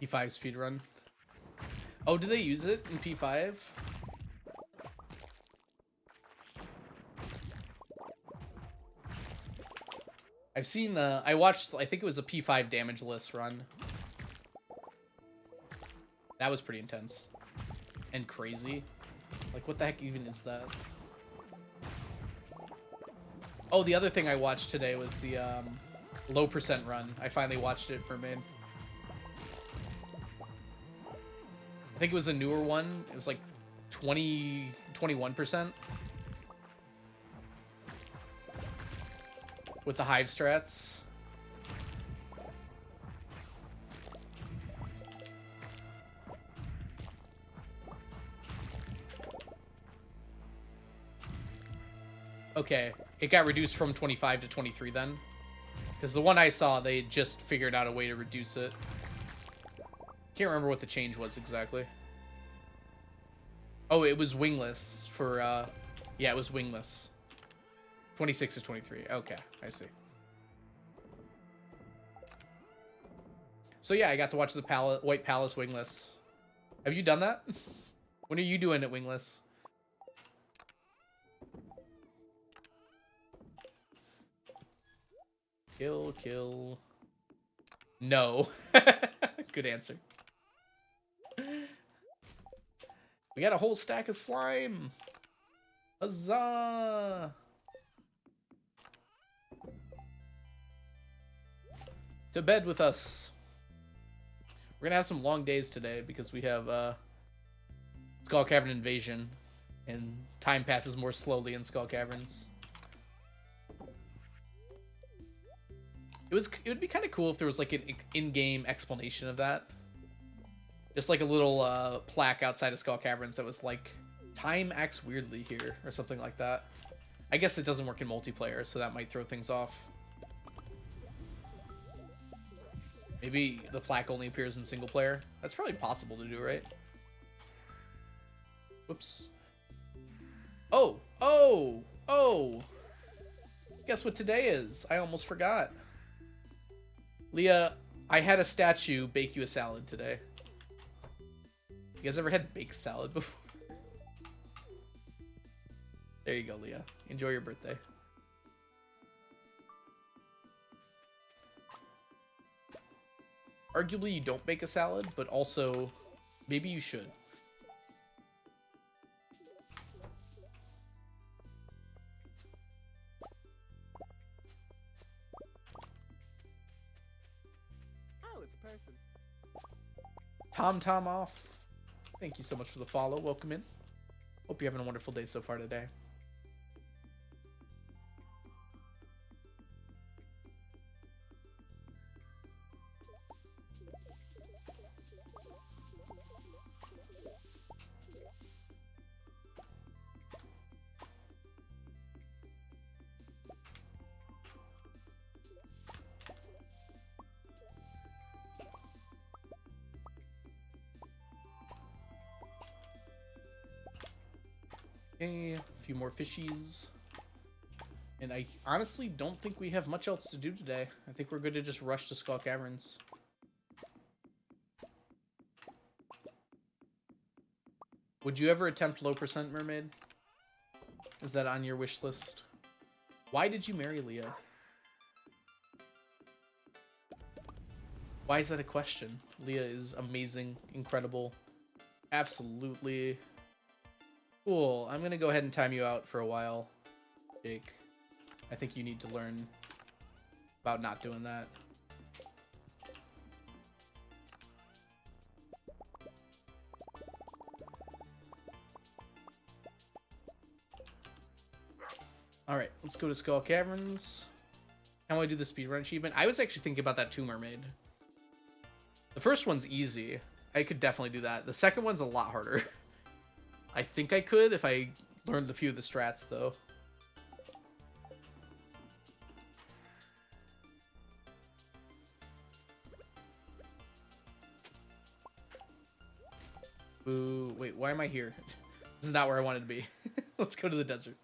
S1: P5 speedrun. Oh, do they use it in P5? I've seen the... I watched, I think it was a P5 damage list run. That was pretty intense. And crazy. Like, what the heck even is that? Oh, the other thing I watched today was the low percent run. I finally watched it for main. I think it was a newer one. It was like 21%. With the hive strats. Okay, it got reduced from 25 to 23 then. Because the one I saw, they just figured out a way to reduce it. Can't remember what the change was exactly. Oh, it was wingless for, yeah, it was wingless. 26 to 23. Okay, I see. So yeah, I got to watch the White Palace wingless. Have you done that? When are you doing it wingless? Kill, kill. No. Good answer. We got a whole stack of slime. Huzzah! To bed with us. We're gonna have some long days today because we have Skull Cavern Invasion, and time passes more slowly in Skull Caverns. It would be kind of cool if there was like an in-game explanation of that. Just like a little plaque outside of Skull Caverns that was like, time acts weirdly here, or something like that. I guess it doesn't work in multiplayer, so that might throw things off. Maybe the plaque only appears in single player. That's probably possible to do, right? Whoops. Oh! Oh! Oh! Guess what today is? I almost forgot. Leah, I had a statue bake you a salad today. You guys ever had baked salad before? There you go, Leah. Enjoy your birthday. arguably you don't make a salad, but also maybe you should.
S4: Oh, it's a person.
S1: Tom off. Thank you so much for the follow. Welcome in. Hope you're having a wonderful day so far today. Okay, a few more fishies. And I honestly don't think we have much else to do today. I think we're good to just rush to Skull Caverns. Would you ever attempt low percent mermaid? Is that on your wish list? Why did you marry Leah? Why is that a question? Leah is amazing, incredible, absolutely cool. I'm gonna go ahead and time you out for a while, Jake. I think you need to learn about not doing that. Alright, let's go to Skull Caverns. How do I do the speedrun achievement? I was actually thinking about that too, Mermaid. The first one's easy. I could definitely do that. The second one's a lot harder. I think I could if I learned a few of the strats, though. Ooh, wait, why am I here? This is not where I wanted to be. Let's go to the desert.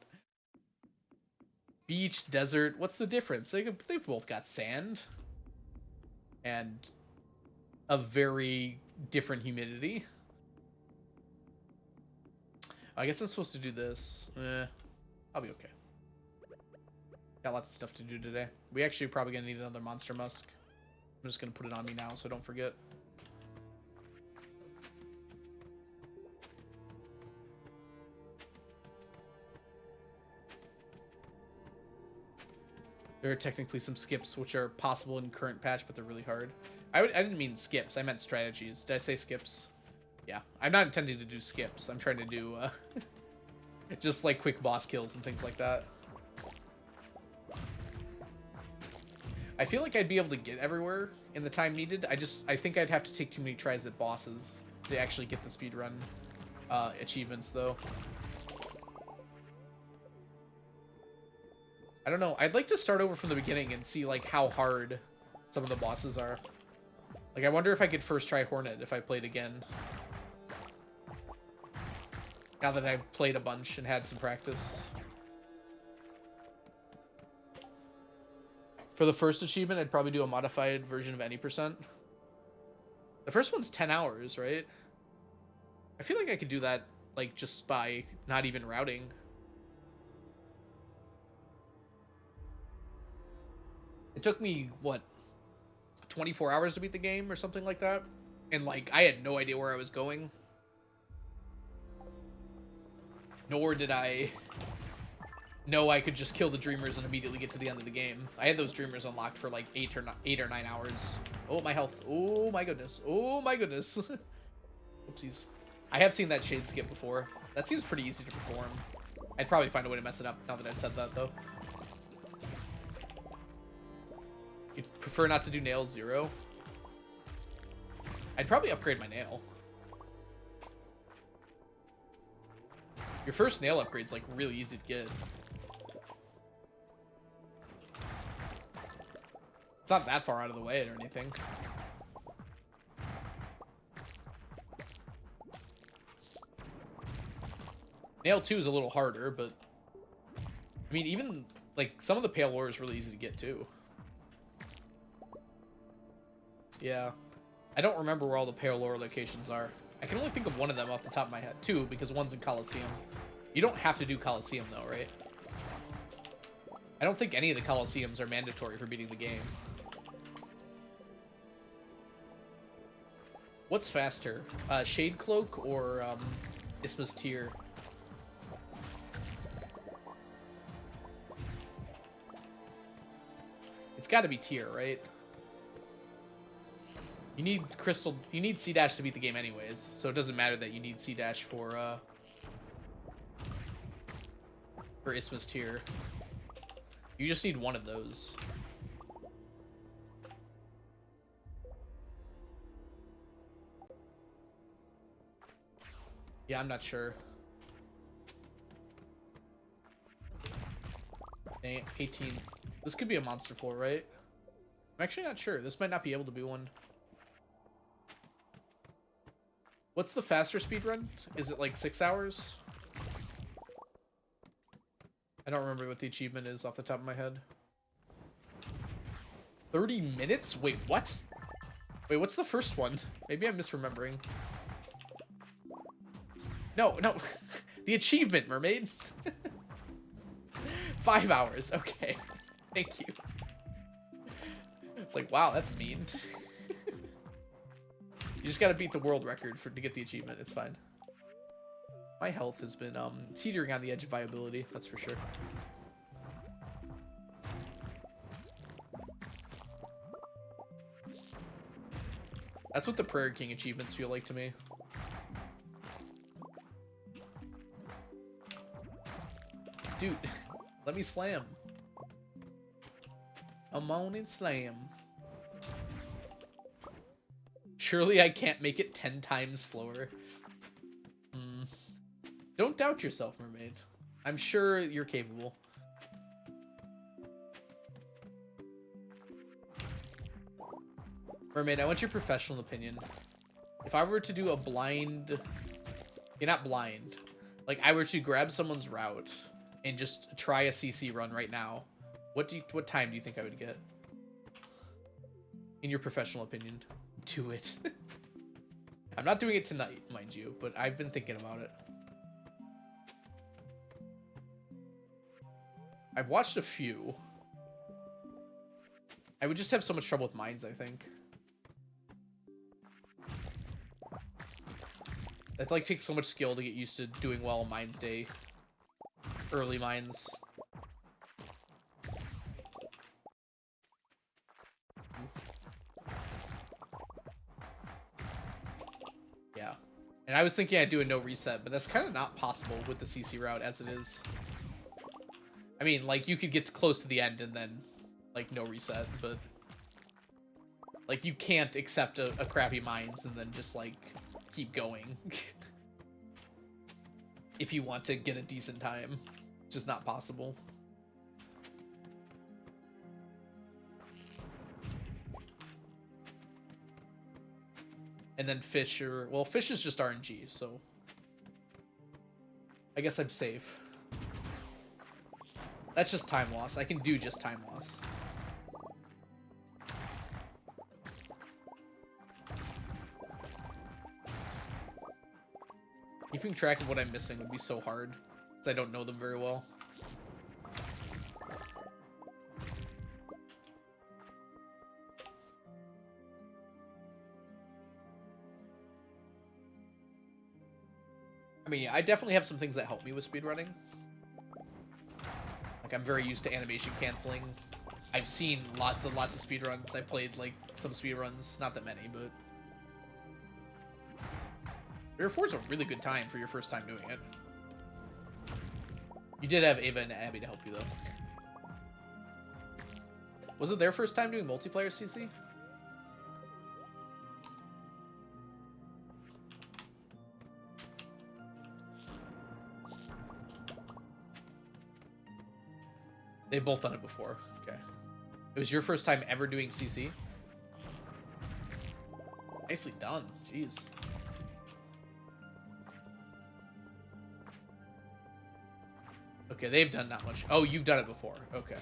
S1: Beach, desert, what's the difference? They've both got sand. And a very different humidity. I guess I'm supposed to do this. I'll be okay. Got lots of stuff to do today. We actually are probably gonna need another monster musk. I'm just gonna put it on me now so I don't forget. There are technically some skips which are possible in current patch, but they're really hard. I didn't mean skips. I meant strategies. Did I say skips? Yeah, I'm not intending to do skips. I'm trying to do just like quick boss kills and things like that. I feel like I'd be able to get everywhere in the time needed. I think I'd have to take too many tries at bosses to actually get the speedrun achievements, though. I don't know. I'd like to start over from the beginning and see like how hard some of the bosses are. Like, I wonder if I could first try Hornet if I played again. Now that I've played a bunch and had some practice. For the first achievement, I'd probably do a modified version of any percent. The first one's 10 hours, right? I feel like I could do that, like, just by not even routing. It took me, what, 24 hours to beat the game or something like that? And, like, I had no idea where I was going. Nor did I know I could just kill the dreamers and immediately get to the end of the game. I had those dreamers unlocked for like 8 or 9 hours. Oh, my health. Oh, my goodness. Oh, my goodness. Oopsies. I have seen that shade skip before. That seems pretty easy to perform. I'd probably find a way to mess it up now that I've said that, though. You'd prefer not to do nail 0? I'd probably upgrade my nail. Your first nail upgrade's like really easy to get. It's not that far out of the way or anything. Nail 2 is a little harder, but I mean, even like some of the pale ore is really easy to get too. Yeah, I don't remember where all the pale ore locations are. I can only think of one of them off the top of my head. 2, because one's in Coliseum. You don't have to do Coliseum, though, right? I don't think any of the Coliseums are mandatory for beating the game. What's faster? Shade Cloak or Isma's Tear? It's got to be Tear, right? You need Crystal. You need C Dash to beat the game anyways, so it doesn't matter that you need C Dash for Isma's Tear. You just need one of those. Yeah, I'm not sure. 18. This could be a monster floor, right? I'm actually not sure. This might not be able to be one. What's the faster speed run? Is it like 6 hours? I don't remember what the achievement is off the top of my head. 30 minutes? Wait, what? Wait, what's the first one? Maybe I'm misremembering. No, no. The achievement, mermaid. 5 hours. Okay. Thank you. It's like, wow, that's mean. You just gotta beat the world record to get the achievement. It's fine. My health has been teetering on the edge of viability, that's for sure. That's what the Prairie King achievements feel like to me. Dude, let me slam. I'm on and slam. Surely I can't make it 10 times slower. Don't doubt yourself, mermaid. I'm sure you're capable. Mermaid, I want your professional opinion. If I were to do a blind... You're not blind. Like, I were to grab someone's route and just try a CC run right now, what time do you think I would get? In your professional opinion. Do it. I'm not doing it tonight, mind you, but I've been thinking about it. I've watched a few. I would just have so much trouble with mines, I think. It like takes so much skill to get used to doing well on Mines Day. Early mines. Yeah. And I was thinking I'd do a no reset, but that's kind of not possible with the CC route as it is. I mean, like, you could get close to the end and then, like, no reset, but... Like, you can't accept a crappy mines and then just, like, keep going. If you want to get a decent time. It's just not possible. And then fish are... Well, fish is just RNG, so... I guess I'm safe. That's just time loss. I can do just time loss. Keeping track of what I'm missing would be so hard, because I don't know them very well. I mean, I definitely have some things that help me with speedrunning. Like, I'm very used to animation canceling. I've seen lots and lots of speedruns. I played, like, some speedruns. Not that many, but... Mirror 4 is a really good time for your first time doing it. You did have Ava and Abby to help you, though. Was it their first time doing multiplayer CC? They've both done it before. Okay. It was your first time ever doing CC? Nicely done. Jeez. Okay, they've done that much. Oh, you've done it before. Okay.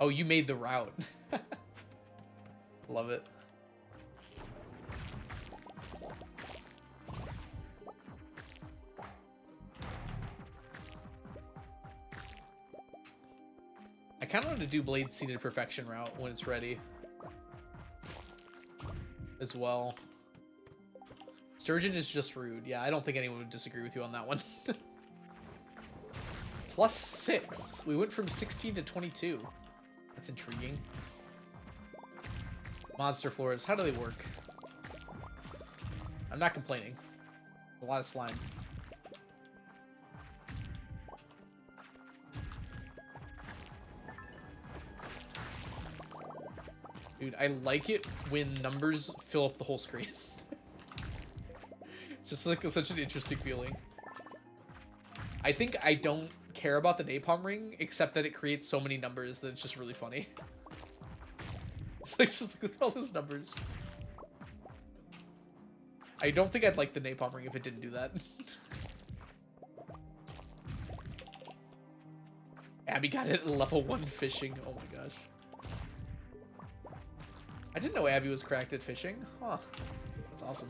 S1: Oh, you made the route. Love it. kind of want to do Blade Seated Perfection route when it's ready. As well. Sturgeon is just rude. Yeah, I don't think anyone would disagree with you on that one. +6. We went from 16 to 22. That's intriguing. Monster floors. How do they work? I'm not complaining. A lot of slime. Dude, I like it when numbers fill up the whole screen. It's just like such an interesting feeling. I think I don't care about the napalm ring, except that it creates so many numbers that it's just really funny. It's like, just look at all those numbers. I don't think I'd like the napalm ring if it didn't do that. Abby got it at level 1 fishing. Oh my gosh. I didn't know Abby was cracked at fishing. Huh. That's awesome.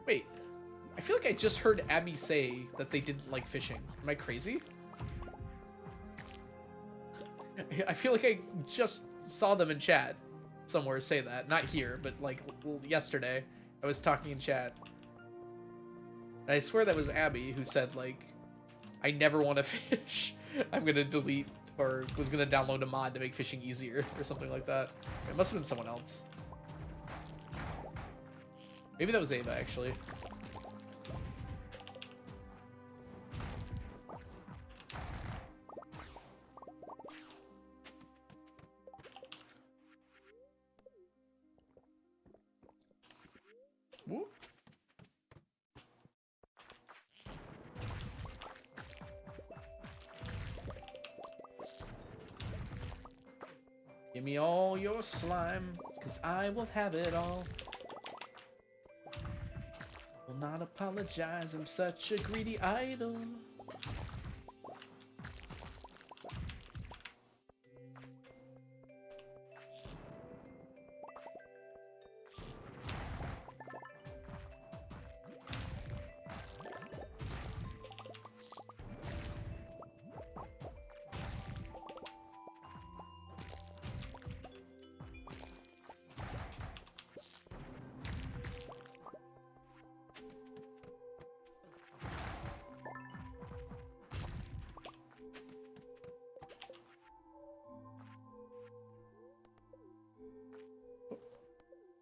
S1: Wait. I feel like I just heard Abby say that they didn't like fishing. Am I crazy? I feel like I just saw them in chat somewhere say that. Not here, but like yesterday. I was talking in chat. And I swear that was Abby who said, like, I never want to fish. I'm going to delete or was going to download a mod to make fishing easier or something like that. It must have been someone else. Maybe that was Ava, actually. Whoop. Give me all your slime, 'cause I will have it all. Will not apologize, I'm such a greedy idol.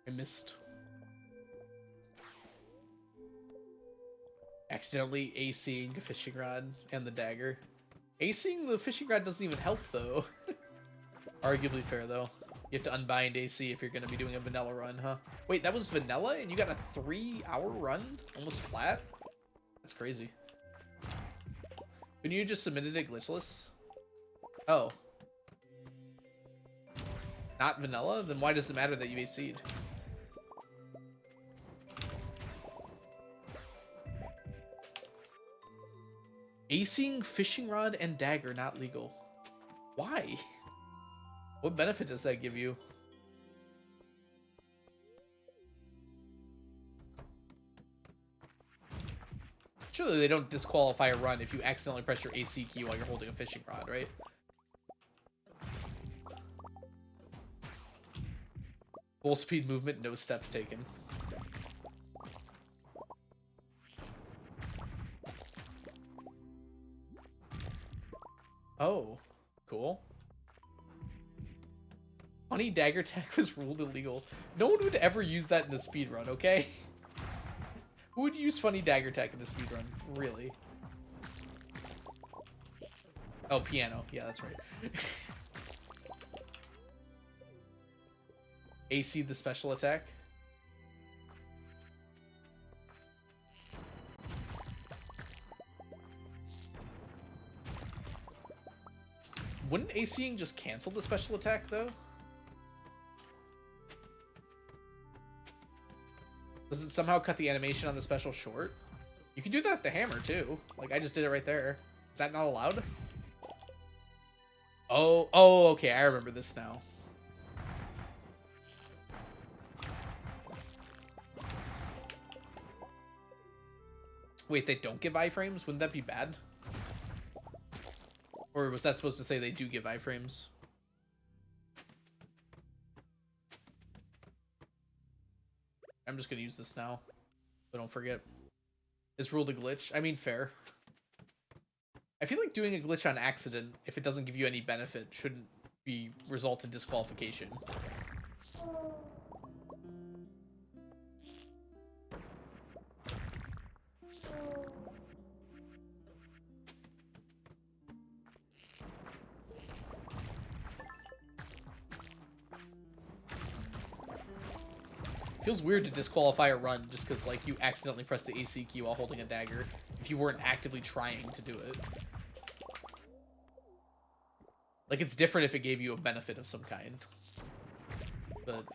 S1: I missed. Accidentally ACing the fishing rod and the dagger. ACing the fishing rod doesn't even help, though. Arguably fair, though. You have to unbind AC if you're going to be doing a vanilla run, huh? Wait, that was vanilla and you got a 3-hour run? Almost flat? That's crazy. Couldn't you just submitted it glitchless? Oh. Not vanilla? Then why does it matter that you AC'd? Acing fishing rod and dagger not legal. Why? What benefit does that give you? Surely they don't disqualify a run if you accidentally press your AC key while you're holding a fishing rod, right? Full speed movement, no steps taken. Oh, cool. Funny dagger tech was ruled illegal. No one would ever use that in a speedrun, okay? Who would use funny dagger tech in a speedrun? Really? Oh, piano. Yeah, that's right. AC the special attack. Wouldn't ACing just cancel the special attack, though? Does it somehow cut the animation on the special short? You can do that with the hammer, too. Like, I just did it right there. Is that not allowed? Oh, okay, I remember this now. Wait, they don't give iframes? Wouldn't that be bad? Or was that supposed to say they do give iframes? I'm just gonna use this now, so don't forget. Is ruled a glitch? I mean, fair. I feel like doing a glitch on accident, if it doesn't give you any benefit, shouldn't be result in disqualification. Feels weird to disqualify a run just because, like, you accidentally press the AC key while holding a dagger if you weren't actively trying to do it. Like, it's different if it gave you a benefit of some kind. But...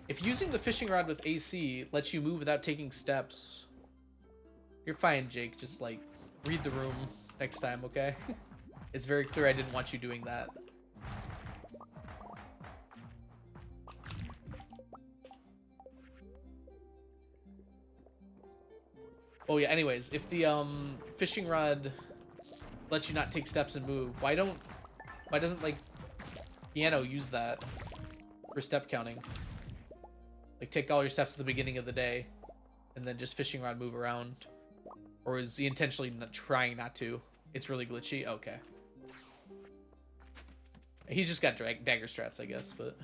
S1: if using the fishing rod with AC lets you move without taking steps, you're fine, Jake. Just, like, read the room next time, okay? It's very clear I didn't want you doing that. Oh yeah, anyways, if the fishing rod lets you not take steps and move, why doesn't, like, piano use that for step counting? Like, take all your steps at the beginning of the day and then just fishing rod move around. Or is he intentionally trying not to? It's really glitchy? Okay. He's just got dagger strats, I guess, but...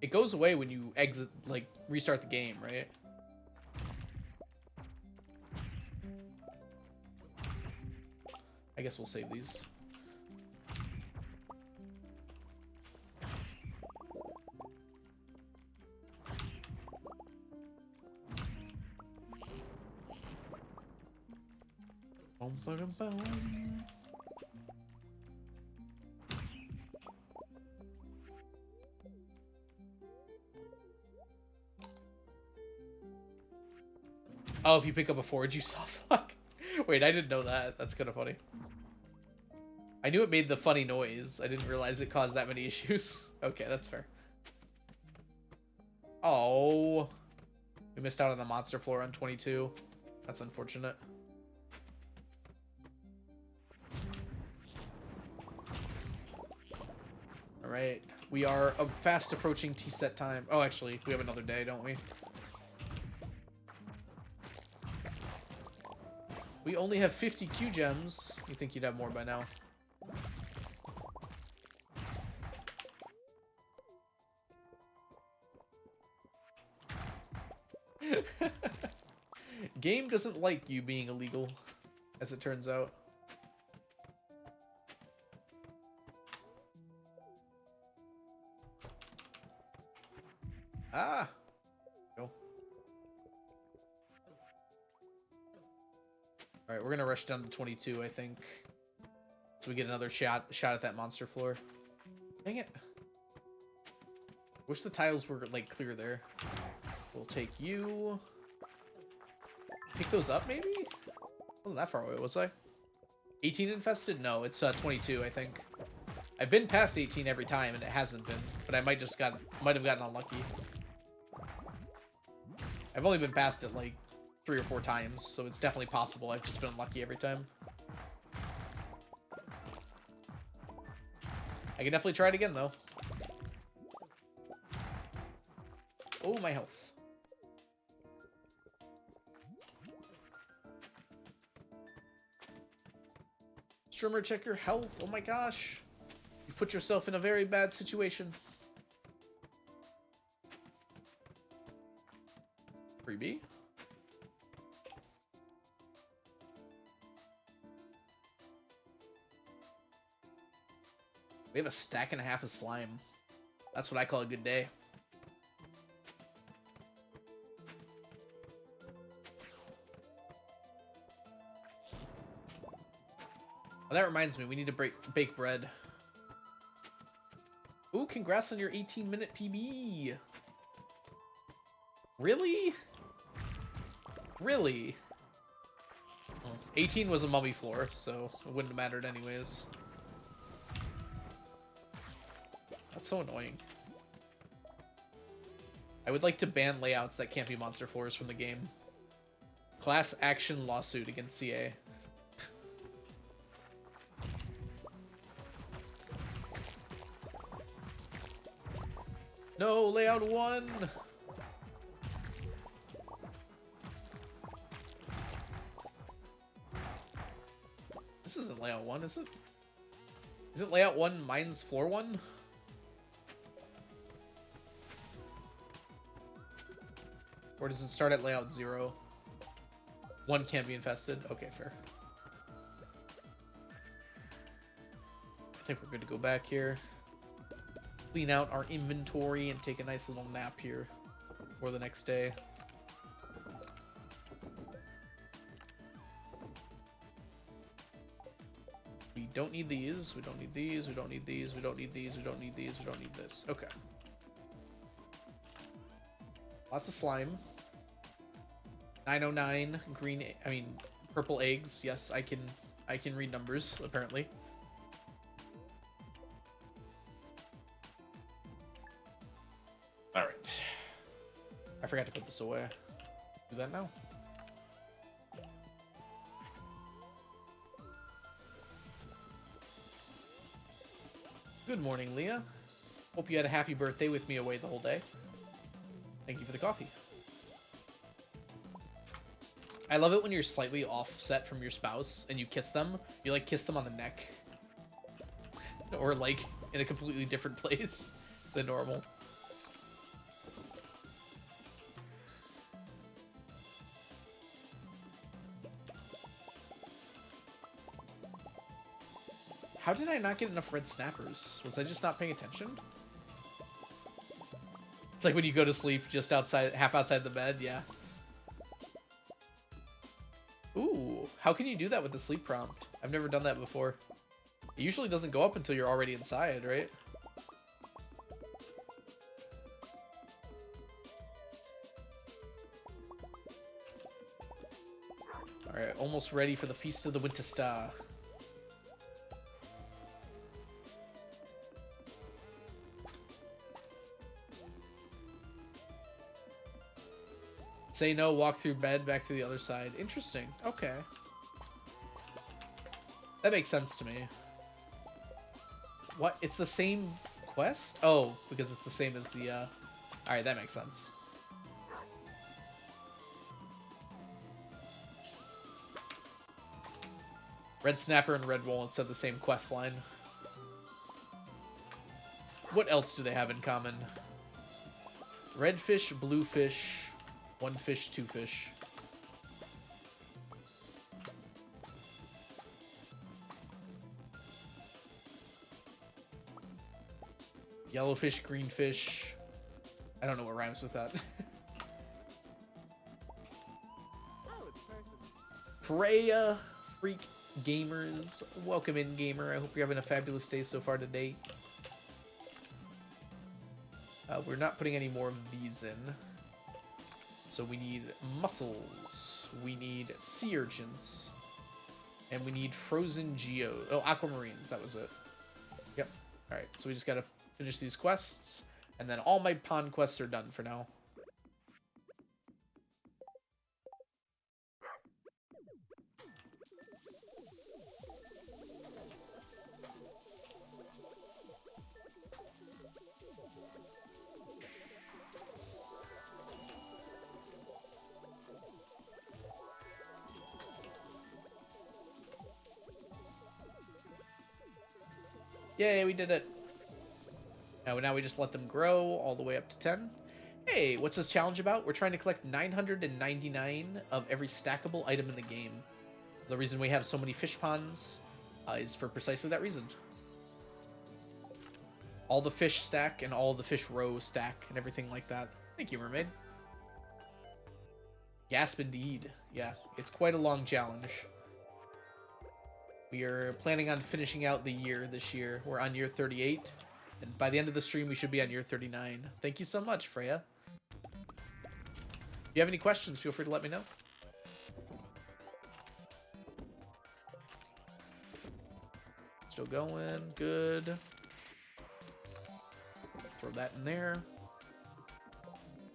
S1: It goes away when you exit, like, restart the game, right? I guess we'll save these. Boom, boom, boom. Oh, if you pick up a forage, you saw fuck. Wait, I didn't know that. That's kind of funny. I knew it made the funny noise. I didn't realize it caused that many issues. Okay, that's fair. Oh. We missed out on the monster floor on 22. That's unfortunate. Alright. We are fast approaching tea set time. Oh, actually, we have another day, don't we? We only have 50 Q gems. You think you'd have more by now. Game doesn't like you being illegal, as it turns out. Ah! Go. Alright, we're gonna rush down to 22, I think. So we get another shot at that monster floor. Dang it. Wish the tiles were, like, clear there. We'll take you. Pick those up, maybe? Wasn't that far away, was I? 18 infested? No, it's 22, I think. I've been past 18 every time, and it hasn't been. But I might have gotten unlucky. I've only been past it, like, 3 or 4 times, so it's definitely possible. I've just been unlucky every time. I can definitely try it again, though. Oh, my health. Streamer, check your health. Oh my gosh. You've put yourself in a very bad situation. Freebie? We have a stack and a half of slime. That's what I call a good day. Oh, that reminds me, we need to bake bread. Ooh, congrats on your 18-minute PB. Really? Really? Oh, 18 was a mummy floor, so it wouldn't have mattered anyways. That's so annoying. I would like to ban layouts that can't be monster floors from the game. Class action lawsuit against CA. No, layout 1! This isn't layout 1, is it? Isn't layout 1 mine's floor 1? Or does it start at layout 0? 1 can't be infested? Okay, fair. I think we're good to go back here. Clean out our inventory and take a nice little nap here for the next day. We don't need these, we don't need these, we don't need these, we don't need these, we don't need these, we don't need this. Okay. Lots of slime. 909 green, purple eggs. Yes, I can read numbers, apparently. All right. I forgot to put this away. Do that now. Good morning, Leah. Hope you had a happy birthday with me away the whole day. Thank you for the coffee. I love it when you're slightly offset from your spouse and you kiss them. You like kiss them on the neck. Or like in a completely different place than normal. How did I not get enough red snappers? Was I just not paying attention? It's like when you go to sleep just outside, half outside the bed, yeah. Ooh, how can you do that with the sleep prompt? I've never done that before. It usually doesn't go up until you're already inside, right? Alright, almost ready for the Feast of the Winter Star. Say no, walk through bed, back to the other side. Interesting. Okay. That makes sense to me. What? It's the same quest? Oh, because it's the same as the, Alright, that makes sense. Red Snapper and Red Walnuts have the same quest line. What else do they have in common? Red fish, blue fish, one fish, two fish. Yellow fish, green fish. I don't know what rhymes with that.
S4: Oh, it's person.
S1: Freya, freak gamers. Welcome in, gamer. I hope you're having a fabulous day so far today. We're not putting any more of these in. So we need mussels, we need sea urchins, and we need frozen geo. Oh, aquamarines, that was it. Yep. Alright, so we just gotta finish these quests, and then all my pond quests are done for now. Yay, we did it. Now we just let them grow all the way up to 10. Hey, what's this challenge about? We're trying to collect 999 of every stackable item in the game. The reason we have so many fish ponds is for precisely that reason. All the fish stack and all the fish row stack and everything like that. Thank you, Mermaid. Gasp indeed. Yeah, it's quite a long challenge. We are planning on finishing out the year this year. We're on year 38. And by the end of the stream, we should be on year 39. Thank you so much, Freya. If you have any questions, feel free to let me know. Still going. Good. Throw that in there.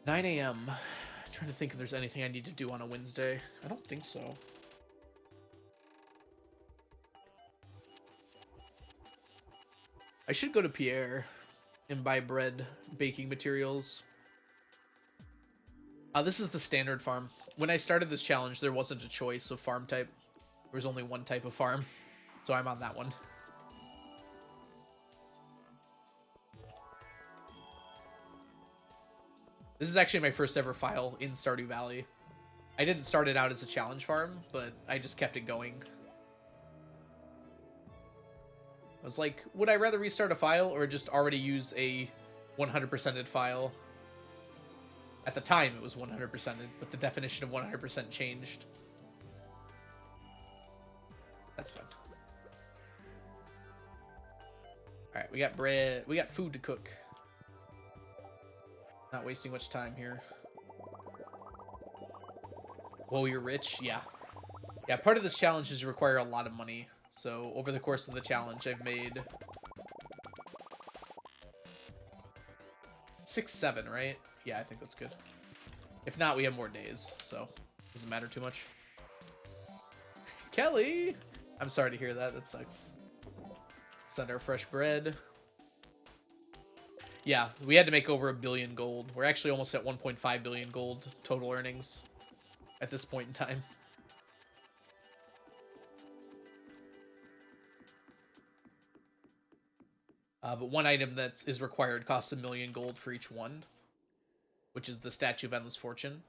S1: 9 a.m. Trying to think if there's anything I need to do on a Wednesday. I don't think so. I should go to Pierre and buy bread, baking materials. This is the standard farm. When I started this challenge, there wasn't a choice of farm type. There was only one type of farm, so I'm on that one. This is actually my first ever file in Stardew Valley. I didn't start it out as a challenge farm, but I just kept it going. I was like, would I rather restart a file or just already use a 100%ed file? At the time, it was 100%ed, but the definition of 100% changed. That's fine. Alright, we got bread. We got food to cook. Not wasting much time here. Whoa, you're rich? Yeah. Yeah, part of this challenge is you require a lot of money. So, over the course of the challenge, I've made 6, 7, right? Yeah, I think that's good. If not, we have more days, so doesn't matter too much. Kelly! I'm sorry to hear that. That sucks. Send our fresh bread. Yeah, we had to make over 1 billion gold. We're actually almost at 1.5 billion gold total earnings at this point in time. But one item that is required costs 1 million gold for each one, which is the Statue of Endless Fortune.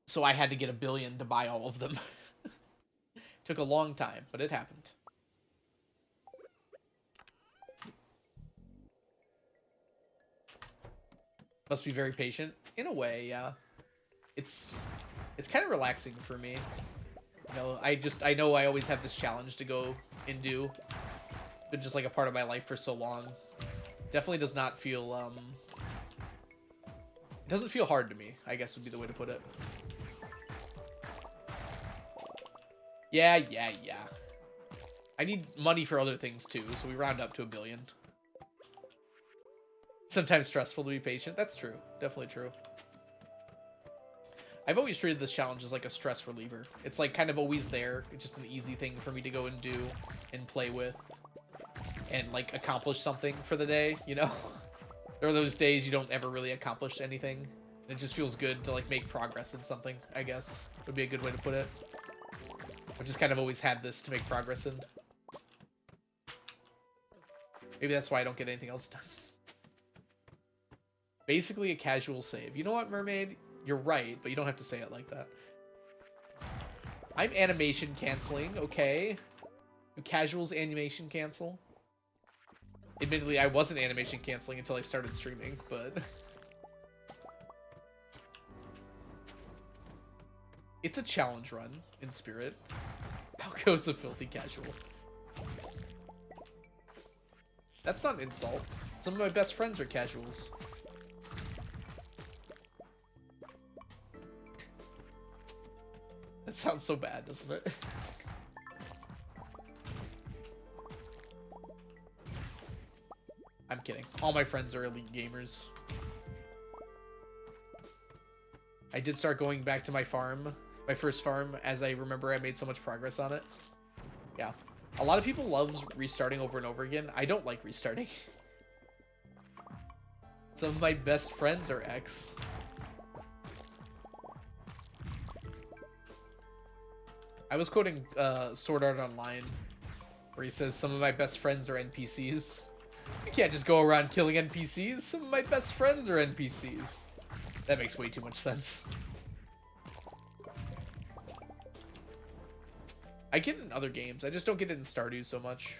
S1: So I had to get 1 billion to buy all of them. Took a long time, but it happened. Must be very patient. In a way, yeah. It's kind of relaxing for me. You know, I know I always have this challenge to go and do. Been just like a part of my life for so long. Definitely does not feel it doesn't feel hard to me, I guess would be the way to put it. Yeah. I need money for other things too, so we round up to 1 billion. Sometimes stressful to be patient. That's true. Definitely true. I've always treated this challenge as like a stress reliever. It's like kind of always there. It's just an easy thing for me to go and do and play with and like accomplish something for the day, you know? There are those days you don't ever really accomplish anything. And it just feels good to like make progress in something, I guess. Would be a good way to put it. I've just kind of always had this to make progress in. Maybe that's why I don't get anything else done. Basically a casual save. You know what, Mermaid? You're right, but you don't have to say it like that. I'm animation canceling, okay? Do casuals animation cancel? Admittedly, I wasn't animation canceling until I started streaming, but... It's a challenge run, in spirit. How goes a filthy casual? That's not an insult. Some of my best friends are casuals. That sounds so bad, doesn't it? I'm kidding. All my friends are elite gamers. I did start going back to my farm, my first farm, as I remember I made so much progress on it. Yeah. A lot of people love restarting over and over again. I don't like restarting. Some of my best friends are ex. I was quoting Sword Art Online, where he says, some of my best friends are NPCs. You can't just go around killing NPCs. Some of my best friends are NPCs. That makes way too much sense. I get it in other games. I just don't get it in Stardew so much.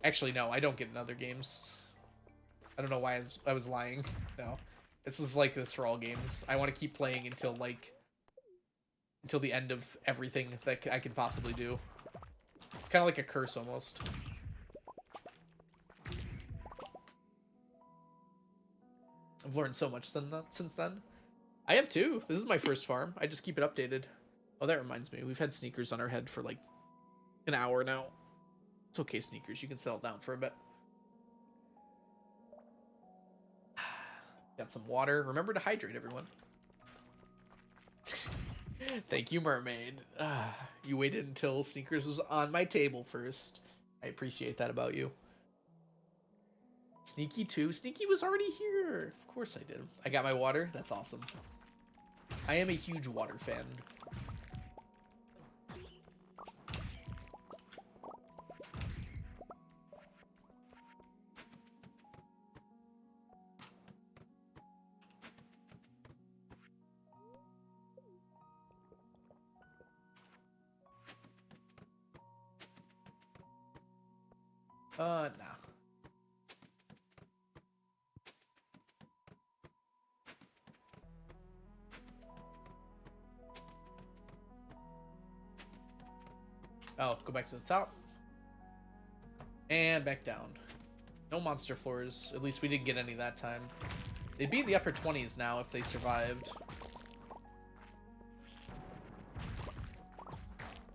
S1: Actually, no, I don't get it in other games. I don't know why I was lying. No. It's just like this for all games. I want to keep playing until, like, until the end of everything that I can possibly do. It's kind of like a curse almost. I've learned so much since then. I have too. This is my first farm. I just keep it updated. Oh, that reminds me. We've had Sneakers on our head for like an hour now. It's okay, Sneakers. You can settle down for a bit. Got some water. Remember to hydrate, everyone. Thank you, Mermaid. You waited until Sneakers was on my table first. I appreciate that about you. Sneaky too. Sneaky was already here. Of course I did. I got my water. That's awesome. I am a huge water fan. Nah. Oh, go back to the top. And back down. No monster floors. At least we didn't get any that time. They'd be in the upper 20s now if they survived.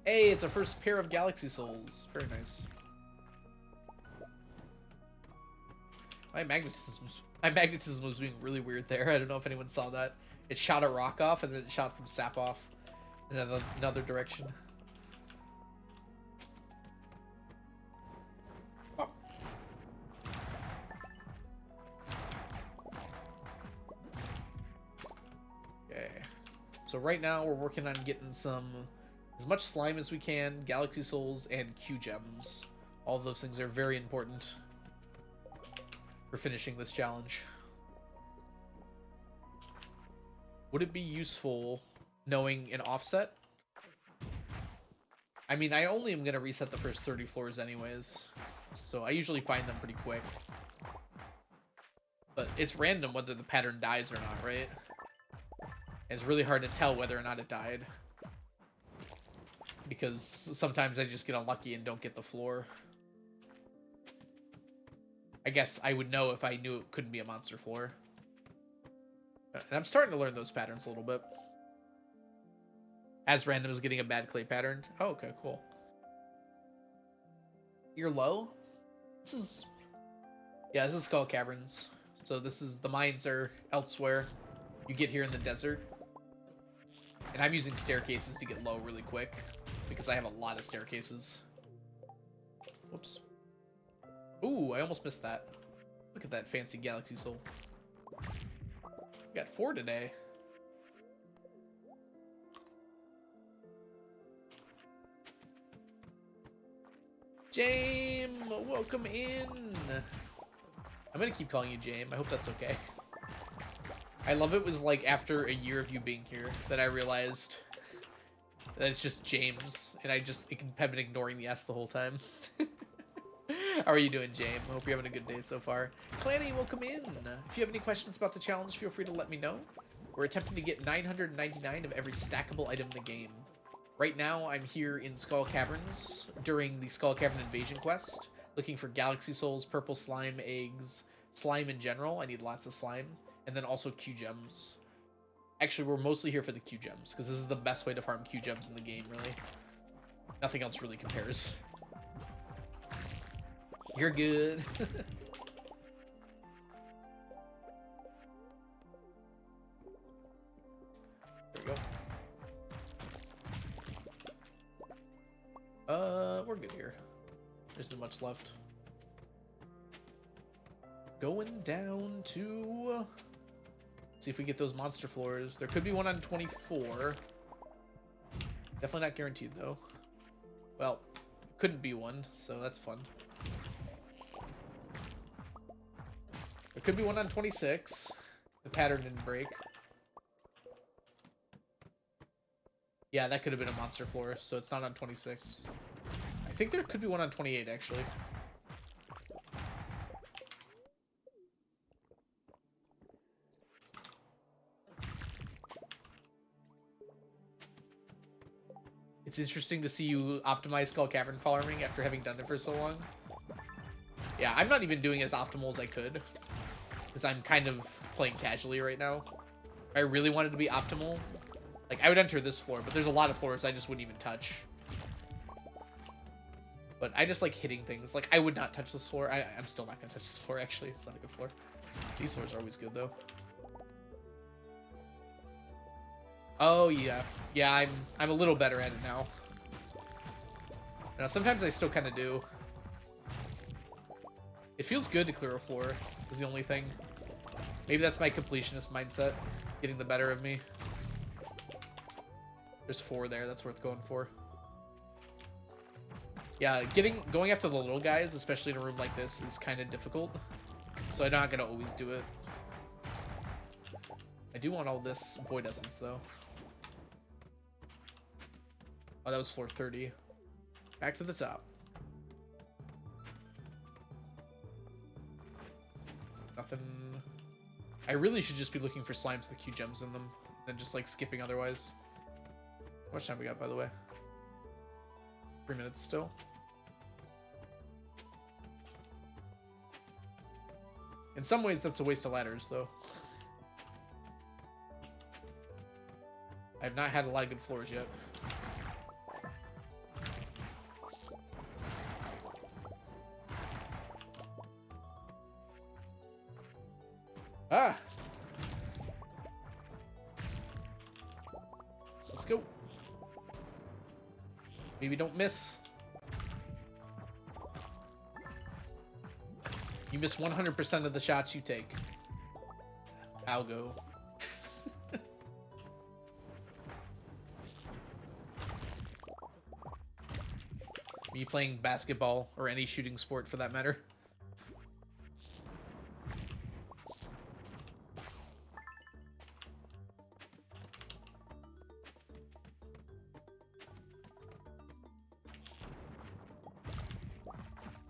S1: Hey, it's our first pair of Galaxy Souls. Very nice. My magnetism was being really weird there. I don't know if anyone saw that. It shot a rock off and then it shot some sap off in another direction. Oh. Okay. So right now we're working on getting as much slime as we can, Galaxy Souls, and Q Gems. All of those things are very important for finishing this challenge. Would it be useful knowing an offset? I mean, I only am going to reset the first 30 floors anyways, so I usually find them pretty quick. But it's random whether the pattern dies or not, right? It's really hard to tell whether or not it died, because sometimes I just get unlucky and don't get the floor. I guess I would know if I knew it couldn't be a monster floor. And I'm starting to learn those patterns a little bit. As random as getting a bad clay pattern. Oh, okay, cool. You're low? This is Skull Caverns. So the mines are elsewhere. You get here in the desert. And I'm using staircases to get low really quick, because I have a lot of staircases. Whoops. Ooh, I almost missed that. Look at that fancy Galaxy Soul. We got 4 today. Jame, welcome in. I'm gonna keep calling you Jame. I hope that's okay. I love it was like after a year of you being here that I realized that it's just James, and I've been ignoring the S the whole time. How are you doing, James? I hope you're having a good day so far. Clanny, welcome in. If you have any questions about the challenge, feel free to let me know. We're attempting to get 999 of every stackable item in the game. Right now, I'm here in Skull Caverns during the Skull Cavern Invasion quest, looking for Galaxy Souls, purple slime, eggs, slime in general. I need lots of slime. And then also Q Gems. Actually, we're mostly here for the Q Gems, because this is the best way to farm Q Gems in the game, really. Nothing else really compares. You're good. There we go. We're good here. There isn't much left. Going down to... see if we get those monster floors. There could be one on 24. Definitely not guaranteed, though. Well, couldn't be one, so that's fun. There could be one on 26. The pattern didn't break. Yeah, that could have been a monster floor, so it's not on 26. I think there could be one on 28, actually. It's interesting to see you optimize Skull Cavern farming after having done it for so long. Yeah, I'm not even doing as optimal as I could, because I'm kind of playing casually right now. If I really wanted to be optimal, like, I would enter this floor, but there's a lot of floors I just wouldn't even touch. But I just like hitting things. Like, I would not touch this floor. I'm still not going to touch this floor, actually. It's not a good floor. These floors are always good, though. Oh, yeah. Yeah, I'm a little better at it now. Now, sometimes I still kind of do. It feels good to clear a floor, is the only thing. Maybe that's my completionist mindset getting the better of me. There's 4 there. That's worth going for. Yeah, going after the little guys, especially in a room like this, is kind of difficult. So I'm not going to always do it. I do want all this Void Essence, though. Oh, that was floor 30. Back to the top. Nothing. I really should just be looking for slimes with Q gems in them, and just like skipping otherwise. How much time we got, by the way? 3 minutes still. In some ways, that's a waste of ladders, though. I've not had a lot of good floors yet. Ah! Let's go. Maybe don't miss. You miss 100% of the shots you take. I'll go. Me playing basketball or any shooting sport for that matter.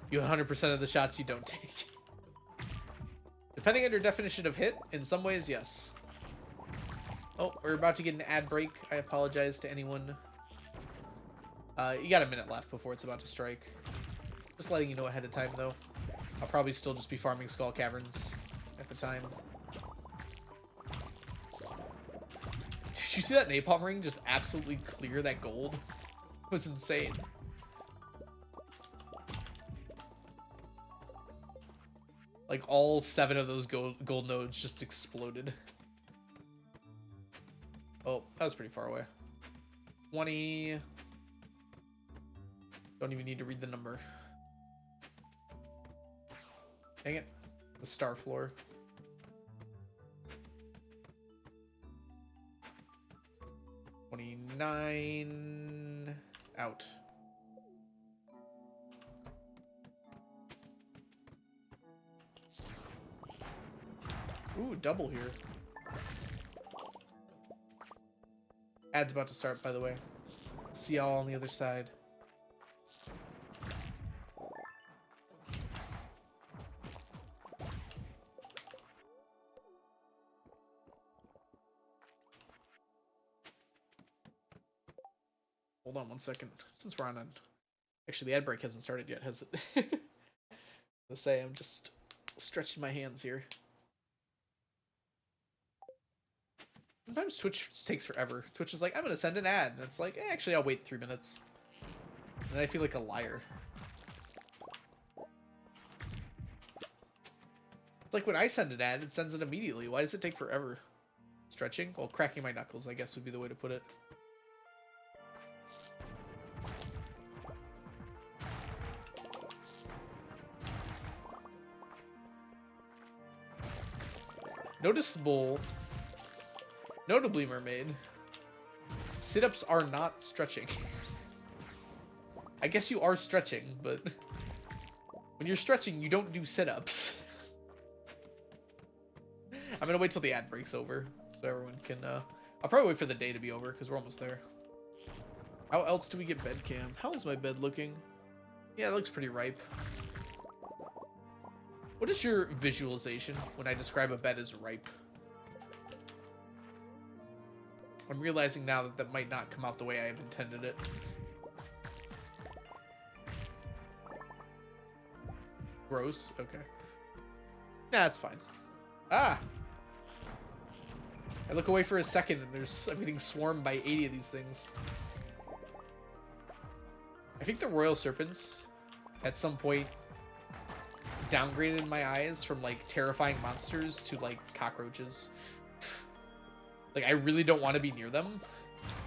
S1: You 100% of the shots you don't take. Depending on your definition of hit, in some ways, yes. Oh, we're about to get an ad break. I apologize to anyone. You got a minute left before it's about to strike. Just letting you know ahead of time, though. I'll probably still just be farming Skull Caverns at the time. Did you see that napalm ring just absolutely clear that gold? It was insane. Like, all 7 of those gold nodes just exploded. Oh, that was pretty far away. 20... Don't even need to read the number. Dang it. The star floor. 29... Out. Ooh, double here. Ad's about to start, by the way. See y'all on the other side. Hold on 1 second. Since we're on an... Actually, the ad break hasn't started yet, has it? Let's say I'm just stretching my hands here. Sometimes Twitch takes forever. Twitch is like, I'm going to send an ad. And it's like, actually, I'll wait 3 minutes. And I feel like a liar. It's like when I send an ad, it sends it immediately. Why does it take forever? Stretching? Well, cracking my knuckles, I guess, would be the way to put it. Notably, mermaid, sit-ups are not stretching. I guess you are stretching, but when you're stretching, you don't do sit-ups. I'm gonna wait till the ad breaks over so everyone can, I'll probably wait for the day to be over because we're almost there. How else do we get bed cam? How is my bed looking? Yeah, it looks pretty ripe. What is your visualization when I describe a bed as ripe? I'm realizing now that that might not come out the way I have intended it. Gross. Okay. Nah, it's fine. Ah! I look away for a second and I'm getting swarmed by 80 of these things. I think the Royal Serpents at some point downgraded in my eyes from like terrifying monsters to like cockroaches. Like I really don't want to be near them,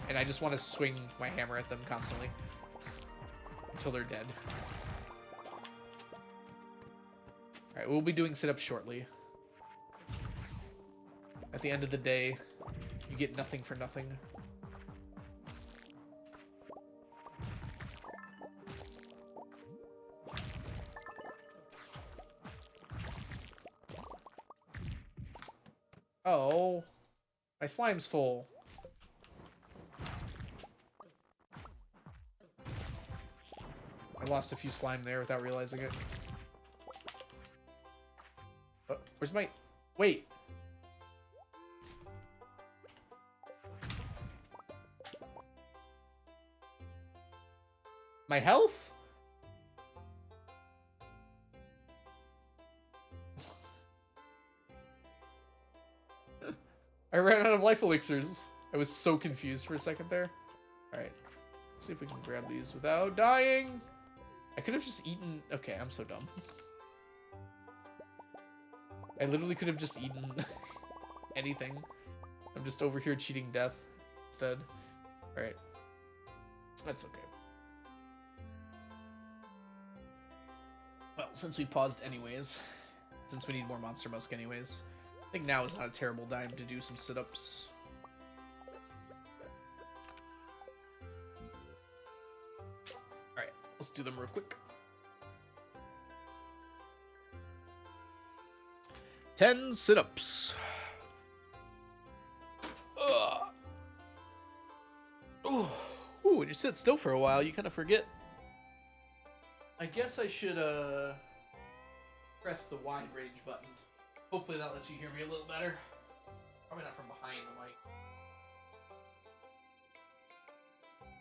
S1: and I just want to swing my hammer at them constantly until they're dead. Alright, we'll be doing sit-ups shortly. At the end of the day, you get nothing for nothing. Oh, my slime's full. I lost a few slime there without realizing it. Oh, where's my... Wait. My health? I ran out of life elixirs. I was so confused for a second there. Alright. Let's see if we can grab these without dying. I could have just eaten... Okay, I'm so dumb. I literally could have just eaten anything. I'm just over here cheating death instead. Alright. That's okay. Well, since we paused anyways, since we need more Monster Musk anyways, I think now is not a terrible time to do some sit-ups. Alright, let's do them real quick. 10 sit-ups. Ooh, when you sit still for a while, you kind of forget. I guess I should press the wide range button. Hopefully that lets you hear me a little better. Probably not from behind the mic.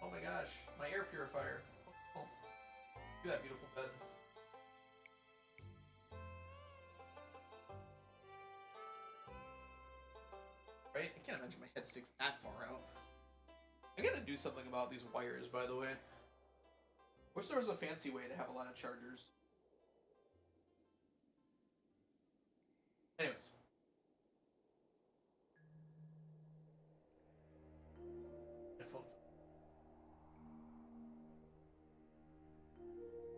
S1: Oh my gosh, my air purifier. Oh, look at that beautiful bed. Right? I can't imagine my head sticks that far out. I gotta do something about these wires, by the way. Wish there was a fancy way to have a lot of chargers. Anyways.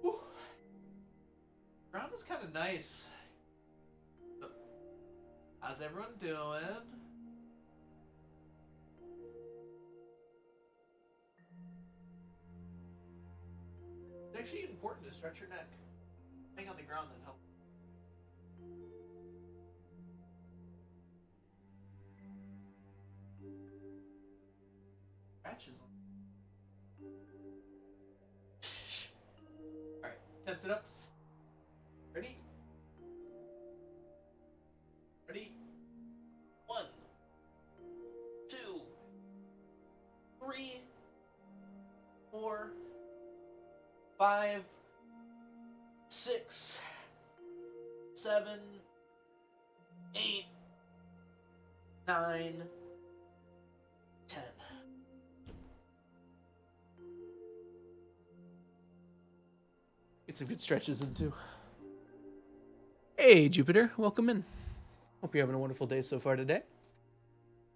S1: Whew. Ground is kind of nice. How's everyone doing? It's actually important to stretch your neck. Hang on the ground and help. Scratches on. Alright, 10 sit-ups. Ready? Ready? 1, 2, 3, 4, 5, 6, 7, 8, 9, 10. Get some good stretches in too. Hey Jupiter, welcome in. Hope you're having a wonderful day so far today.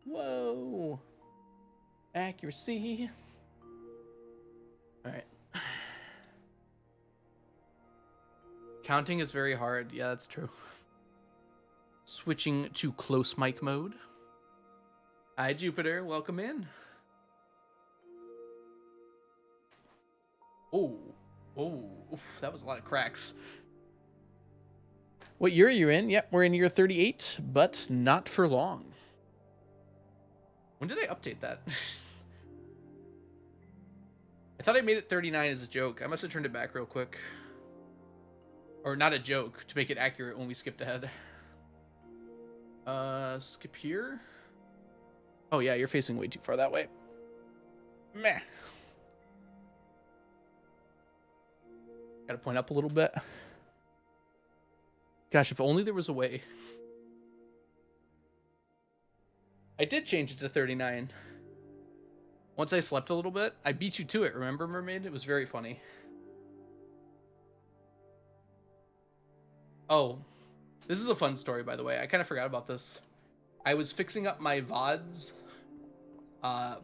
S1: Whoa. Accuracy. Alright. Counting is very hard. Yeah, that's true. Switching to close mic mode. Hi, Jupiter. Welcome in. Oh. Oh. Oof, that was a lot of cracks. What year are you in? Yep, we're in year 38, but not for long. When did I update that? I thought I made it 39 as a joke. I must have turned it back real quick. Or not a joke, to make it accurate when we skipped ahead. Skip here. Oh yeah, you're facing way too far that way. Meh. Gotta point up a little bit. Gosh, if only there was a way. I did change it to 39. Once I slept a little bit, I beat you to it, remember, Mermaid? It was very funny. Oh, this is a fun story, by the way. I kind of forgot about this. I was fixing up my VODs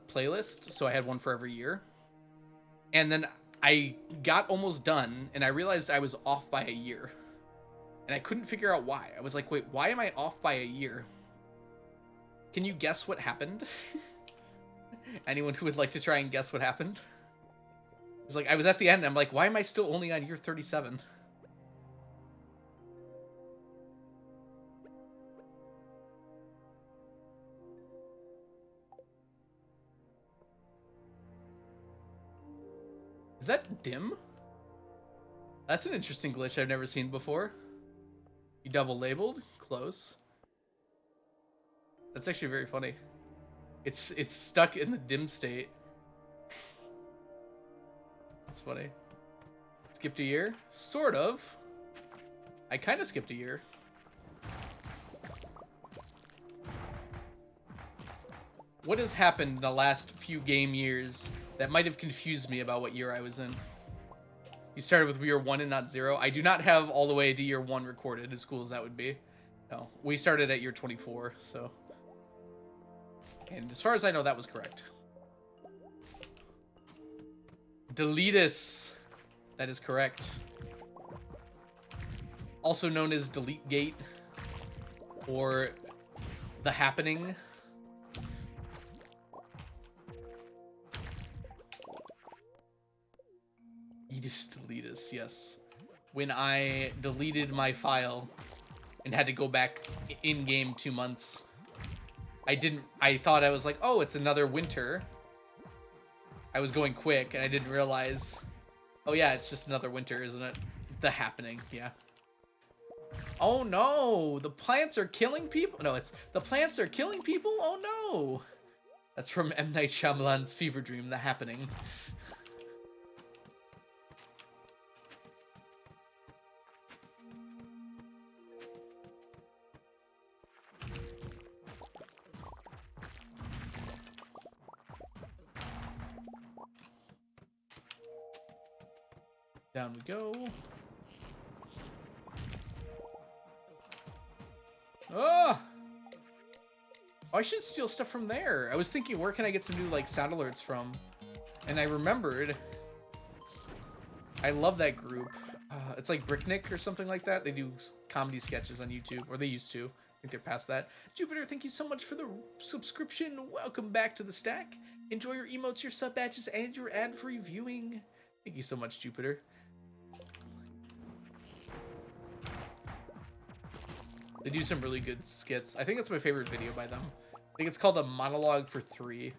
S1: playlist, so I had one for every year. And then I got almost done, and I realized I was off by a year. And I couldn't figure out why. I was like, wait, why am I off by a year? Can you guess what happened? Anyone who would like to try and guess what happened? It's like, I was at the end, and I'm like, why am I still only on year 37? Is that dim? That's an interesting glitch I've never seen before. You double labeled? Close. That's actually very funny. It's stuck in the dim state. That's funny. Skipped a year? Sort of. I kind of skipped a year. What has happened in the last few game years that might have confused me about what year I was in? You started with year 1 and not 0. I do not have all the way to year 1 recorded, as cool as that would be. No, we started at year 24, so. And as far as I know, that was correct. Deletus. That is correct. Also known as Delete Gate or The Happening. Deletus, yes. When I deleted my file and had to go back in-game 2 months, I thought I was like, oh, it's another winter. I was going quick and I didn't realize, oh yeah, it's just another winter, isn't it? The Happening, yeah. Oh no, the plants are killing people? No, it's the plants are killing people? Oh no. That's from M. Night Shyamalan's Fever Dream, The Happening. Down we go. Oh! I should steal stuff from there. I was thinking, where can I get some new, like, sound alerts from? And I remembered. I love that group. It's like Bricknick or something like that. They do comedy sketches on YouTube, or they used to. I think they're past that. Jupiter, thank you so much for the subscription. Welcome back to the stack. Enjoy your emotes, your sub badges, and your ad-free viewing. Thank you so much, Jupiter. They do some really good skits. I think that's my favorite video by them. I think it's called A Monologue for 3.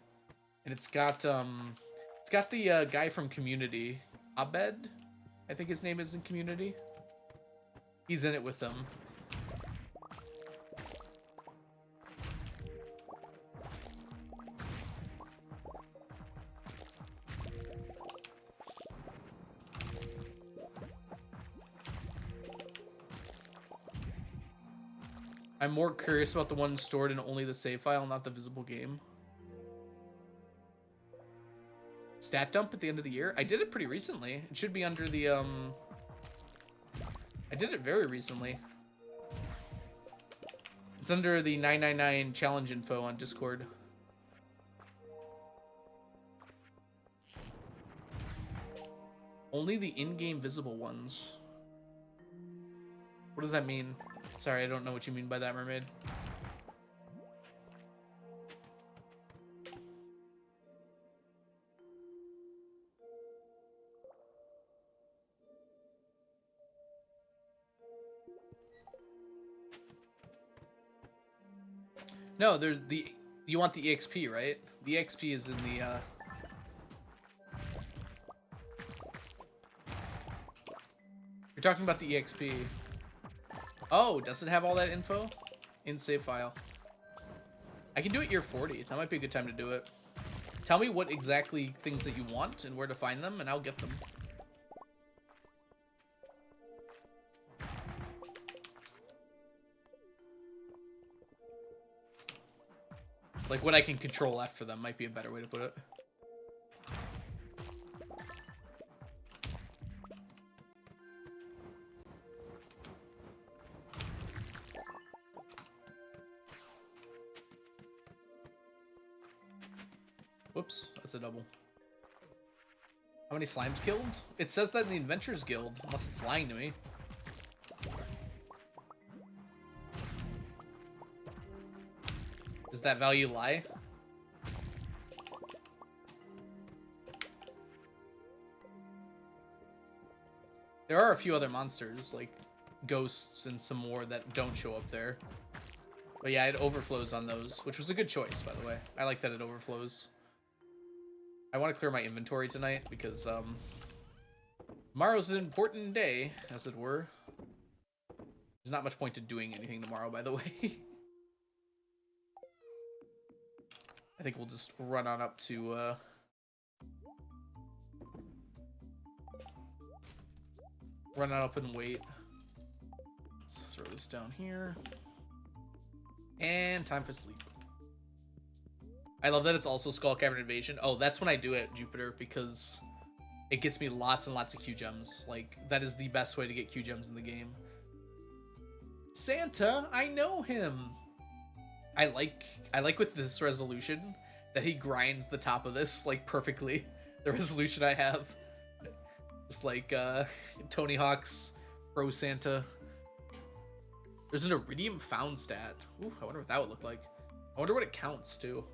S1: And it's got the guy from Community, Abed, I think his name is in Community. He's in it with them. I'm more curious about the one stored in only the save file, not the visible game. Stat dump at the end of the year? I did it pretty recently. It should be under the, I did it very recently. It's under the 999 challenge info on Discord. Only the in-game visible ones. What does that mean? Sorry, I don't know what you mean by that, Mermaid. No, there's the... You want the EXP, right? The EXP is in the, You're talking about the EXP. Oh, does it have all that info? In save file. I can do it year 40. That might be a good time to do it. Tell me what exactly things that you want and where to find them, and I'll get them. Like, what I can control F for them might be a better way to put it. Whoops, that's a double. How many slimes killed? It says that in the Adventures Guild, unless it's lying to me. Does that value lie? There are a few other monsters, like ghosts and some more that don't show up there. But yeah, it overflows on those, which was a good choice, by the way. I like that it overflows. I want to clear my inventory tonight because tomorrow's an important day, as it were. There's not much point to doing anything tomorrow, by the way. I think we'll just run on up to run on up and wait. Let's throw this down here. And time for sleep. I love that it's also Skull Cavern Invasion. Oh, that's when I do it, Jupiter, because it gets me lots and lots of Q gems. Like, that is the best way to get Q gems in the game. Santa, I know him. I like with this resolution that he grinds the top of this like perfectly. The resolution I have, just like Tony Hawk's Pro Santa. There's an Iridium found stat. Ooh, I wonder what that would look like. I wonder what it counts to.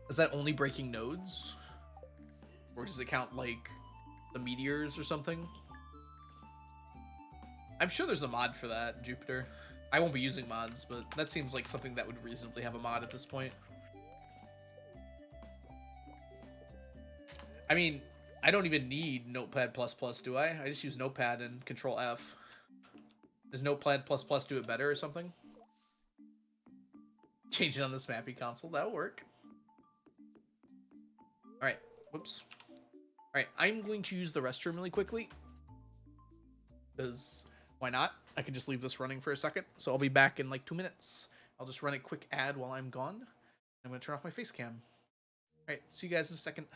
S1: Is that only breaking nodes? Or does it count like the meteors or something? I'm sure there's a mod for that, Jupiter. I won't be using mods, but that seems like something that would reasonably have a mod at this point. I mean, I don't even need Notepad++, do I? I just use Notepad and Control F. Does Notepad++ do it better or something? Change it on the Smappy console, that'll work. Alright, whoops. Alright, I'm going to use the restroom really quickly. Because, why not? I can just leave this running for a second. So I'll be back in like 2 minutes. I'll just run a quick ad while I'm gone. I'm going to turn off my face cam. Alright, see you guys in a second.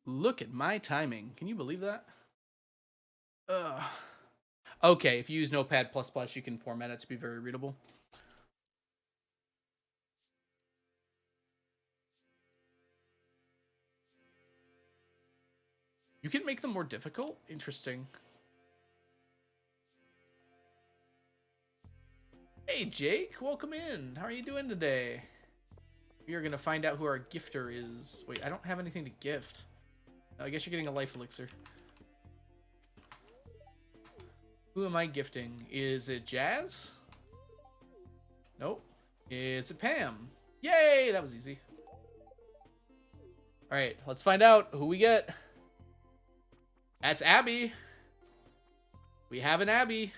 S1: Look at my timing. Can you believe that? Ugh. Okay, if you use Notepad++, you can format it to be very readable. You can make them more difficult? Interesting. Hey, Jake, welcome in. How are you doing today? We are going to find out who our gifter is. Wait, I don't have anything to gift. I guess you're getting a life elixir. Who am I gifting? Is it Jazz? Nope. Is it Pam? Yay, that was easy. All right, let's find out who we get. That's Abby. We have an Abby.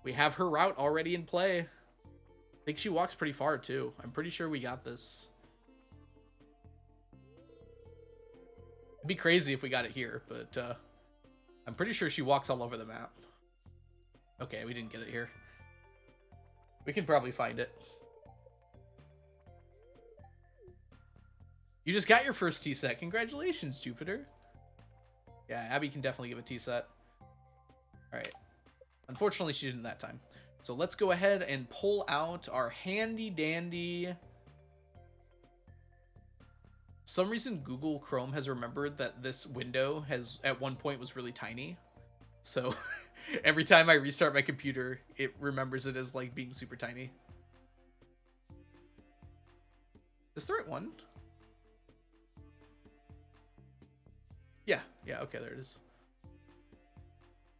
S1: We have her route already in play. I think she walks pretty far, too. I'm pretty sure we got this. It'd be crazy if we got it here, but I'm pretty sure she walks all over the map. Okay, we didn't get it here. We can probably find it. You just got your first T-set. Congratulations, Jupiter. Yeah, Abby can definitely give a T-set. All right. Unfortunately, she didn't that time. So let's go ahead and pull out our handy-dandy... For some reason, Google Chrome has remembered that this window has, at one point, was really tiny. So every time I restart my computer, it remembers it as, like, being super tiny. Is this the right one? Yeah, okay, there it is.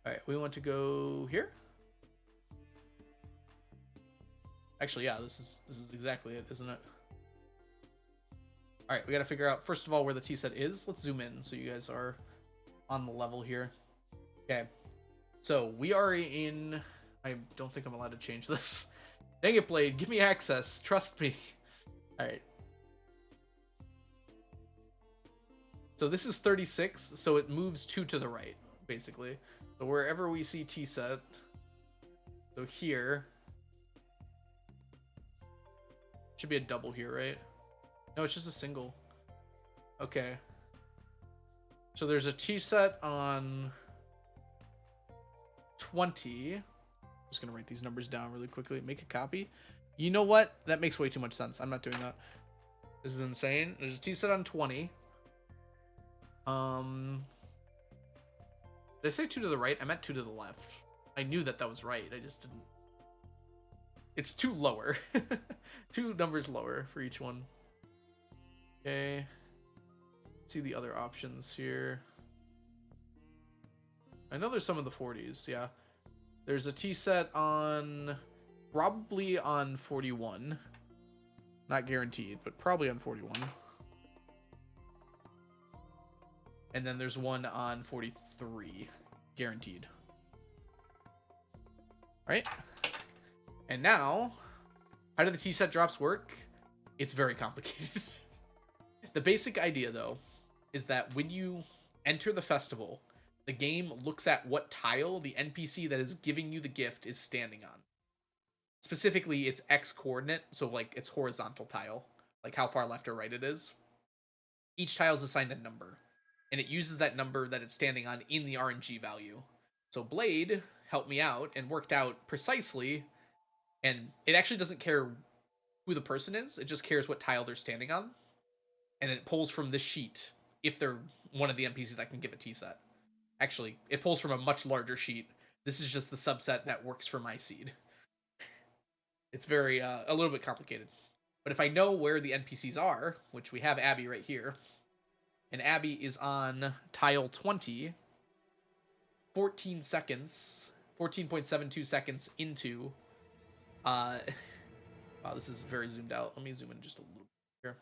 S1: All right, we want to go here. Actually, yeah, this is exactly it, isn't it? All right, we got to figure out, first of all, where the T-set is. Let's zoom in so you guys are on the level here. Okay, so we are in... I don't think I'm allowed to change this. Dang it, Blade, give me access. Trust me. All right. So this is 36, so it moves 2 to the right, basically. So wherever we see T-set, so here, should be a double here, right? No, it's just a single. Okay. So there's a T-set on 20. I'm just going to write these numbers down really quickly. Make a copy. You know what? That makes way too much sense. I'm not doing that. This is insane. There's a T-set on 20. Did I say 2 to the right? I meant 2 to the left. I knew that was right. I just didn't. It's 2 lower. 2 numbers lower for each one. Okay. Let's see the other options here. I know there's some of the 40s. Yeah. There's a T-set on... Probably on 41. Not guaranteed, but probably on 41. And then there's one on 43, guaranteed. All right. And now, how do the T-set drops work? It's very complicated. The basic idea, though, is that when you enter the festival, the game looks at what tile the NPC that is giving you the gift is standing on. Specifically, it's X coordinate, so like its horizontal tile, like how far left or right it is. Each tile is assigned a number. And it uses that number that it's standing on in the RNG value. So Blade helped me out and worked out precisely, and it actually doesn't care who the person is, it just cares what tile they're standing on. And it pulls from this sheet if they're one of the NPCs that can give a T-set. Actually, it pulls from a much larger sheet. This is just the subset that works for my seed. It's very, a little bit complicated. But if I know where the NPCs are, which we have Abby right here, and Abby is on tile 20, 14 seconds, 14.72 seconds into, wow, this is very zoomed out. Let me zoom in just a little bit here.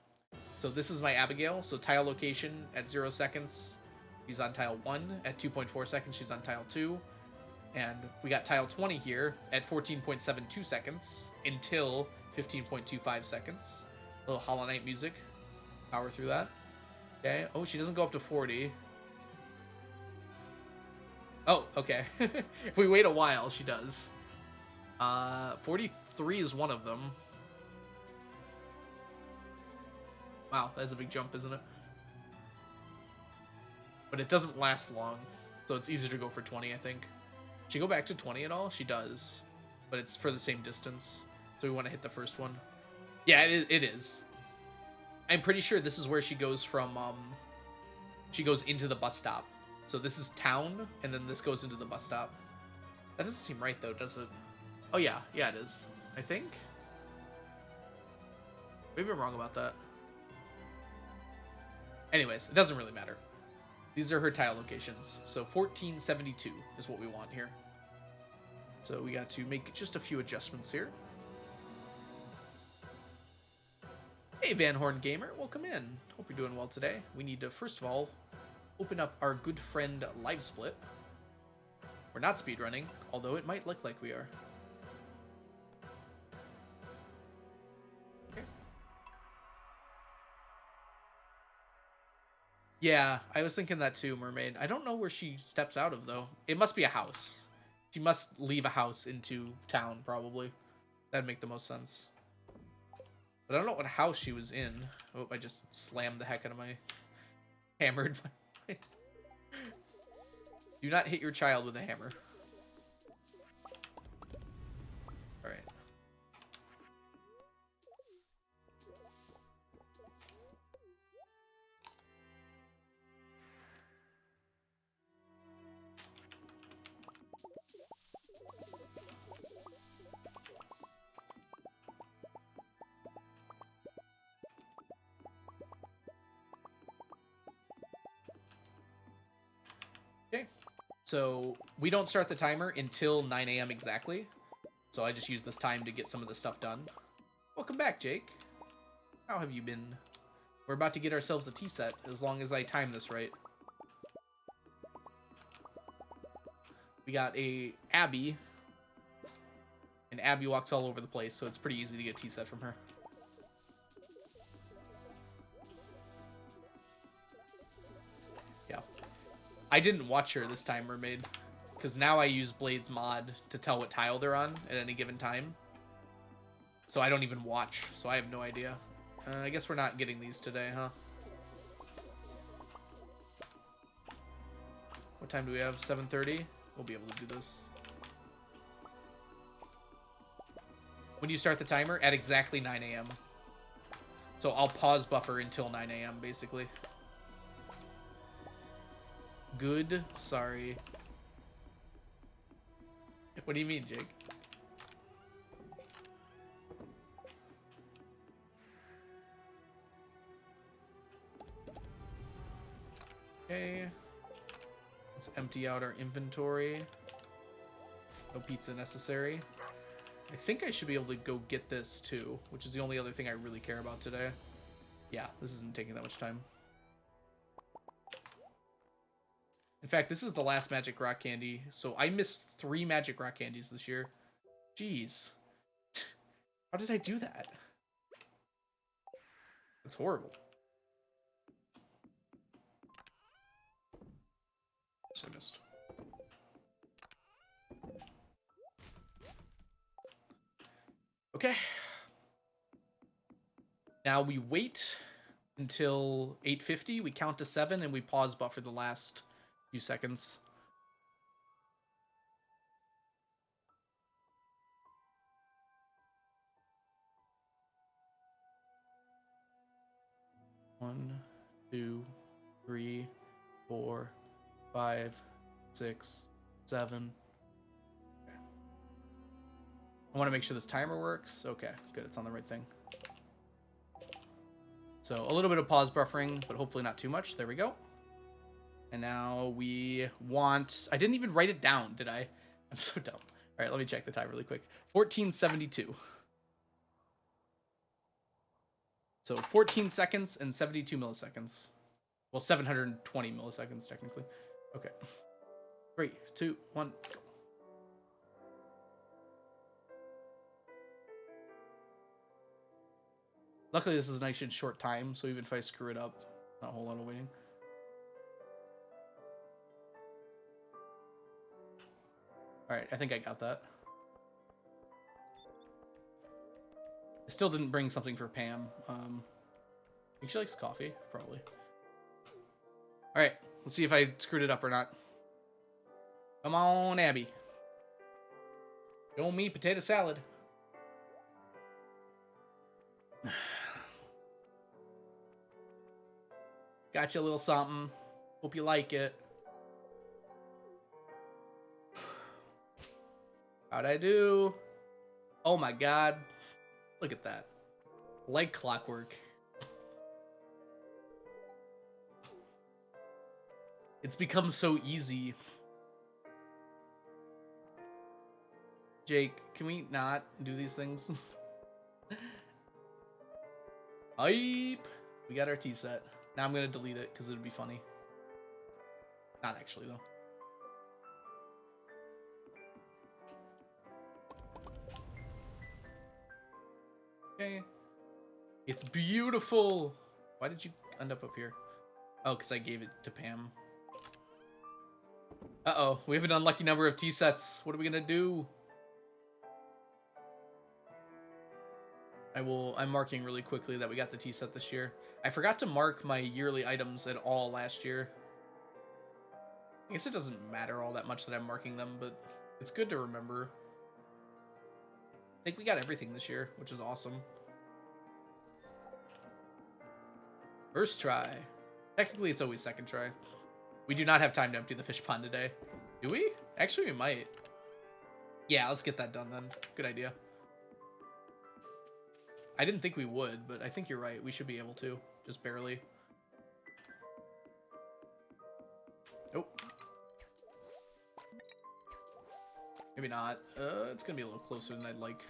S1: So this is my Abigail. So tile location at 0 seconds, she's on tile 1. At 2.4 seconds, she's on tile 2. And we got tile 20 here at 14.72 seconds until 15.25 seconds. A little Hollow Knight music. Power through that. Okay. Oh, she doesn't go up to 40. Oh, okay. If we wait a while, she does. 43 is one of them. Wow, that's a big jump, isn't it? But it doesn't last long, so it's easier to go for 20, I think. Should she go back to 20 at all? She does, but it's for the same distance. So we want to hit the first one. Yeah, it is. I'm pretty sure this is where she goes from, she goes into the bus stop. So this is town, and then this goes into the bus stop. That doesn't seem right, though, does it? Oh, yeah. Yeah, it is. I think. Maybe I'm wrong about that. Anyways, it doesn't really matter. These are her tile locations. So 1472 is what we want here. So we got to make just a few adjustments here. Hey, Van Horn Gamer, welcome in. Hope you're doing well today. We need to, first of all, open up our good friend Live Split. We're not speedrunning, although it might look like we are. Okay. Yeah, I was thinking that too, Mermaid. I don't know where she steps out of, though. It must be a house. She must leave a house into town, probably. That'd make the most sense. But I don't know what house she was in. Oh, I just slammed the heck out of my... Hammered my... Do not hit your child with a hammer. Alright. Okay. So we don't start the timer until 9 a.m. exactly. So I just use this time to get some of the stuff done. Welcome back, Jake. How have you been? We're about to get ourselves a tea set, as long as I time this right. We got a Abby. And Abby walks all over the place, so it's pretty easy to get tea set from her. Yeah. I didn't watch her this time, Mermaid. Because now I use Blade's mod to tell what tile they're on at any given time. So I don't even watch, so I have no idea. I guess we're not getting these today, huh? What time do we have? 7:30? We'll be able to do this. When do you start the timer? At exactly 9 a.m. So I'll pause buffer until 9 a.m. basically. Good. Sorry. What do you mean, Jake? Okay. Let's empty out our inventory. No pizza necessary. I think I should be able to go get this too, which is the only other thing I really care about today. Yeah, this isn't taking that much time. In fact, this is the last magic rock candy, so I missed 3 magic rock candies this year. Jeez. How did I do that? That's horrible. So I missed. Okay. Now we wait until 8:50. We count to 7 and we pause buffer the last few seconds. One, 2, 3, 4, 5, 6, 7. Okay. I want to make sure this timer works. Okay, good. It's on the right thing. So a little bit of pause buffering, but hopefully not too much. There we go. And now we want... I didn't even write it down, did I? I'm so dumb. All right, let me check the time really quick. 1472. So 14 seconds and 72 milliseconds. Well, 720 milliseconds, technically. Okay. 3, 2, 1, go. Luckily, this is a nice and short time, so even if I screw it up, not a whole lot of waiting. Alright, I think I got that. I still didn't bring something for Pam. I think she likes coffee, probably. Alright, let's see if I screwed it up or not. Come on, Abby. Show me potato salad. Got you a little something. Hope you like it. How'd I do? Oh my god. Look at that. Like clockwork. It's become so easy. Jake, can we not do these things? Hype! We got our tea set. Now I'm gonna delete it because it'd be funny. Not actually though. Okay. It's beautiful! Why did you end up here? Oh, because I gave it to Pam. Uh-oh, we have an unlucky number of tea sets. What are we gonna do? I'm marking really quickly that we got the tea set this year. I forgot to mark my yearly items at all last year. I guess it doesn't matter all that much that I'm marking them, but it's good to remember. I think we got everything this year, which is awesome. First try. Technically, it's always second try. We do not have time to empty the fish pond today. Do we? Actually, we might. Yeah, let's get that done then. Good idea. I didn't think we would, but I think you're right. We should be able to. Just barely. Oh. Maybe not. It's gonna be a little closer than I'd like.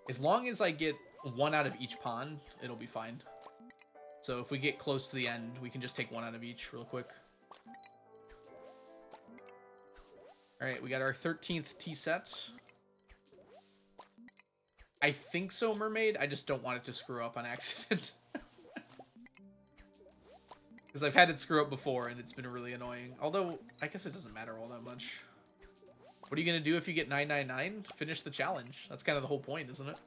S1: As long as I get one out of each pond, it'll be fine. So if we get close to the end, we can just take one out of each real quick. Alright, we got our 13th tea set. I think so, Mermaid. I just don't want it to screw up on accident. Because I've had it screw up before, and it's been really annoying. Although, I guess it doesn't matter all that much. What are you going to do if you get 999? Finish the challenge. That's kind of the whole point, isn't it?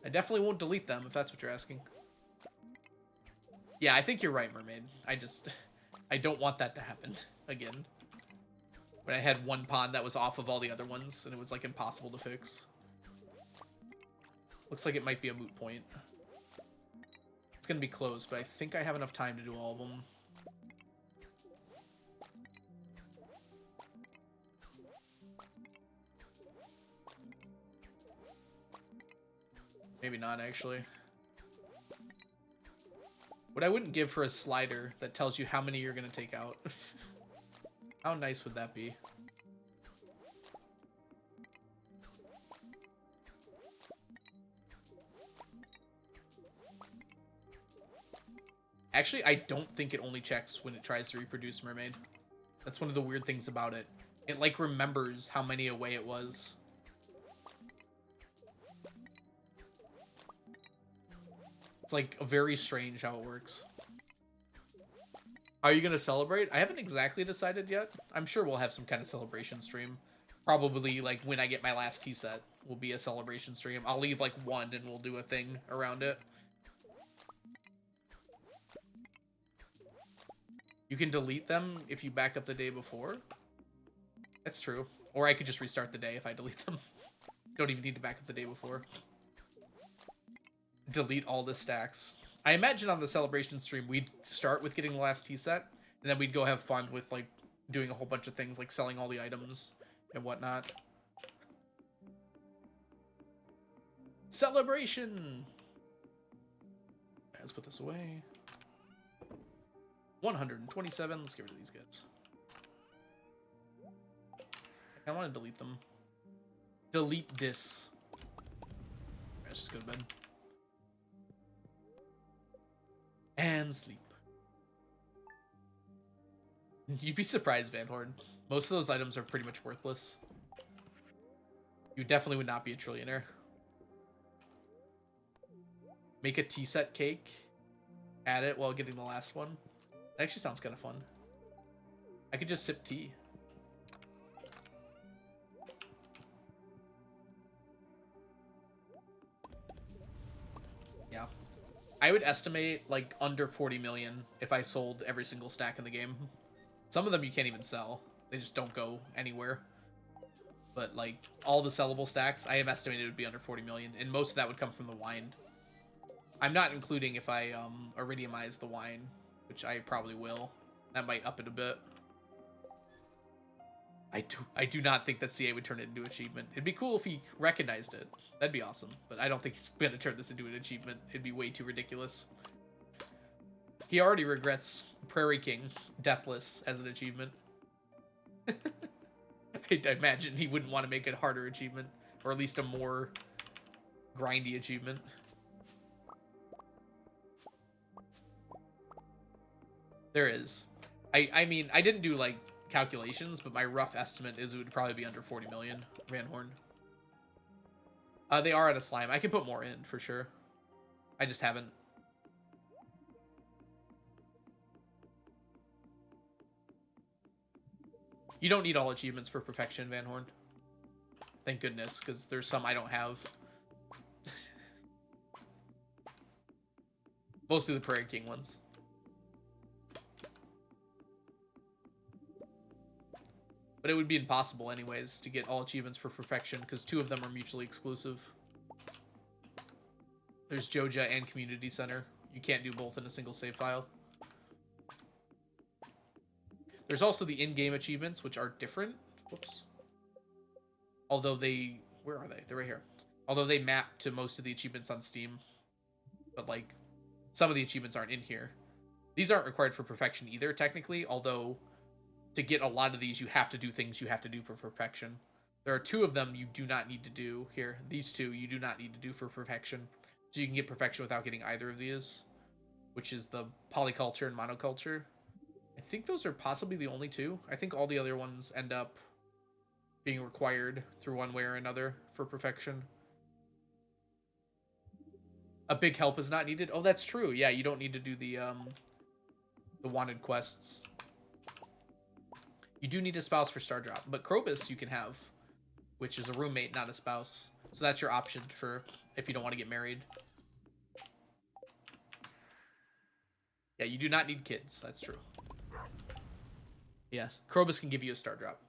S1: I definitely won't delete them, if that's what you're asking. Yeah, I think you're right, Mermaid. I don't want that to happen again. When I had one pond that was off of all the other ones, and it was, like, impossible to fix. Looks like it might be a moot point. It's gonna be close, but I think I have enough time to do all of them. Maybe not, actually. What I wouldn't give for a slider that tells you how many you're gonna take out. How nice would that be? Actually, I don't think it only checks when it tries to reproduce Mermaid. That's one of the weird things about it. It, like, remembers how many away it was. It's, like, very strange how it works. Are you going to celebrate? I haven't exactly decided yet. I'm sure we'll have some kind of celebration stream. Probably, like, when I get my last tea set will be a celebration stream. I'll leave, like, one and we'll do a thing around it. You can delete them if you back up the day before. That's true. Or I could just restart the day if I delete them. Don't even need to back up the day before. Delete all the stacks. I imagine on the celebration stream, we'd start with getting the last tea set, and then we'd go have fun with, like, doing a whole bunch of things, like selling all the items and whatnot. Celebration! Let's put this away. 127. Let's get rid of these guys. I want to delete them. Delete this. Let's just go to bed. And sleep. You'd be surprised, Van Horn. Most of those items are pretty much worthless. You definitely would not be a trillionaire. Make a tea set cake. Add it while getting the last one. That actually sounds kind of fun. I could just sip tea. Yeah. I would estimate, like, under 40 million if I sold every single stack in the game. Some of them you can't even sell. They just don't go anywhere. But, like, all the sellable stacks, I have estimated it would be under 40 million. And most of that would come from the wine. I'm not including if I iridiumize the wine, which I probably will. That might up it a bit. I do not think that CA would turn it into an achievement. It'd be cool if he recognized it. That'd be awesome. But I don't think he's gonna turn this into an achievement. It'd be way too ridiculous. He already regrets Prairie King Deathless as an achievement. I imagine he wouldn't want to make it a harder achievement, or at least a more grindy achievement. There is. I mean, I didn't do like calculations, but my rough estimate is it would probably be under 40 million Van Horn. They are at a slime. I can put more in for sure. I just haven't. You don't need all achievements for perfection, Van Horn. Thank goodness, because there's some I don't have. Mostly the Prairie King ones. But it would be impossible anyways to get all achievements for perfection, because 2 of them are mutually exclusive. There's Joja and Community Center. You can't do both in a single save file. There's also the in-game achievements, which are different. Whoops. Although they... Where are they? They're right here. Although they map to most of the achievements on Steam. But, like, some of the achievements aren't in here. These aren't required for perfection either, technically. Although, to get a lot of these, you have to do things you have to do for perfection. There are 2 of them you do not need to do here. These 2 you do not need to do for perfection. So you can get perfection without getting either of these. Which is the polyculture and monoculture. I think those are possibly the only 2. I think all the other ones end up being required through one way or another for perfection. A big help is not needed. Oh, that's true. Yeah, you don't need to do the wanted quests. You do need a spouse for Star Drop, but Krobus you can have, which is a roommate, not a spouse. So that's your option for if you don't want to get married. Yeah, you do not need kids. That's true. Yes, Krobus can give you a Star Drop.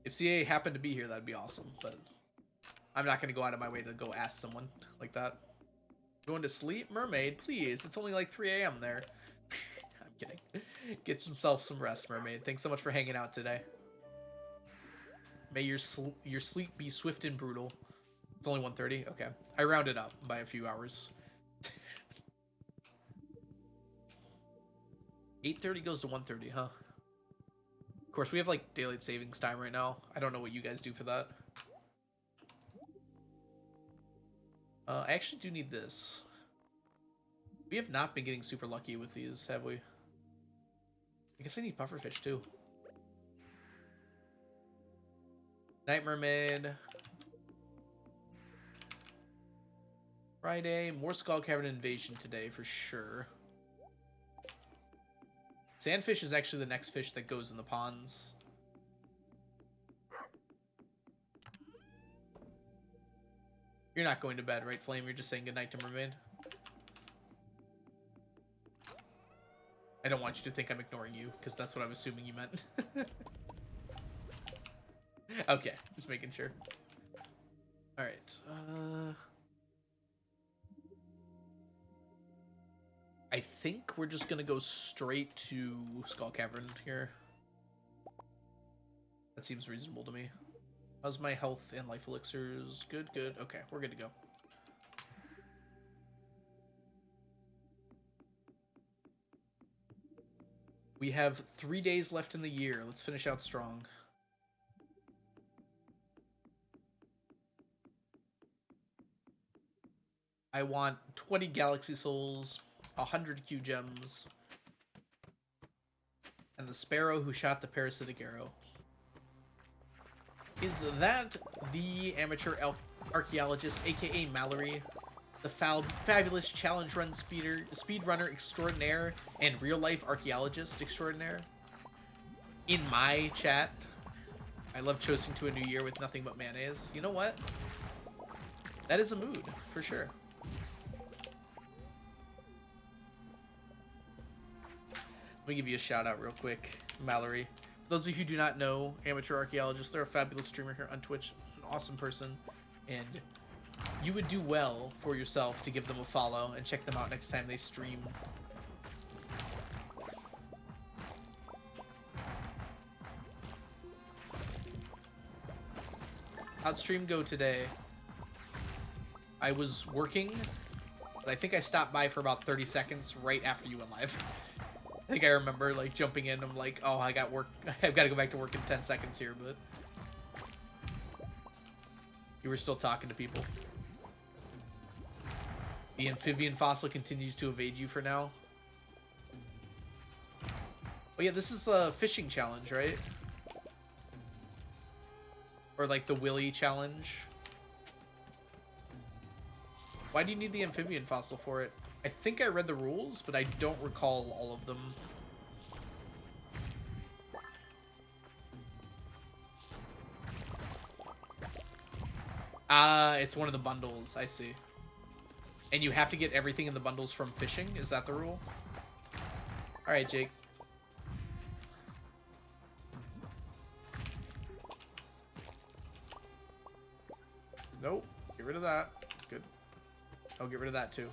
S1: If CA happened to be here, that'd be awesome, but I'm not going to go out of my way to go ask someone like that. Going to sleep? Mermaid, please. It's only like 3 a.m. there. I'm kidding. Get yourself some rest, Mermaid. Thanks so much for hanging out today. May your sleep be swift and brutal. It's only 1:30? Okay. I rounded up by a few hours. 8:30 goes to 1:30, huh? Of course, we have like daylight savings time right now. I don't know what you guys do for that. I actually do need this. We have not been getting super lucky with these, have we? I guess I need pufferfish too. Night Mermaid. Friday. More Skull Cavern Invasion today for sure. Sandfish is actually the next fish that goes in the ponds. You're not going to bed, right, Flame? You're just saying goodnight to Mermaid? I don't want you to think I'm ignoring you, because that's what I'm assuming you meant. Okay, just making sure. Alright, I think we're just gonna go straight to Skull Cavern here. That seems reasonable to me. How's my health and life elixirs? Good, good. Okay, we're good to go. We have 3 days left in the year. Let's finish out strong. I want 20 Galaxy Souls, 100 Q Gems, and the Sparrow who shot the parasitic arrow. Is that the amateur archaeologist, aka Mallory, the fabulous challenge run speedrunner extraordinaire and real-life archaeologist extraordinaire? In my chat, I love toasting to a new year with nothing but mayonnaise. You know what? That is a mood, for sure. Let me give you a shout out real quick, Mallory. For those of you who do not know, amateur archaeologists, they're a fabulous streamer here on Twitch, an awesome person, and you would do well for yourself to give them a follow and check them out next time they stream. How'd stream go today? I was working, but I think I stopped by for about 30 seconds right after you went live. I think I remember like jumping in. I'm like, oh, I got work. I've got to go back to work in 10 seconds here, but you were still talking to people. The amphibian fossil continues to evade you for now. Oh yeah, this is a fishing challenge, right? Or like the Willy challenge. Why do you need the amphibian fossil for it? I think I read the rules, but I don't recall all of them. It's one of the bundles, I see. And you have to get everything in the bundles from fishing? Is that the rule? Alright, Jake. Nope. Get rid of that. Good. I'll get rid of that too.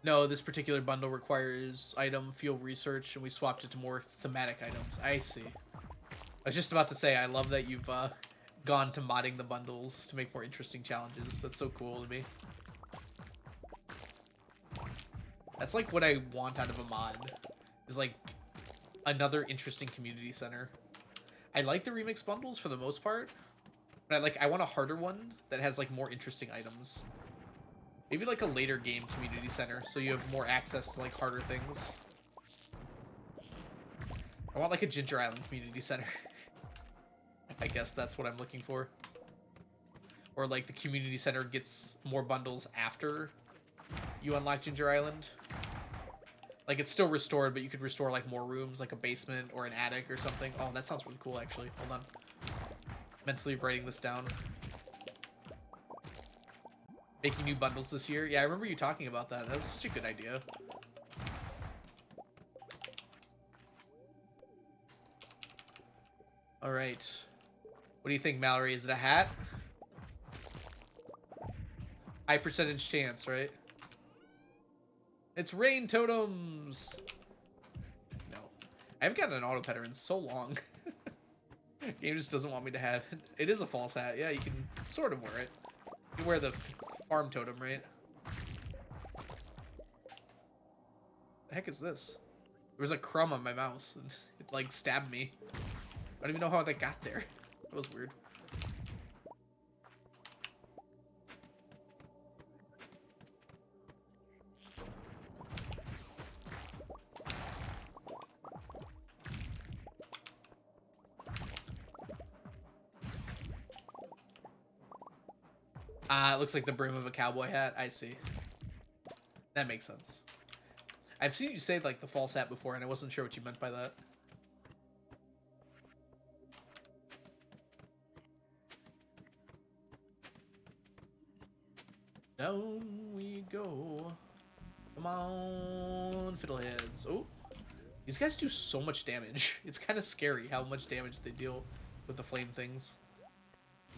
S1: No, this particular bundle requires item field research, and we swapped it to more thematic items. I see. I was just about to say, I love that you've gone to modding the bundles to make more interesting challenges. That's so cool to me. That's like what I want out of a mod, is like another interesting community center. I like the remix bundles for the most part, but I want a harder one that has like more interesting items. Maybe like a later game community center, so you have more access to like harder things. I want like a Ginger Island community center. I guess that's what I'm looking for. Or like the community center gets more bundles after you unlock Ginger Island. Like it's still restored, but you could restore like more rooms, like a basement or an attic or something. Oh, that sounds really cool actually. Hold on. Mentally writing this down. Making new bundles this year. Yeah, I remember you talking about that. That was such a good idea. All right. What do you think, Mallory? Is it a hat? High percentage chance, right? It's rain totems. No. I haven't gotten an auto petter in so long. Game just doesn't want me to have it. It is a false hat. Yeah, you can sort of wear it. You wear the farm totem, right? The heck is this? There was a crumb on my mouse and it like stabbed me. I don't even know how that got there. That was weird. It looks like the brim of a cowboy hat. I see. That makes sense. I've seen you say like the false hat before, and I wasn't sure what you meant by that. Down we go. Come on, fiddleheads. Oh, these guys do so much damage. It's kind of scary how much damage they deal with the flame things.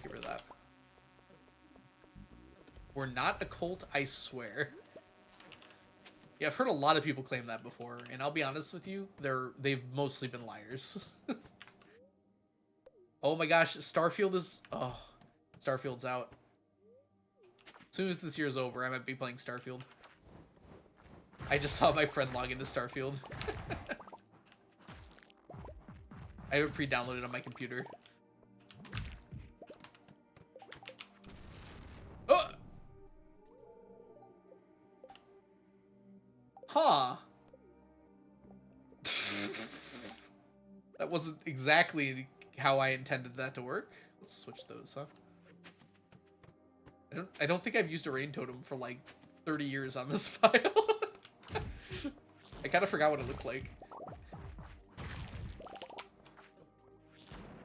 S1: Get rid of that. We're not a cult, I swear. Yeah, I've heard a lot of people claim that before, and I'll be honest with you, they've mostly been liars. Oh my gosh, Starfield is... Oh, Starfield's out. As soon as this year's over, I might be playing Starfield. I just saw my friend log into Starfield. I have it pre-downloaded on my computer. Oh! Huh. That wasn't exactly how I intended that to work. Let's switch those, huh? I don't think I've used a rain totem for like 30 years on this file. I kind of forgot what it looked like.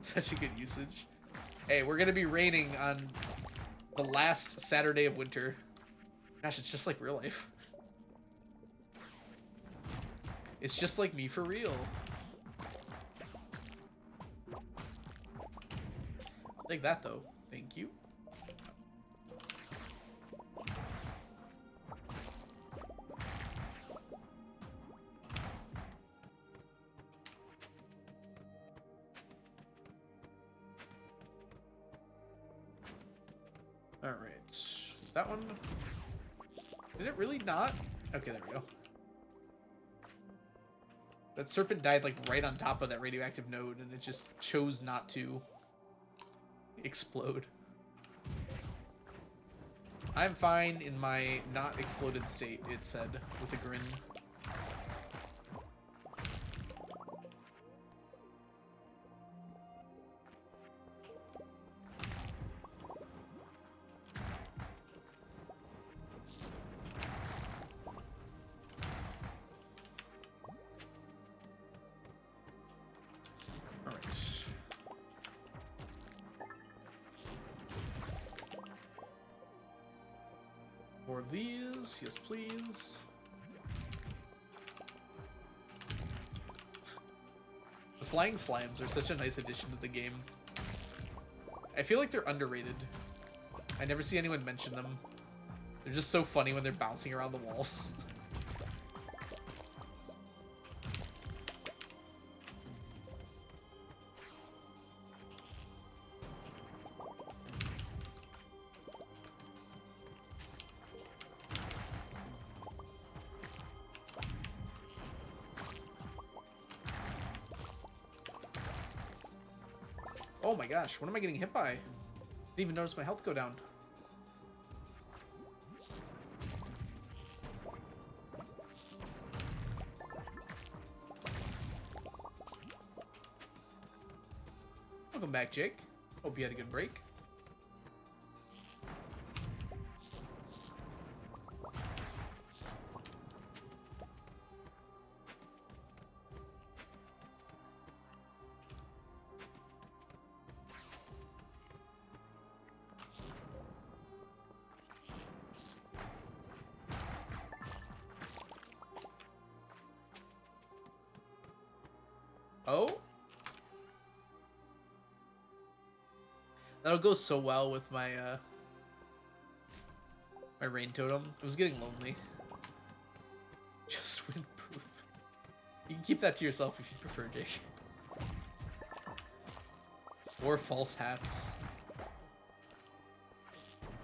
S1: Such a good usage. Hey, we're gonna be raining on the last Saturday of winter. Gosh, it's just like real life. It's just like me for real. Take that though. Thank you. All right. That one. Did it really not? Okay, there we go. That serpent died like right on top of that radioactive node, and it just chose not to explode. I'm fine in my not exploded state, it said with a grin. More of these, yes please. The flying slimes are such a nice addition to the game. I feel like they're underrated. I never see anyone mention them. They're just so funny when they're bouncing around the walls. Oh my gosh, what am I getting hit by? Didn't even notice my health go down. Welcome back, Jake. Hope you had a good break. Oh? That'll go so well with my my rain totem. It was getting lonely. Just windproof. You can keep that to yourself if you prefer, Jake. Or false hats.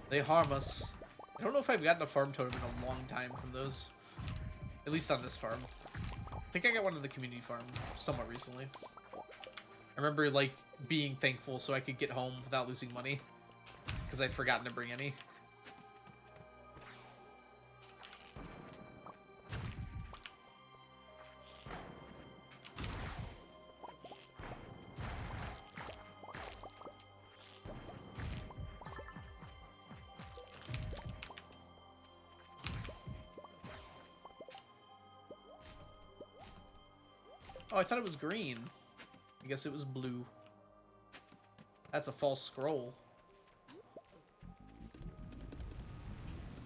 S1: They harm us. I don't know if I've gotten a farm totem in a long time from those. At least on this farm. I think I got one on the community farm somewhat recently. I remember, like, being thankful so I could get home without losing money. Because I'd forgotten to bring any. Oh, I thought it was green. I guess it was blue. That's a false scroll.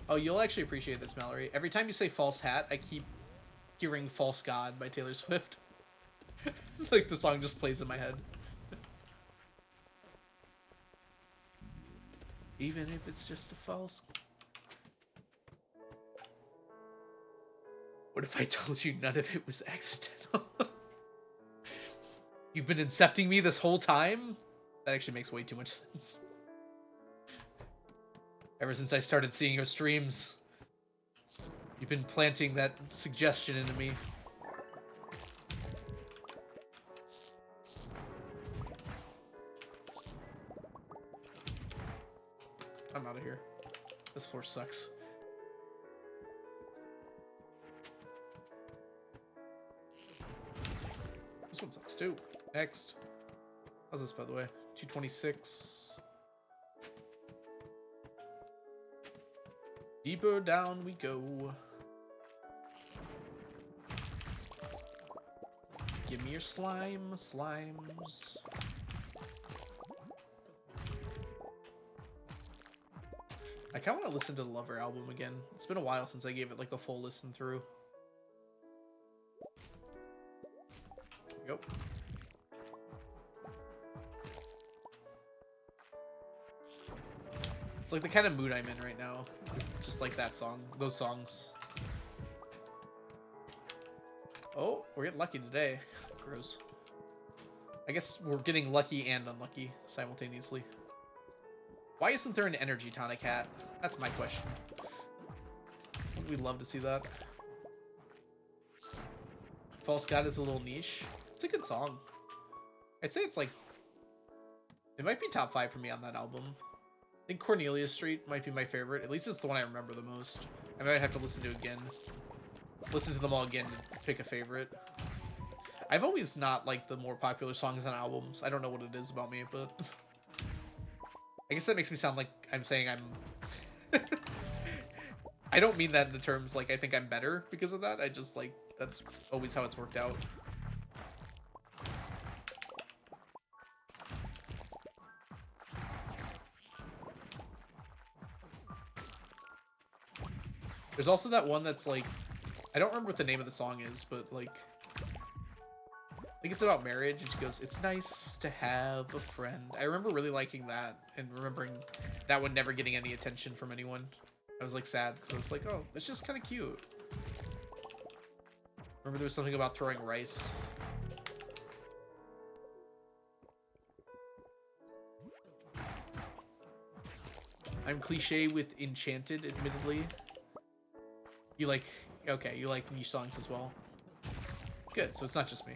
S1: Oh, you'll actually appreciate this, Mallory. Every time you say false hat, I keep hearing False God by Taylor Swift. Like the song just plays in my head. Even if it's just a false... What if I told you none of it was accidental? You've been incepting me this whole time? That actually makes way too much sense. Ever since I started seeing your streams, you've been planting that suggestion into me. I'm out of here. This floor sucks. This one sucks too. Next. How's this, by the way? 226. Deeper down we go. Give me your slime, slimes. I kind of want to listen to the Lover album again. It's been a while since I gave it like a full listen through. Go. It's like the kind of mood I'm in right now. It's just like that song, those songs. Oh, we're getting lucky today. Gross. I guess we're getting lucky and unlucky simultaneously. Why isn't there an energy tonic hat? That's my question. We'd love to see that. False God is a little niche. It's a good song. I'd say it's like... It might be top 5 for me on that album. I think Cornelia Street might be my favorite. At least it's the one I remember the most. I might have to listen to it again. Listen to them all again to pick a favorite. I've always not liked the more popular songs on albums. I don't know what it is about me, but... I guess that makes me sound like I'm saying I'm... I don't mean that in the terms like I think I'm better because of that. I just like, that's always how it's worked out. There's also that one that's like, I don't remember what the name of the song is, but like, I think it's about marriage, and she goes, "It's nice to have a friend." I remember really liking that, and remembering that one never getting any attention from anyone. I was like sad, because I was like, oh, it's just kind of cute. Remember there was something about throwing rice. I'm cliche with Enchanted, admittedly. You like, okay, you like niche songs as well. Good, so it's not just me.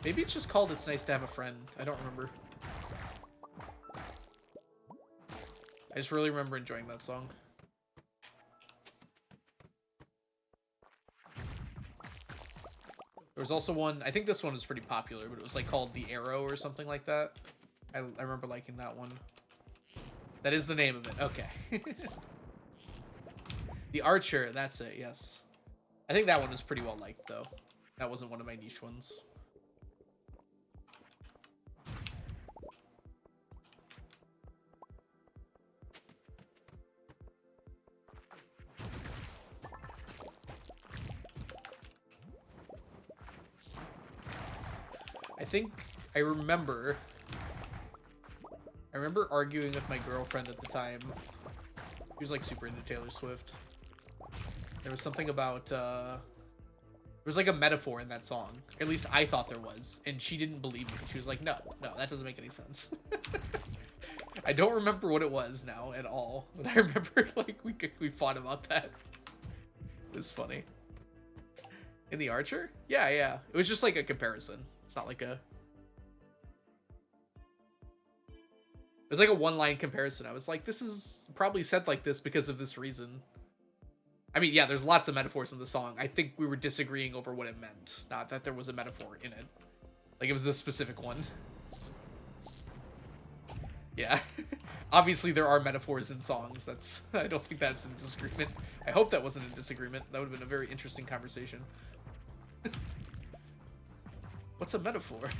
S1: Maybe it's just called It's Nice to Have a Friend. I don't remember. I just really remember enjoying that song. There was also one, I think this one was pretty popular, but it was like called The Arrow or something like that. I remember liking that one. That is the name of it, okay. The Archer, that's it, yes. I think that one was pretty well liked, though. That wasn't one of my niche ones. I think I remember arguing with my girlfriend at the time. She was like super into Taylor Swift. There was something about there was like a metaphor in that song. At least I thought there was, and she didn't believe me. She was like, no, that doesn't make any sense. I don't remember what it was now at all, but I remember like we fought about that. It was funny. In The Archer? Yeah. It was just like a comparison. It's not like a... It was like a one-line comparison. I was like, this is probably said like this because of this reason. I mean, yeah, there's lots of metaphors in the song. I think we were disagreeing over what it meant, not that there was a metaphor in it. Like, it was a specific one. Yeah. Obviously, there are metaphors in songs. That's... I don't think that's in disagreement. I hope that wasn't in disagreement. That would have been a very interesting conversation. What's a metaphor?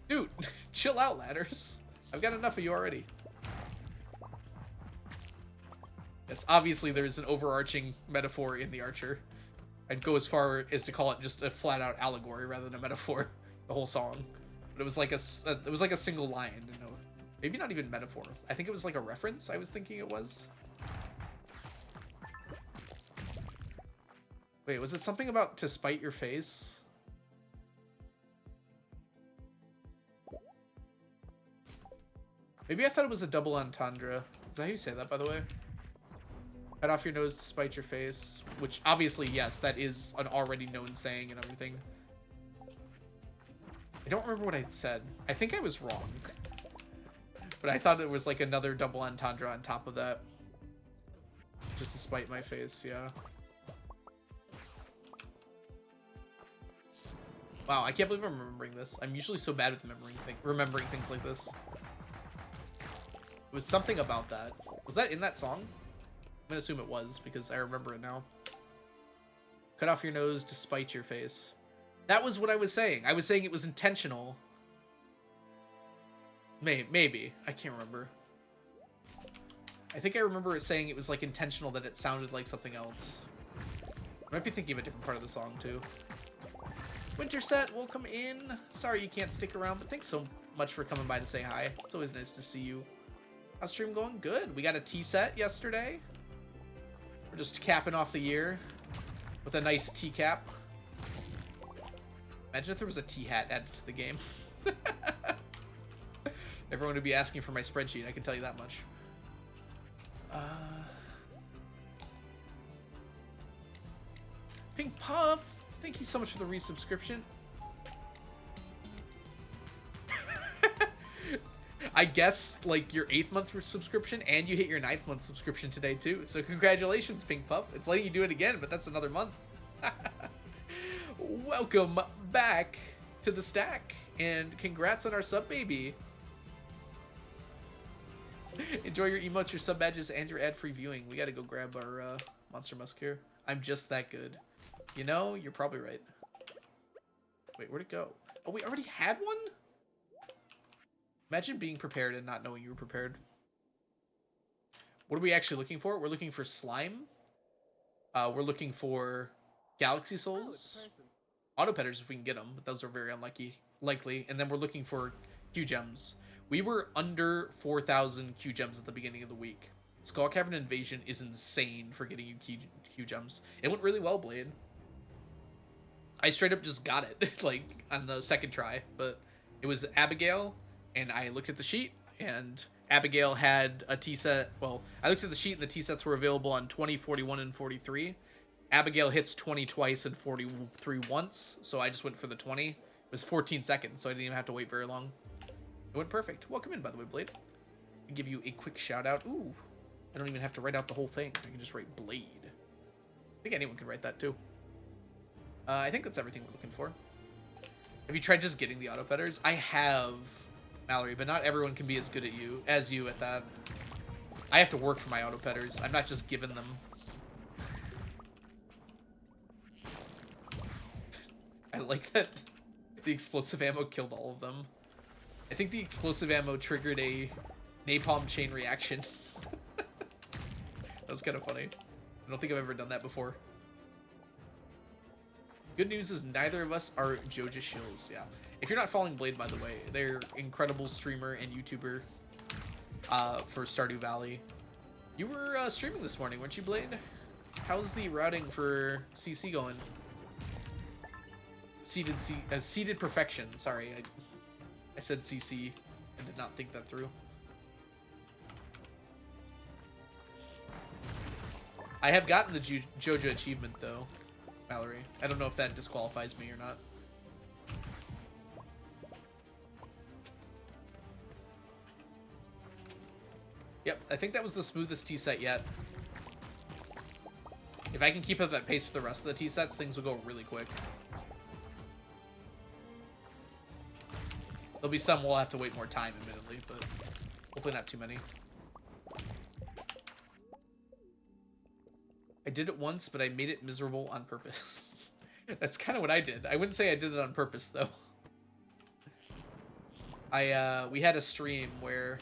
S1: Dude, chill out, ladders. I've got enough of you already. Yes, obviously there's an overarching metaphor in The Archer. I'd go as far as to call it just a flat-out allegory rather than a metaphor. The whole song, but it was like a single line. You know, maybe not even metaphor. I think it was like a reference. I was thinking it was. Wait, was it something about to spite your face? Maybe I thought it was a double entendre. Is that how you say that, by the way? Cut off your nose to spite your face. Which, obviously, yes, that is an already known saying and everything. I don't remember what I said. I think I was wrong. But I thought it was like another double entendre on top of that. Just to spite my face, yeah. Wow, I can't believe I'm remembering this. I'm usually so bad with remembering things like this. It was something about that. Was that in that song? I'm gonna assume it was, because I remember it now. Cut off your nose to spite your face. That was what I was saying. I was saying it was intentional. Maybe. I can't remember. I think I remember it saying it was like intentional, that it sounded like something else. I might be thinking of a different part of the song, too. Winterset, welcome in. Sorry you can't stick around, but thanks so much for coming by to say hi. It's always nice to see you. How's stream going? Good. We got a tea set yesterday. We're just capping off the year with a nice tea cap. Imagine if there was a tea hat added to the game. Everyone would be asking for my spreadsheet, I can tell you that much. Pink Puff, thank you so much for the resubscription. I guess like your 8th month subscription, and you hit your 9th month subscription today too. So congratulations, Pink Puff. It's letting you do it again, but that's another month. Welcome back to the stack, and congrats on our sub baby. Enjoy your emotes, your sub badges, and your ad-free viewing. We gotta go grab our Monster Musk here. I'm just that good. You know, you're probably right. Wait, where'd it go? Oh, we already had one? Imagine being prepared and not knowing you were prepared. What are we actually looking for? We're looking for slime. We're looking for galaxy souls. Auto petters if we can get them, but those are very likely. And then we're looking for Q gems. We were under 4,000 Q gems at the beginning of the week. Skull Cavern Invasion is insane for getting you Q gems. It went really well, Blade. I straight up just got it, like, on the second try. But it was Abigail, and I looked at the sheet, and Abigail had a T-set. Well, I looked at the sheet, and the T-sets were available on 20, 41, and 43. Abigail hits 20 twice and 43 once, so I just went for the 20. It was 14 seconds, so I didn't even have to wait very long. It went perfect. Welcome in, by the way, Blade. I'll give you a quick shout out. Ooh, I don't even have to write out the whole thing. I can just write Blade. I think anyone can write that too. I think that's everything we're looking for. Have you tried just getting the auto petters? I have, Mallory, but not everyone can be as good as you at that. I have to work for my auto petters. I'm not just giving them. I like that the explosive ammo killed all of them. I think the explosive ammo triggered a napalm chain reaction. That was kind of funny. I don't think I've ever done that before. Good news is neither of us are Joja shills. Yeah. If you're not following Blade, by the way, they're incredible streamer and YouTuber for Stardew Valley. You were streaming this morning, weren't you, Blade? How's the routing for CC going? Seeded perfection. Sorry, I said CC and did not think that through. I have gotten the Joja achievement though, Mallory. I don't know if that disqualifies me or not. Yep, I think that was the smoothest T-set yet. If I can keep up that pace for the rest of the T-sets, things will go really quick. There'll be some we'll have to wait more time, admittedly, but hopefully not too many. I did it once, but I made it miserable on purpose. That's kind of what I did. I wouldn't say I did it on purpose, though. We had a stream where,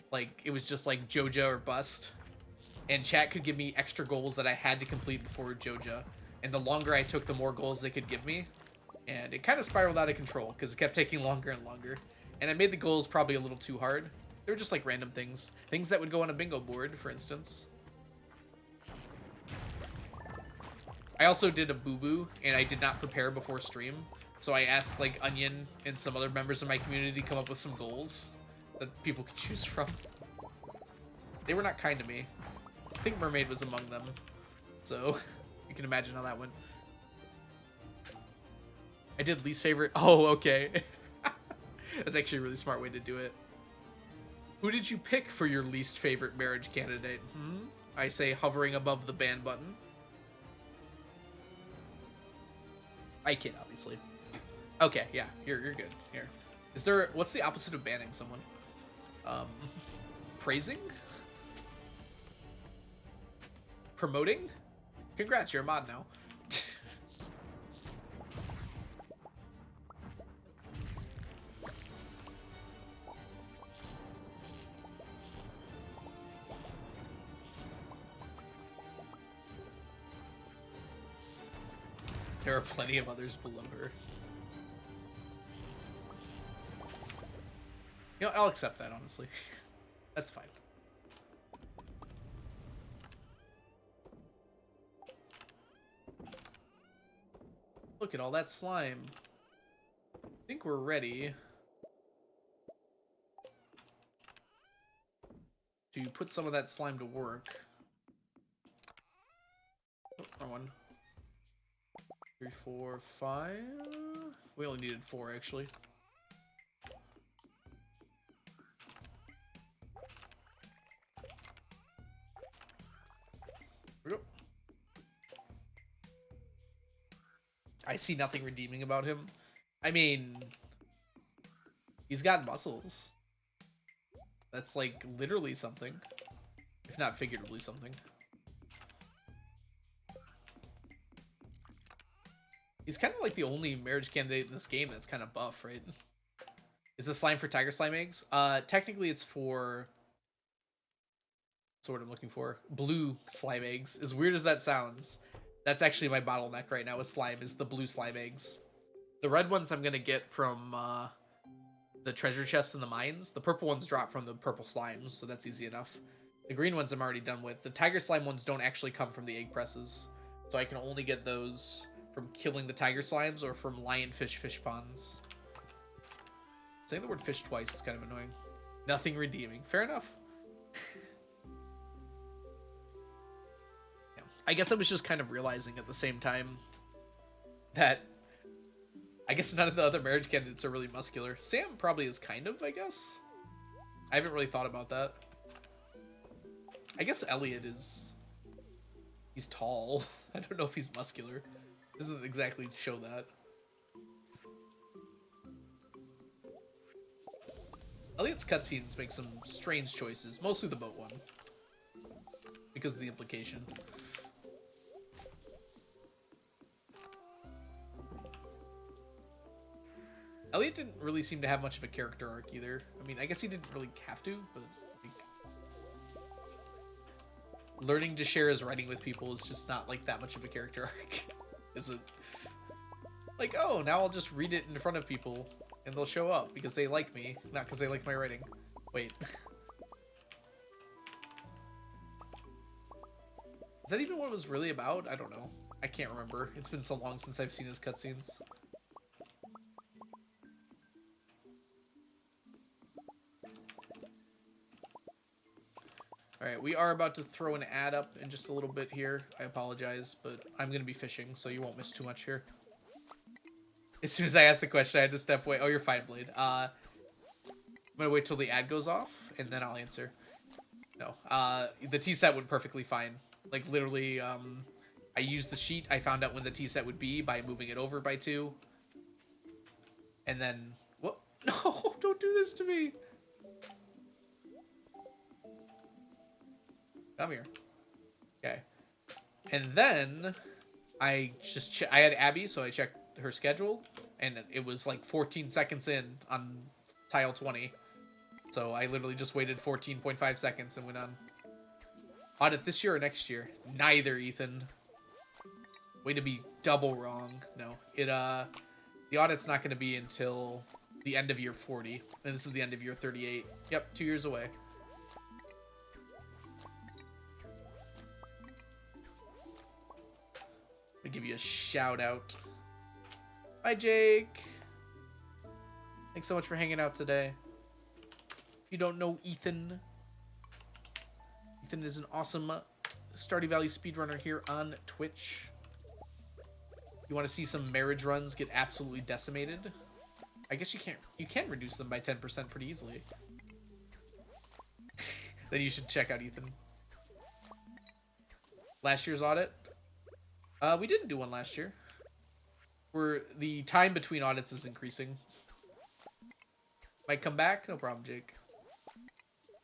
S1: like, it was just like Joja or bust, and chat could give me extra goals that I had to complete before Joja, and the longer I took, the more goals they could give me. And it kind of spiraled out of control because it kept taking longer and longer. And I made the goals probably a little too hard. They were just like random things. Things that would go on a bingo board, for instance. I also did a boo-boo, and I did not prepare before stream. So I asked like Onion and some other members of my community to come up with some goals that people could choose from. They were not kind to me. I think Mermaid was among them. So you can imagine how that went. I did least favorite. Oh, okay. That's actually a really smart way to do it. Who did you pick for your least favorite marriage candidate? I say hovering above the ban button. I kid, obviously. Okay, yeah, you're good. Here. Is there, what's the opposite of banning someone? Praising? Promoting? Congrats, you're a mod now. There are plenty of others below her. You know, I'll accept that, honestly. That's fine. Look at all that slime. I think we're ready to put some of that slime to work. Oh, wrong one. 3, 4, 5. We only needed 4, actually. Here we go. I see nothing redeeming about him. I mean, he's got muscles. That's like literally something, if not figuratively something. He's kind of like the only marriage candidate in this game that's kind of buff, right? Is the slime for tiger slime eggs? Technically it's for... That's what I'm looking for. Blue slime eggs. As weird as that sounds, that's actually my bottleneck right now with slime, is the blue slime eggs. The red ones I'm going to get from the treasure chests in the mines. The purple ones drop from the purple slimes, so that's easy enough. The green ones I'm already done with. The tiger slime ones don't actually come from the egg presses, so I can only get those from killing the tiger slimes or from lionfish fish ponds. Saying the word fish twice is kind of annoying. Nothing redeeming. Fair enough. Yeah. I guess I was just kind of realizing at the same time that I guess none of the other marriage candidates are really muscular. Sam probably is kind of, I guess. I haven't really thought about that. I guess Elliot is... He's tall. I don't know if he's muscular. Doesn't exactly show that. Elliot's cutscenes make some strange choices. Mostly the boat one. Because of the implication. Elliot didn't really seem to have much of a character arc either. I mean, I guess he didn't really have to, but like, learning to share his writing with people is just not like that much of a character arc, is it? Like, oh, now I'll just read it in front of people and they'll show up because they like me, not because they like my writing. Wait. Is that even what it was really about? I don't know. I can't remember. It's been so long since I've seen his cutscenes. Alright, we are about to throw an ad up in just a little bit here. I apologize, but I'm going to be fishing, so you won't miss too much here. As soon as I asked the question, I had to step away. Oh, you're fine, Blade. I'm going to wait till the ad goes off, and then I'll answer. No. The T-set went perfectly fine. Like, literally, I used the sheet. I found out when the T-set would be by moving it over by 2. And then... What? No, don't do this to me! Come here. Okay. And then I just I had Abby, so I checked her schedule, and it was like 14 seconds in on tile 20. So I literally just waited 14.5 seconds and went on. Audit this year or next year? Neither, Ethan. Way to be double wrong. No. The audit's not going to be until the end of year 40, and this is the end of year 38. Yep, 2 years away. I'll give you a shout out. Bye, Jake. Thanks so much for hanging out today. If you don't know Ethan, Ethan is an awesome Stardew Valley speedrunner here on Twitch. You want to see some marriage runs get absolutely decimated? I guess you can reduce them by 10% pretty easily. Then you should check out Ethan. Last year's audit? We didn't do one last year. The time between audits is increasing. Might come back? No problem, Jake.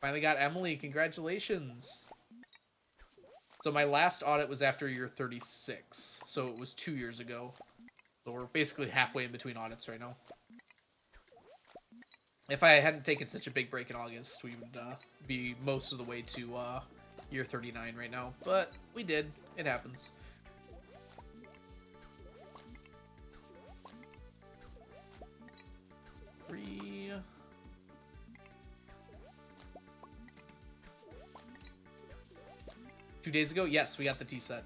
S1: Finally got Emily. Congratulations. So my last audit was after year 36. So it was 2 years ago. So we're basically halfway in between audits right now. If I hadn't taken such a big break in August, we would be most of the way to year 39 right now. But we did. It happens. 2 days ago? Yes, we got the tea set.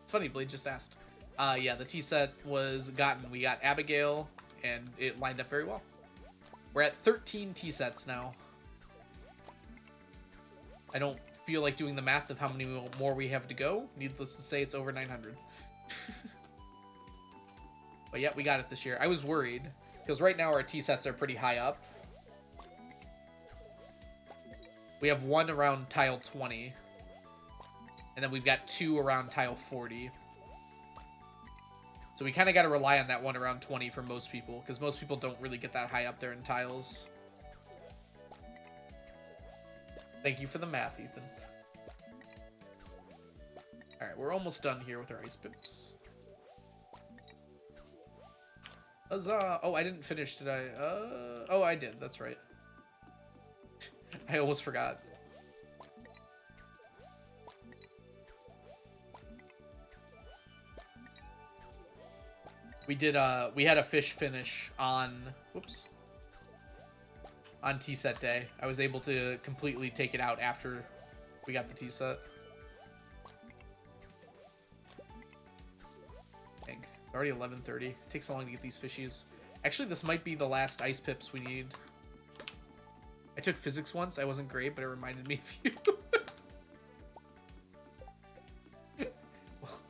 S1: It's funny, Blade just asked. Yeah, the tea set was gotten. We got Abigail, and it lined up very well. We're at 13 tea sets now. I don't feel like doing the math of how many more we have to go. Needless to say, it's over 900. But yeah, we got it this year. I was worried, because right now our tea sets are pretty high up. We have one around tile 20. And then we've got two around tile 40. So we kind of got to rely on that one around 20 for most people, because most people don't really get that high up there in tiles. Thank you for the math, Ethan. Alright, we're almost done here with our ice pips. Huzzah! Oh, I didn't finish, did I? Oh, I did, that's right. I almost forgot. We did, we had a fish finish on, whoops, on tea set day. I was able to completely take it out after we got the tea set. Dang, it's already 11:30. It takes so long to get these fishies. Actually, this might be the last ice pips we need. I took physics once. I wasn't great, but it reminded me of you. Well,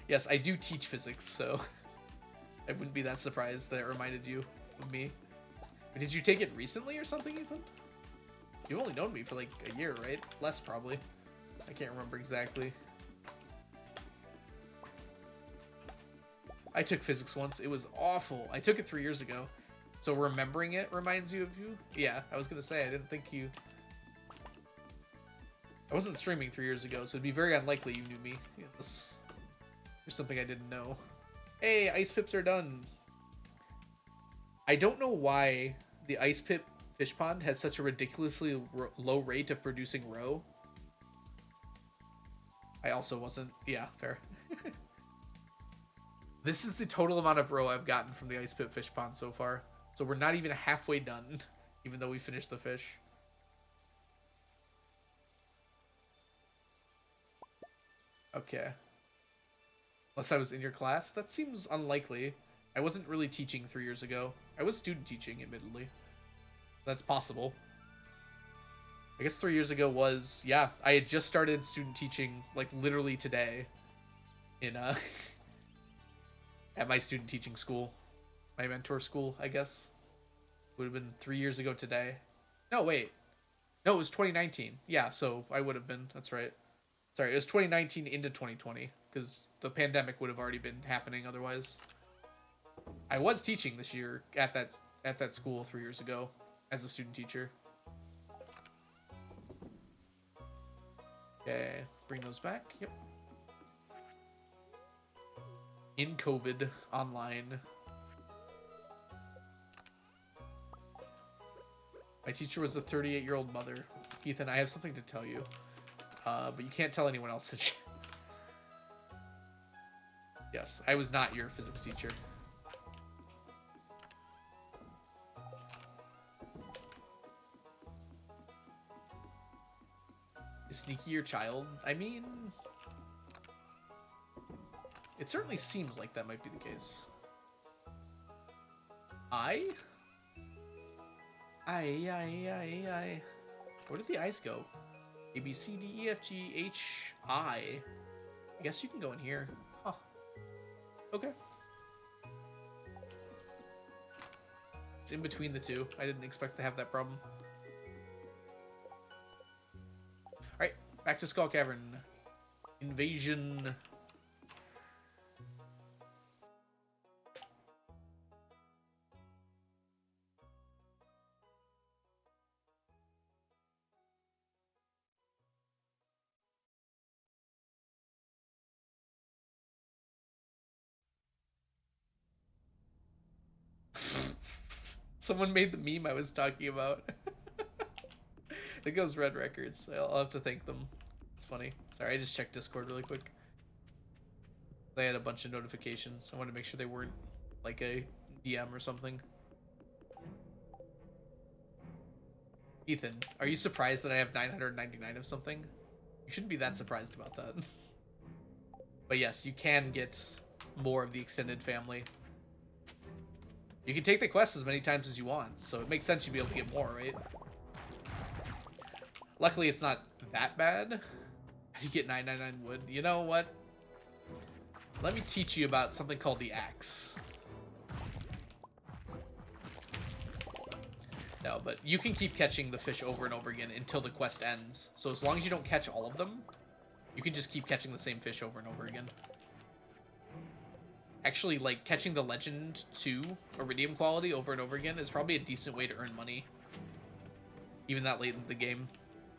S1: yes, I do teach physics, so I wouldn't be that surprised that it reminded you of me. But did you take it recently or something, Ethan? You've only known me for like a year, right? Less, probably. I can't remember exactly. I took physics once. It was awful. I took it 3 years ago. So remembering it reminds you of you? Yeah, I was going to say, I didn't think you... I wasn't streaming 3 years ago, so it'd be very unlikely you knew me. Yeah, there's something I didn't know. Hey, ice pips are done. I don't know why the ice pip fish pond has such a ridiculously low rate of producing roe. I also wasn't... Yeah, fair. This is the total amount of roe I've gotten from the ice pip fish pond so far. So we're not even halfway done, even though we finished the fish. Okay. Unless I was in your class? That seems unlikely. I wasn't really teaching 3 years ago. I was student teaching, admittedly. That's possible. I guess 3 years ago was... Yeah, I had just started student teaching, like, literally today. In, at my student teaching school. My mentor school, I guess. Would have been 3 years ago today. No, wait. No, it was 2019. Yeah, so I would have been. That's right. Sorry, it was 2019 into 2020, because the pandemic would have already been happening otherwise. I was teaching this year at that school 3 years ago as a student teacher. Okay, bring those back. Yep. In COVID, online. My teacher was a 38-year-old mother. Ethan, I have something to tell you. But you can't tell anyone else. Yes, I was not your physics teacher. Is Sneaky your child? I mean... It certainly seems like that might be the case. I? Where did the eyes go? A, B, C, D, E, F, G, H, I. I guess you can go in here. Huh. Okay. It's in between the two. I didn't expect to have that problem. Alright, back to Skull Cavern. Invasion. Someone made the meme I was talking about. I think it was Red Records. I'll have to thank them. It's funny. Sorry, I just checked Discord really quick. They had a bunch of notifications. I wanted to make sure they weren't like a DM or something. Ethan, are you surprised that I have 999 of something? You shouldn't be that surprised about that. But yes, you can get more of the extended family. You can take the quest as many times as you want, so it makes sense you'd be able to get more, right? Luckily, it's not that bad. You get 999 wood. You know what? Let me teach you about something called the axe. No, but you can keep catching the fish over and over again until the quest ends. So as long as you don't catch all of them, you can just keep catching the same fish over and over again. Actually, like, catching the Legend 2 Iridium quality over and over again is probably a decent way to earn money. Even that late in the game.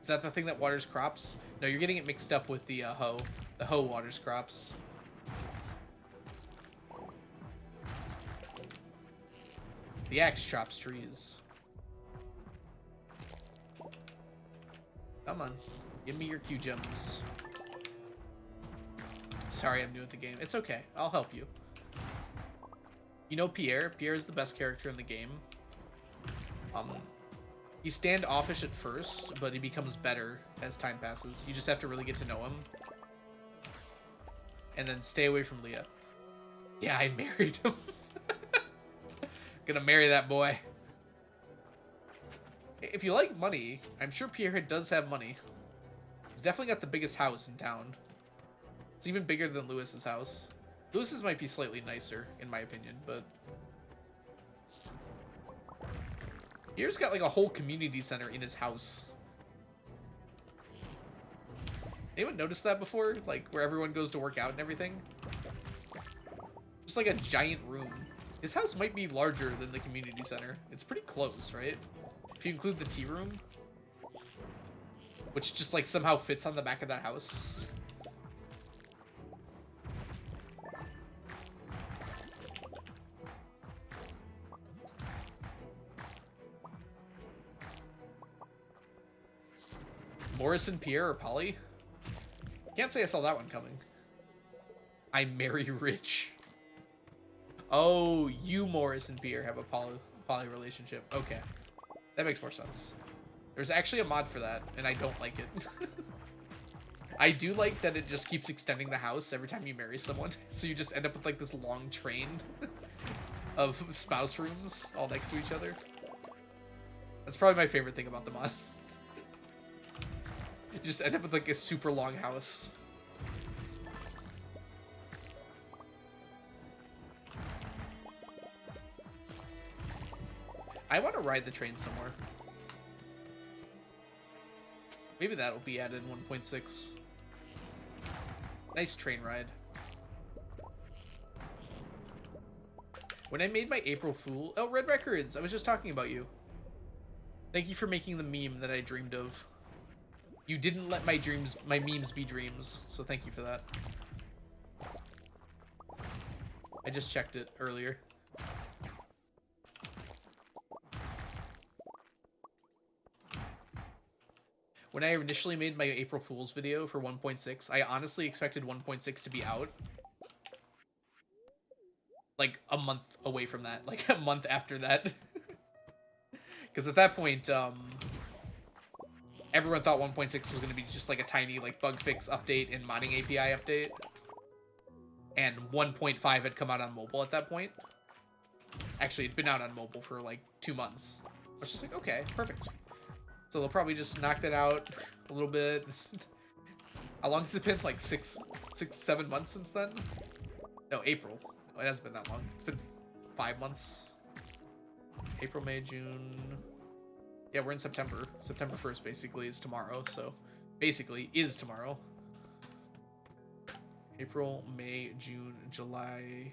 S1: Is that the thing that waters crops? No, you're getting it mixed up with the hoe. The hoe waters crops. The axe chops trees. Come on. Give me your Q gems. Sorry, I'm new at the game. It's okay. I'll help you. You know Pierre? Pierre is the best character in the game. He's standoffish at first, but he becomes better as time passes. You just have to really get to know him. And then stay away from Leah. Yeah, I married him. Gonna marry that boy. If you like money, I'm sure Pierre does have money. He's definitely got the biggest house in town. It's even bigger than Lewis's house. Lewis's might be slightly nicer, in my opinion, but... Pierre's got like a whole community center in his house. Anyone noticed that before? Like, where everyone goes to work out and everything? Just like a giant room. His house might be larger than the community center. It's pretty close, right? If you include the tea room. Which just like somehow fits on the back of that house. Morris and Pierre or Polly? Can't say I saw that one coming. I marry rich. Oh, you, Morris and Pierre, have a poly relationship. Okay. That makes more sense. There's actually a mod for that, and I don't like it. I do like that it just keeps extending the house every time you marry someone. So you just end up with like this long train of spouse rooms all next to each other. That's probably my favorite thing about the mod. You just end up with like a super long house. I want to ride the train somewhere. Maybe that'll be added in 1.6. Nice train ride. When I made my April Fool... Oh, Red Records! I was just talking about you. Thank you for making the meme that I dreamed of. You didn't let my memes be dreams, so thank you for that. I just checked it earlier. When I initially made my April Fool's video for 1.6, I honestly expected 1.6 to be out. Like a month away from that, like a month after that. Because at that point, everyone thought 1.6 was going to be just like a tiny like bug fix update and modding API update. And 1.5 had come out on mobile at that point. Actually, it'd been out on mobile for like 2 months. I was just like, okay, perfect. So they'll probably just knock that out a little bit. How long has it been? Like 7 months since then? No, April. Oh, it hasn't been that long. It's been 5 months. April, May, June. Yeah, we're in September. September 1st basically is tomorrow. So basically is tomorrow. April, May, June, July,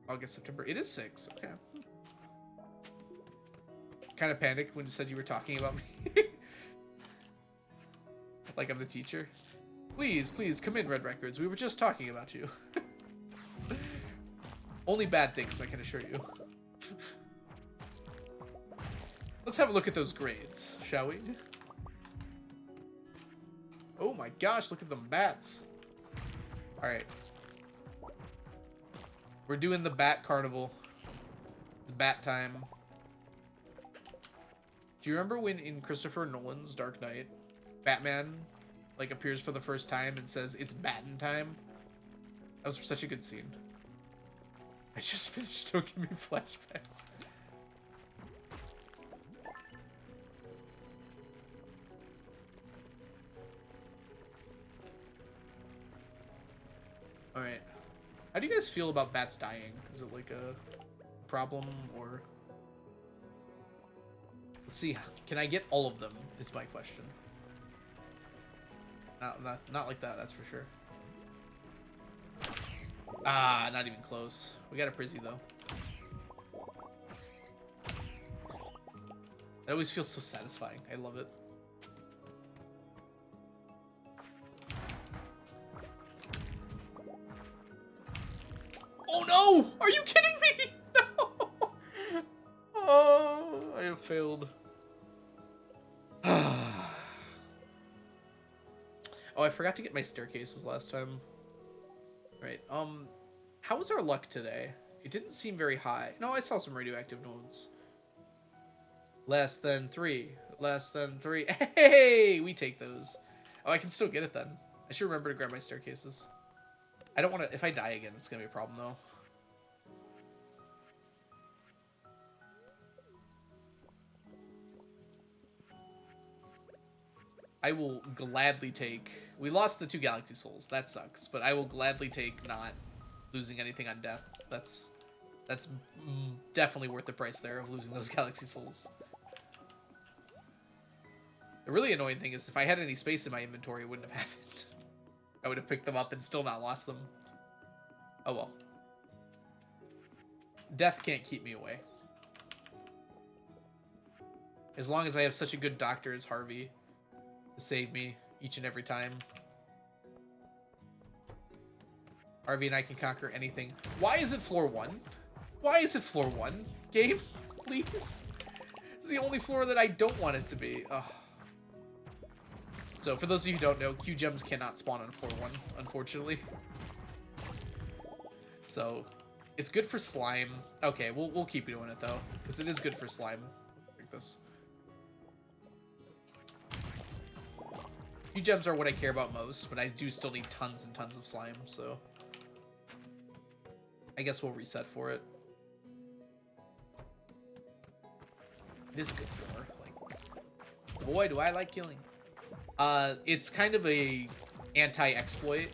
S1: August, September. It is 6. Okay. Kind of panicked when you said you were talking about me. Like I'm the teacher. Please, please, come in, Red Records. We were just talking about you. Only bad things, I can assure you. Let's have a look at those grades, shall we? Oh my gosh, look at them bats. Alright. We're doing the bat carnival. It's bat time. Do you remember when in Christopher Nolan's Dark Knight, Batman like appears for the first time and says it's batten time. That was such a good scene. I just finished. Don't give me flashbacks. All right. How do you guys feel about bats dying? Is it like a problem or? Let's see. Can I get all of them? Is my question. Not like that. That's for sure. Ah, not even close. We got a Prizzy though. It always feels so satisfying. I love it. Oh no! Are you kidding me? No! Oh, I have failed. Oh, I forgot to get my staircases last time. Right. How was our luck today? It didn't seem very high. No, I saw some radioactive nodes. Less than 3. Less than 3. Hey, we take those. Oh, I can still get it then. I should remember to grab my staircases. I don't want to... If I die again, it's going to be a problem, though. I will gladly take... We lost the 2 Galaxy Souls. That sucks. But I will gladly take not losing anything on death. That's definitely worth the price there of losing those Galaxy Souls. The really annoying thing is if I had any space in my inventory, it wouldn't have happened. I would have picked them up and still not lost them. Oh well. Death can't keep me away. As long as I have such a good doctor as Harvey to save me each and every time. Harvey and I can conquer anything. Why is it floor 1? Why is it floor 1? Game, please. This is the only floor that I don't want it to be. Ugh. So for those of you who don't know, Q gems cannot spawn on floor 1, unfortunately. So it's good for slime. Okay, we'll keep doing it though, because it is good for slime. Like this. Q gems are what I care about most, but I do still need tons and tons of slime, so I guess we'll reset for it. It is a good floor. Like, boy, do I like killing. It's kind of a anti-exploit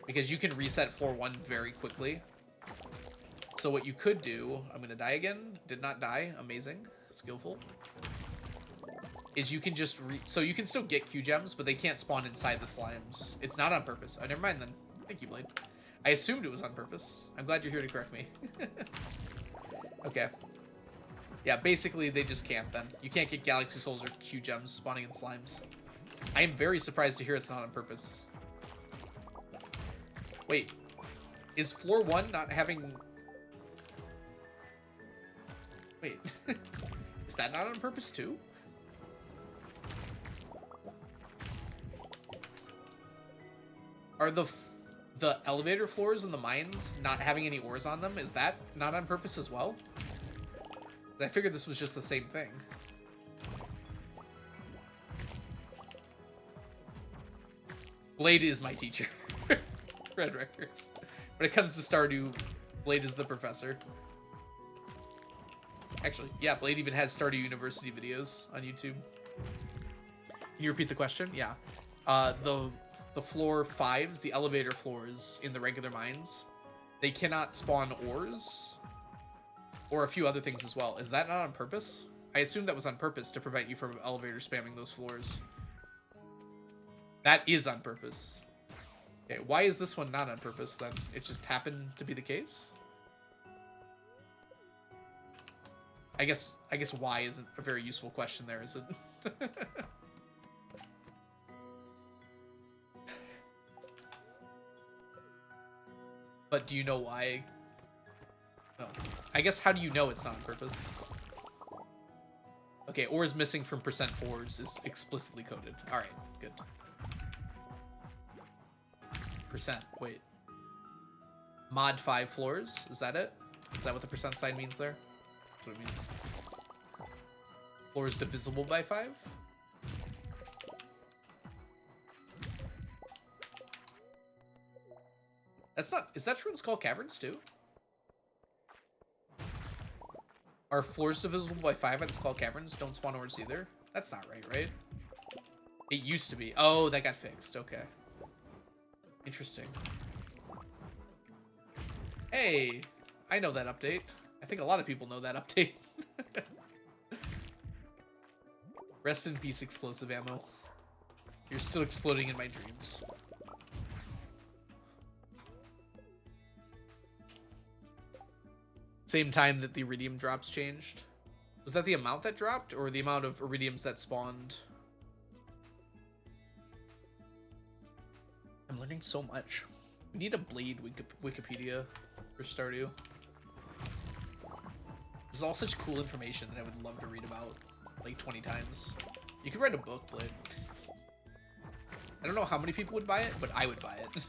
S1: because you can reset floor 1 very quickly. So what you could do, I'm gonna die again. Did not die. Amazing. Skillful. Is you can just so you can still get Q gems, but they can't spawn inside the slimes. It's not on purpose. Oh, never mind then. Thank you, Blade. I assumed it was on purpose. I'm glad you're here to correct me. Okay. Yeah, basically they just can't then. You can't get Galaxy Souls or Q gems spawning in slimes. I am very surprised to hear it's not on purpose. Wait. Is floor 1 not having... Wait. Is that not on purpose too? Are the elevator floors in the mines not having any ores on them? Is that not on purpose as well? I figured this was just the same thing. Blade is my teacher. Red Records. When it comes to Stardew, Blade is the professor. Actually, yeah, Blade even has Stardew University videos on YouTube. Can you repeat the question? Yeah. The floor 5s, the elevator floors in the regular mines, they cannot spawn ores or a few other things as well. Is that not on purpose? I assume that was on purpose to prevent you from elevator spamming those floors. That is on purpose. Okay, why is this one not on purpose then? It just happened to be the case? I guess why isn't a very useful question there, is it? But do you know why? Oh. I guess how do you know it's not on purpose? Okay, ores missing from %4s is explicitly coded. Alright, good. Percent, wait. Mod 5 floors, is that it? Is that what the % sign means there? That's what it means. Floors divisible by 5? That's not... Is that true in Skull Caverns, too? Are floors divisible by 5 at Skull Caverns? Don't spawn ores either? That's not right, right? It used to be. Oh, that got fixed. Okay. Interesting. Hey, I know that update. I think a lot of people know that update. Rest in peace, explosive ammo. You're still exploding in my dreams. Same time that the iridium drops changed. Was that the amount that dropped, or the amount of iridiums that spawned? I'm learning so much. We need a blade Wikipedia for Stardew. This is all such cool information that I would love to read about like 20 times. You could write a book, Blade. I don't know how many people would buy it, but I would buy it.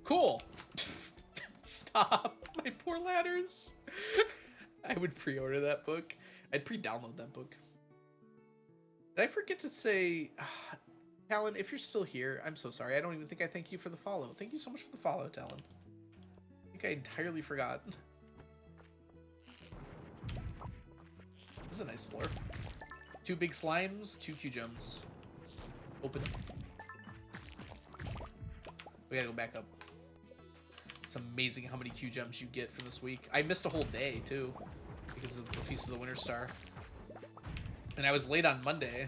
S1: Cool. Stop. My poor ladders. I would pre-order that book. I'd pre-download that book. Did I forget to say... Talon, if you're still here, I'm so sorry. I don't even think I thank you for the follow. Thank you so much for the follow, Talon. I think I entirely forgot. This is a nice floor. 2 big slimes, 2 Q gems. Open. We gotta go back up. It's amazing how many Q gems you get from this week. I missed a whole day, too, because of the Feast of the Winter Star. And I was late on Monday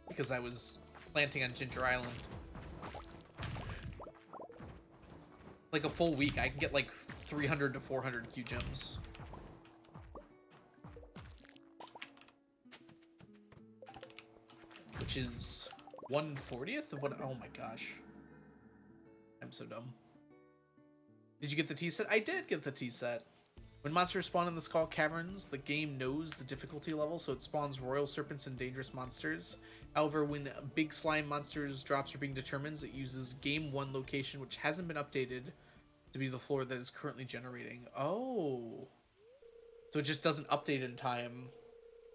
S1: because I was planting on Ginger Island. Like a full week, I can get like 300 to 400 Q gems. Which is 1/40th of what? Oh my gosh. I'm so dumb. Did you get the tea set? I did get the tea set. When monsters spawn in the Skull Caverns, the game knows the difficulty level, so it spawns royal serpents and dangerous monsters. However, when big slime monsters drops are being determined, it uses game 1 location, which hasn't been updated to be the floor that is currently generating. Oh. So it just doesn't update in time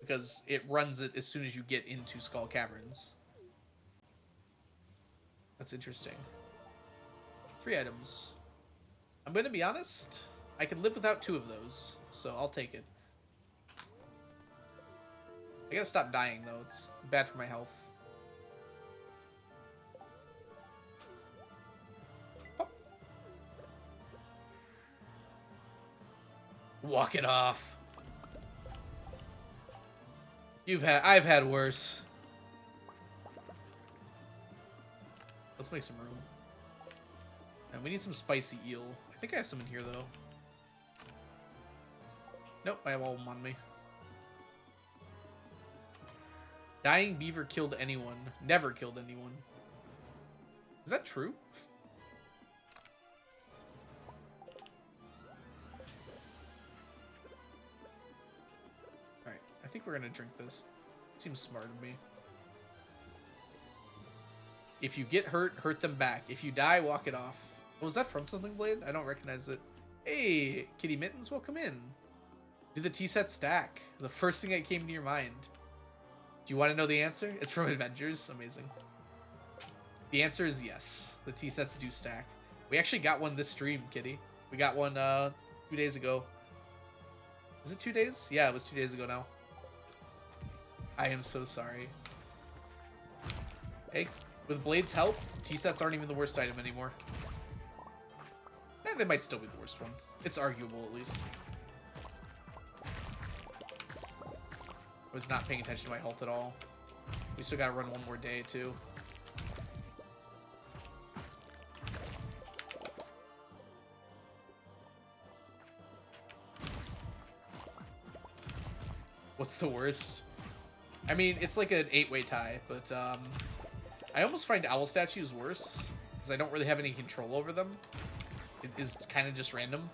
S1: because it runs it as soon as you get into Skull Caverns. That's interesting. 3 items. I'm going to be honest. I can live without 2 of those, so I'll take it. I gotta stop dying, though. It's bad for my health. Pop. Walk it off. I've had worse. Let's make some room. And we need some spicy eel. I think I have some in here, though. Nope, I have all of them on me. Dying beaver killed anyone. Never killed anyone. Is that true? Alright, I think we're gonna drink this. Seems smart of me. If you get hurt, hurt them back. If you die, walk it off. Oh, was that from something, Blade? I don't recognize it. Hey, Kitty Mittens, welcome in. Do the tea set stack? The first thing that came to your mind. Do you want to know the answer? It's from Avengers. Amazing. The answer is yes. The tea sets do stack. We actually got one this stream, Kitty. We got one 2 days ago. Is it 2 days? Yeah, it was 2 days ago now. I am so sorry. Hey, with Blade's help, tea sets aren't even the worst item anymore. They might still be the worst one. It's arguable, at least. I was not paying attention to my health at all. We still gotta run one more day, too. What's the worst? I mean, it's like an 8-way tie, but I almost find owl statues worse, because I don't really have any control over them. It is kind of just random.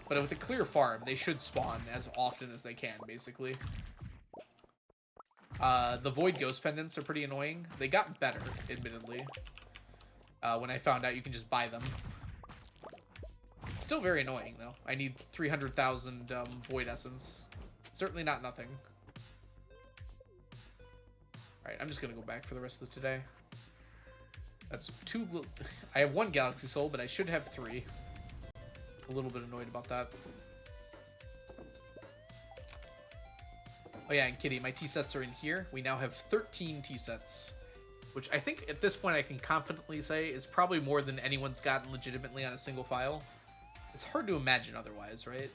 S1: But with a clear farm, they should spawn as often as they can, basically. The Void Ghost pendants are pretty annoying. They got better, admittedly. When I found out you can just buy them. Still very annoying, though. I need 300,000 Void Essence. Certainly not nothing. Alright, I'm just gonna go back for the rest of today. That's two... I have 1 Galaxy Soul, but I should have 3. A little bit annoyed about that. Oh yeah, and Kitty, my T-sets are in here. We now have 13 T-sets. Which I think at this point I can confidently say is probably more than anyone's gotten legitimately on a single file. It's hard to imagine otherwise, right?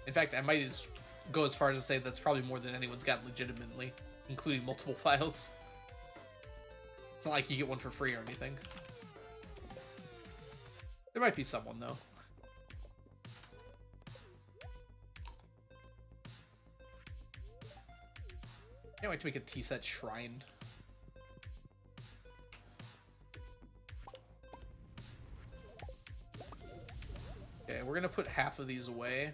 S1: In fact, I might go as far as to say that's probably more than anyone's gotten legitimately, including multiple files. It's not like you get one for free or anything. There might be someone, though. Can't wait to make a T-set shrine. Okay, we're gonna put half of these away.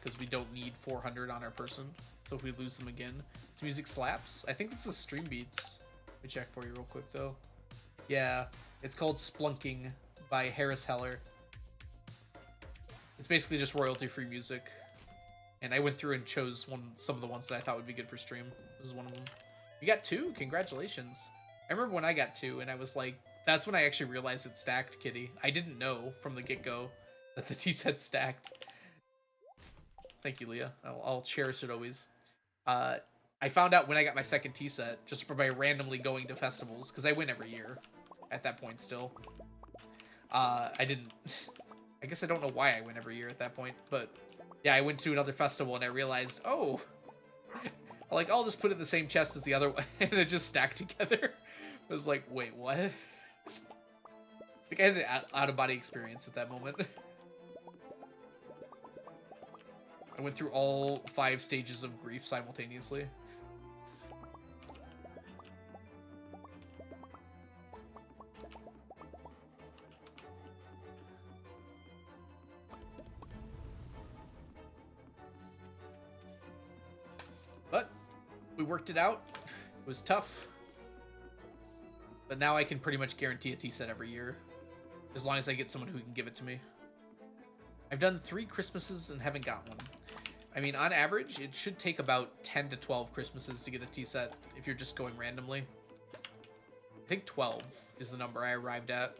S1: Because we don't need 400 on our person. So if we lose them again. This music slaps. I think this is Stream Beats. Let me check for you real quick, though. Yeah, it's called Splunking by Harris Heller. It's basically just royalty-free music. And I went through and chose some of the ones that I thought would be good for stream. This is one of them. You got 2? Congratulations. I remember when I got 2, and I was like, that's when I actually realized it stacked, Kitty. I didn't know from the get-go that the T-set stacked. Thank you, Leah. I'll cherish it always. I found out when I got my second T-set, just by randomly going to festivals, because I win every year at that point still. I didn't... I guess I don't know why I win every year at that point, but yeah, I went to another festival and I realized, oh, like, I'll just put it in the same chest as the other one, and it just stacked together. I was like, wait, what? I think I had an out-of-body experience at that moment. I went through all 5 stages of grief simultaneously. But we worked it out. It was tough. But now I can pretty much guarantee a T-set every year. As long as I get someone who can give it to me. I've done 3 Christmases and haven't got one. I mean, on average, it should take about 10 to 12 Christmases to get a T-set if you're just going randomly. I think 12 is the number I arrived at.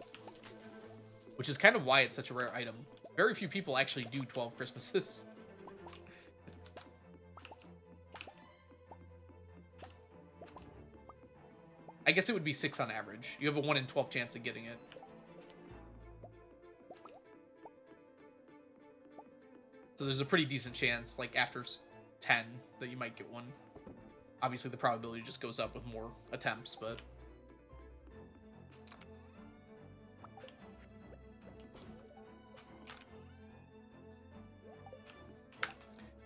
S1: Which is kind of why it's such a rare item. Very few people actually do 12 Christmases. I guess it would be 6 on average. You have a 1 in 12 chance of getting it. So there's a pretty decent chance, like after 10, that you might get one. Obviously, the probability just goes up with more attempts, but...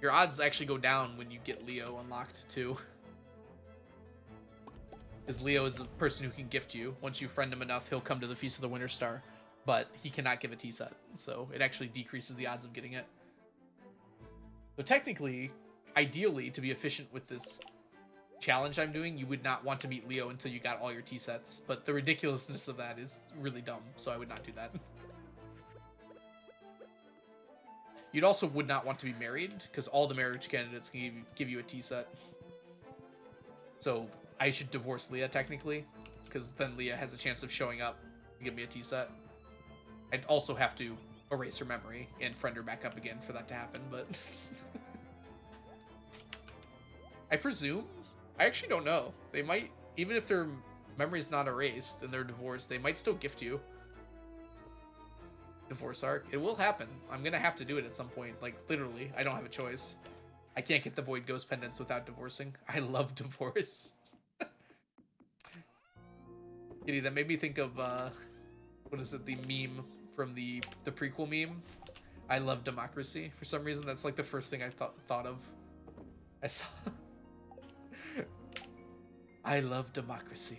S1: Your odds actually go down when you get Leo unlocked, too. Because Leo is a person who can gift you. Once you friend him enough, he'll come to the Feast of the Winter Star. But he cannot give a T-set, so it actually decreases the odds of getting it. So technically, ideally, to be efficient with this challenge I'm doing, you would not want to meet Leo until you got all your T-sets. But the ridiculousness of that is really dumb, so I would not do that. You'd also would not want to be married, because all the marriage candidates can give you a T-set. So I should divorce Leah, technically, because then Leah has a chance of showing up to give me a T-set. I'd also have to erase her memory and friend her back up again for that to happen, but... I presume? I actually don't know. They might, even if their memory's not erased and they're divorced, they might still gift you. Divorce arc. It will happen. I'm gonna have to do it at some point. Like, literally. I don't have a choice. I can't get the Void Ghost pendants without divorcing. I love divorce. Kitty, that made me think of, what is it? The meme from the prequel meme. I love democracy. For some reason, that's like the first thing I thought of. I saw. I love democracy.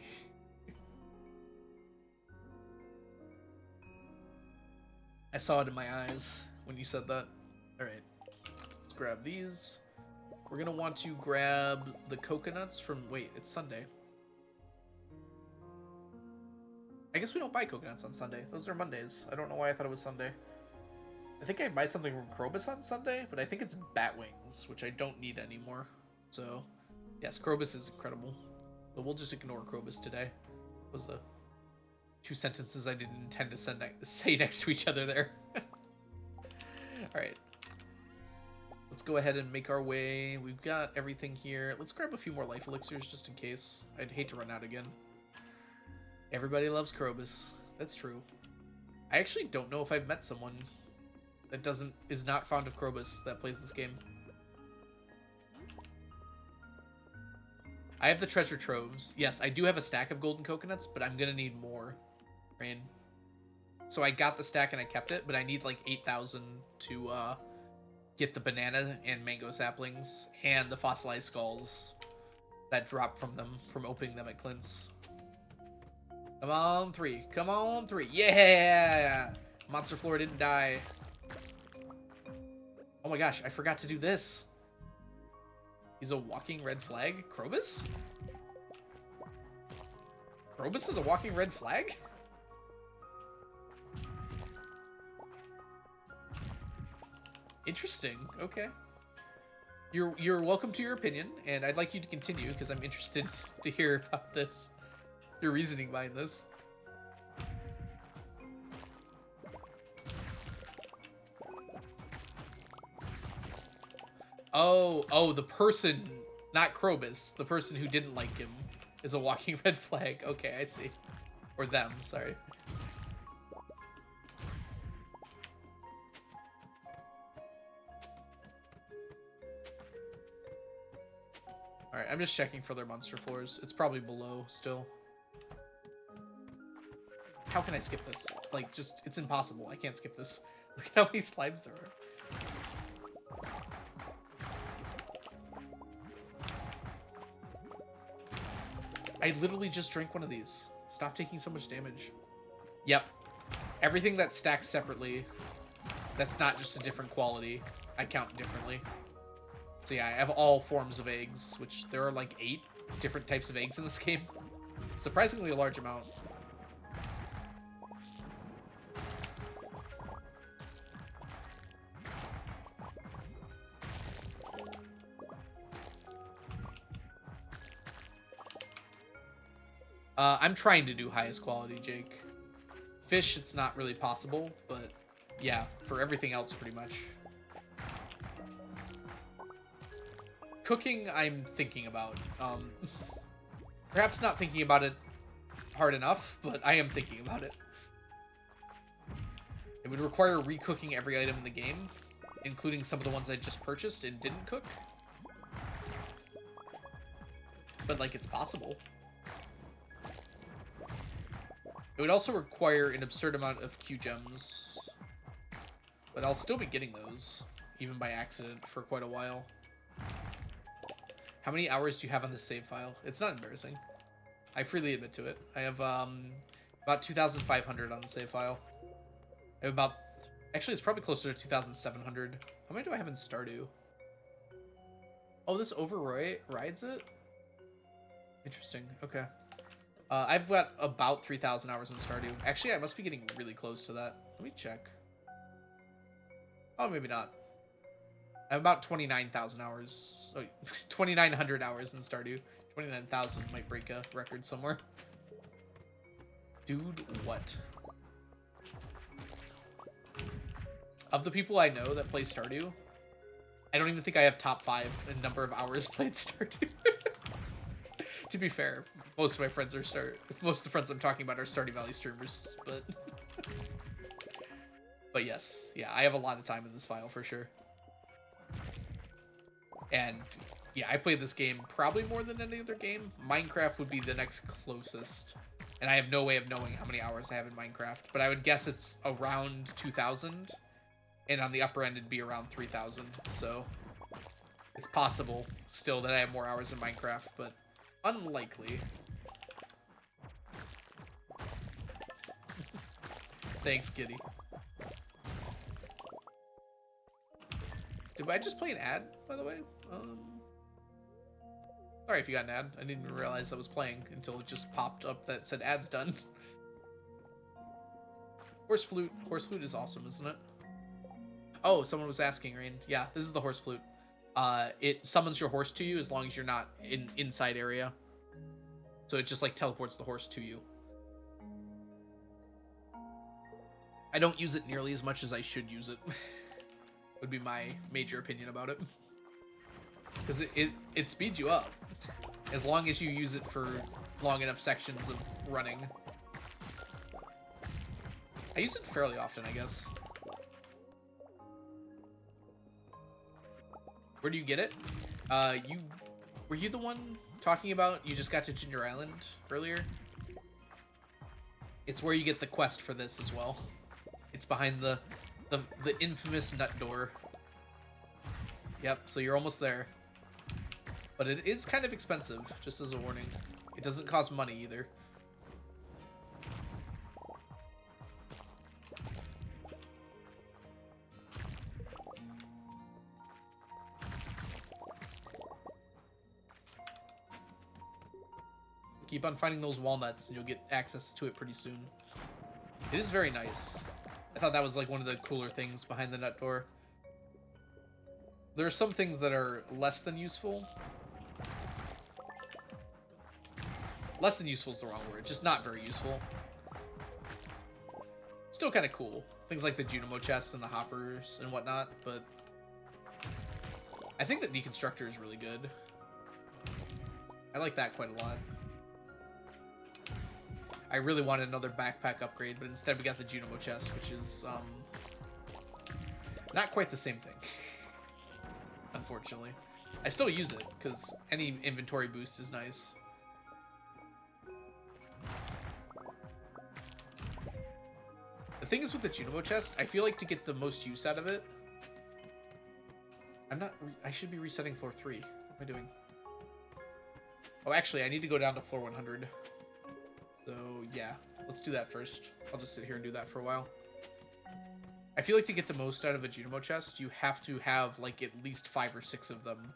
S1: I saw it in my eyes when you said that. All right, let's grab these. We're gonna want to grab the coconuts from. Wait, it's Sunday. I guess we don't buy coconuts on Sunday. Those are Mondays. I don't know why I thought it was Sunday. I think I buy something from Krobus on Sunday, but I think it's bat wings, which I don't need anymore. So, yes, Krobus is incredible. But we'll just ignore Krobus today. Was the 2 sentences I didn't intend to say next to each other there. Alright. Let's go ahead and make our way. We've got everything here. Let's grab a few more life elixirs just in case. I'd hate to run out again. Everybody loves Krobus. That's true. I actually don't know if I've met someone that is not fond of Krobus that plays this game. I have the treasure troves. Yes, I do have a stack of golden coconuts, but I'm gonna need more. Rain. So I got the stack and I kept it, but I need like 8,000 to get the banana and mango saplings and the fossilized skulls that drop from them from opening them at Clint's. Come on, 3. Come on, 3. Yeah! Monster Floor didn't die. Oh my gosh, I forgot to do this. He's a walking red flag? Krobus? Krobus is a walking red flag? Interesting. Okay. You're welcome to your opinion, and I'd like you to continue because I'm interested to hear about this. Your reasoning behind this. Oh, the person, not Krobus, the person who didn't like him is a walking red flag. Okay, I see. Or them, sorry. Alright, I'm just checking for their monster floors. It's probably below still. How can I skip this? Like, just, it's impossible. I can't skip this. Look at how many slimes there are. I literally just drank one of these. Stop taking so much damage. Yep. Everything that stacks separately, that's not just a different quality, I count differently. So yeah, I have all forms of eggs, which there are like 8 different types of eggs in this game. Surprisingly a large amount. I'm trying to do highest quality, Jake. Fish, it's not really possible, but yeah, for everything else, pretty much. Cooking, I'm thinking about. Perhaps not thinking about it hard enough, but I am thinking about it. It would require recooking every item in the game, including some of the ones I just purchased and didn't cook. But, like, it's possible. It would also require an absurd amount of Q gems. But I'll still be getting those, even by accident, for quite a while. How many hours do you have on this save file? It's not embarrassing. I freely admit to it. I have about 2,500 on the save file. I have about... Actually, it's probably closer to 2,700. How many do I have in Stardew? Oh, this overrides it? Interesting. Okay. I've got about 3,000 hours in Stardew. Actually, I must be getting really close to that. Let me check. Oh, maybe not. I have about 29,000 hours. Oh, 2,900 hours in Stardew. 29,000 might break a record somewhere. Dude, what? Of the people I know that play Stardew, I don't even think I have top 5 in number of hours played Stardew. To be fair, most of my friends are most of the friends I'm talking about are Stardew Valley streamers, but but yes, yeah, I have a lot of time in this file for sure. And yeah, I played this game probably more than any other game. Minecraft would be the next closest. And I have no way of knowing how many hours I have in Minecraft, but I would guess it's around 2,000, and on the upper end it'd be around 3,000. So it's possible still that I have more hours in Minecraft, but unlikely. Thanks, Giddy. Did I just play an ad, by the way? Sorry if you got an ad. I didn't even realize that was playing until it just popped up that said ads done. Horse flute. Horse flute is awesome, isn't it? Oh, someone was asking, Rain. Yeah, this is the horse flute. It summons your horse to you as long as you're not in inside area. So it just like teleports the horse to you. I don't use it nearly as much as I should use it. Would be my major opinion about it. Because it speeds you up. As long as you use it for long enough sections of running. I use it fairly often, I guess. Where do you get it? Were you the one talking about you just got to Ginger Island earlier? It's where you get the quest for this as well. It's behind the infamous nut door. Yep, so you're almost there. But it is kind of expensive, just as a warning. It doesn't cost money either. Keep on finding those walnuts and you'll get access to it pretty soon. It is very nice. I thought that was like one of the cooler things behind the nut door. There are some things that are less than useful. Less than useful is the wrong word, just not very useful. Still kind of cool. Things like the Junimo chests and the hoppers and whatnot, but I think that Deconstructor is really good. I like that quite a lot. I really wanted another backpack upgrade, but instead we got the Junimo chest, which is not quite the same thing. Unfortunately. I still use it, because any inventory boost is nice. The thing is with the Junimo chest, I feel like to get the most use out of it, I should be resetting floor 3. What am I doing? Oh, actually, I need to go down to floor 100. So, yeah, let's do that first. I'll just sit here and do that for a while. I feel like to get the most out of a Junimo chest, you have to have, like, at least 5 or 6 of them,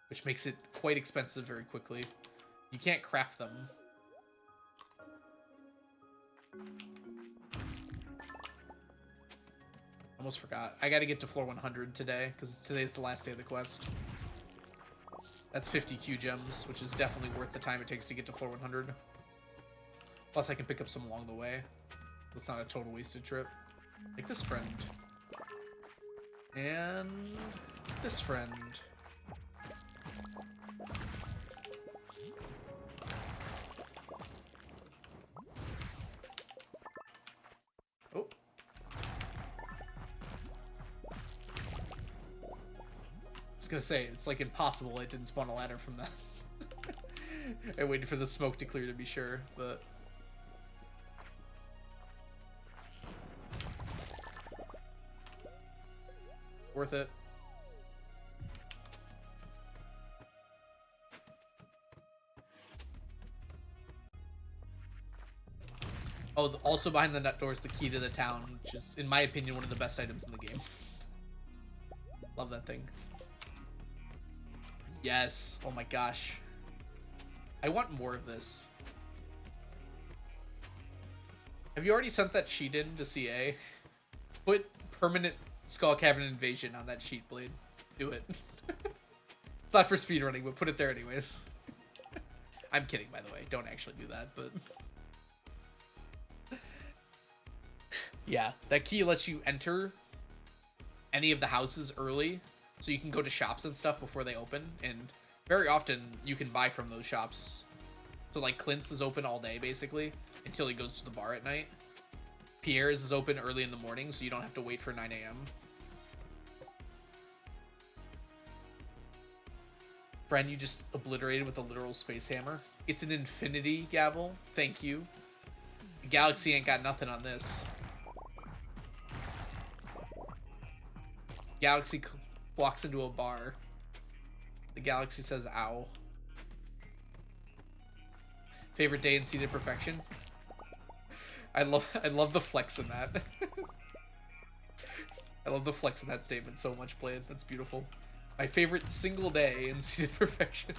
S1: which makes it quite expensive very quickly. You can't craft them. Almost forgot. I gotta get to floor 100 today, because today's the last day of the quest. That's 50 Q gems, which is definitely worth the time it takes to get to floor 100. Plus, I can pick up some along the way. It's not a total wasted trip. Like this friend. And this friend. Oh. I was gonna say, it's like impossible it didn't spawn a ladder from that. I waited for the smoke to clear to be sure, but... worth it. Oh, also behind the nut door is the key to the town, which is, in my opinion, one of the best items in the game. Love that thing. Yes. Oh my gosh. I want more of this. Have you already sent that sheet in to CA? Put permanent Skull Cavern Invasion on that sheet blade. Do it. It's not for speedrunning, but put it there anyways. I'm kidding, by the way. Don't actually do that, but... yeah, that key lets you enter any of the houses early, so you can go to shops and stuff before they open, and very often you can buy from those shops. So, like, Clint's is open all day, basically, until he goes to the bar at night. Pierre's is open early in the morning, so you don't have to wait for 9 a.m. Friend, you just obliterated with a literal space hammer. It's an infinity gavel. Thank you. Galaxy ain't got nothing on this. Galaxy walks into a bar. The Galaxy says, ow. Favorite day in Seated Perfection? I love the flex in that. I love the flex in that statement so much, Blade. That's beautiful. My favorite single day in Seated Perfection.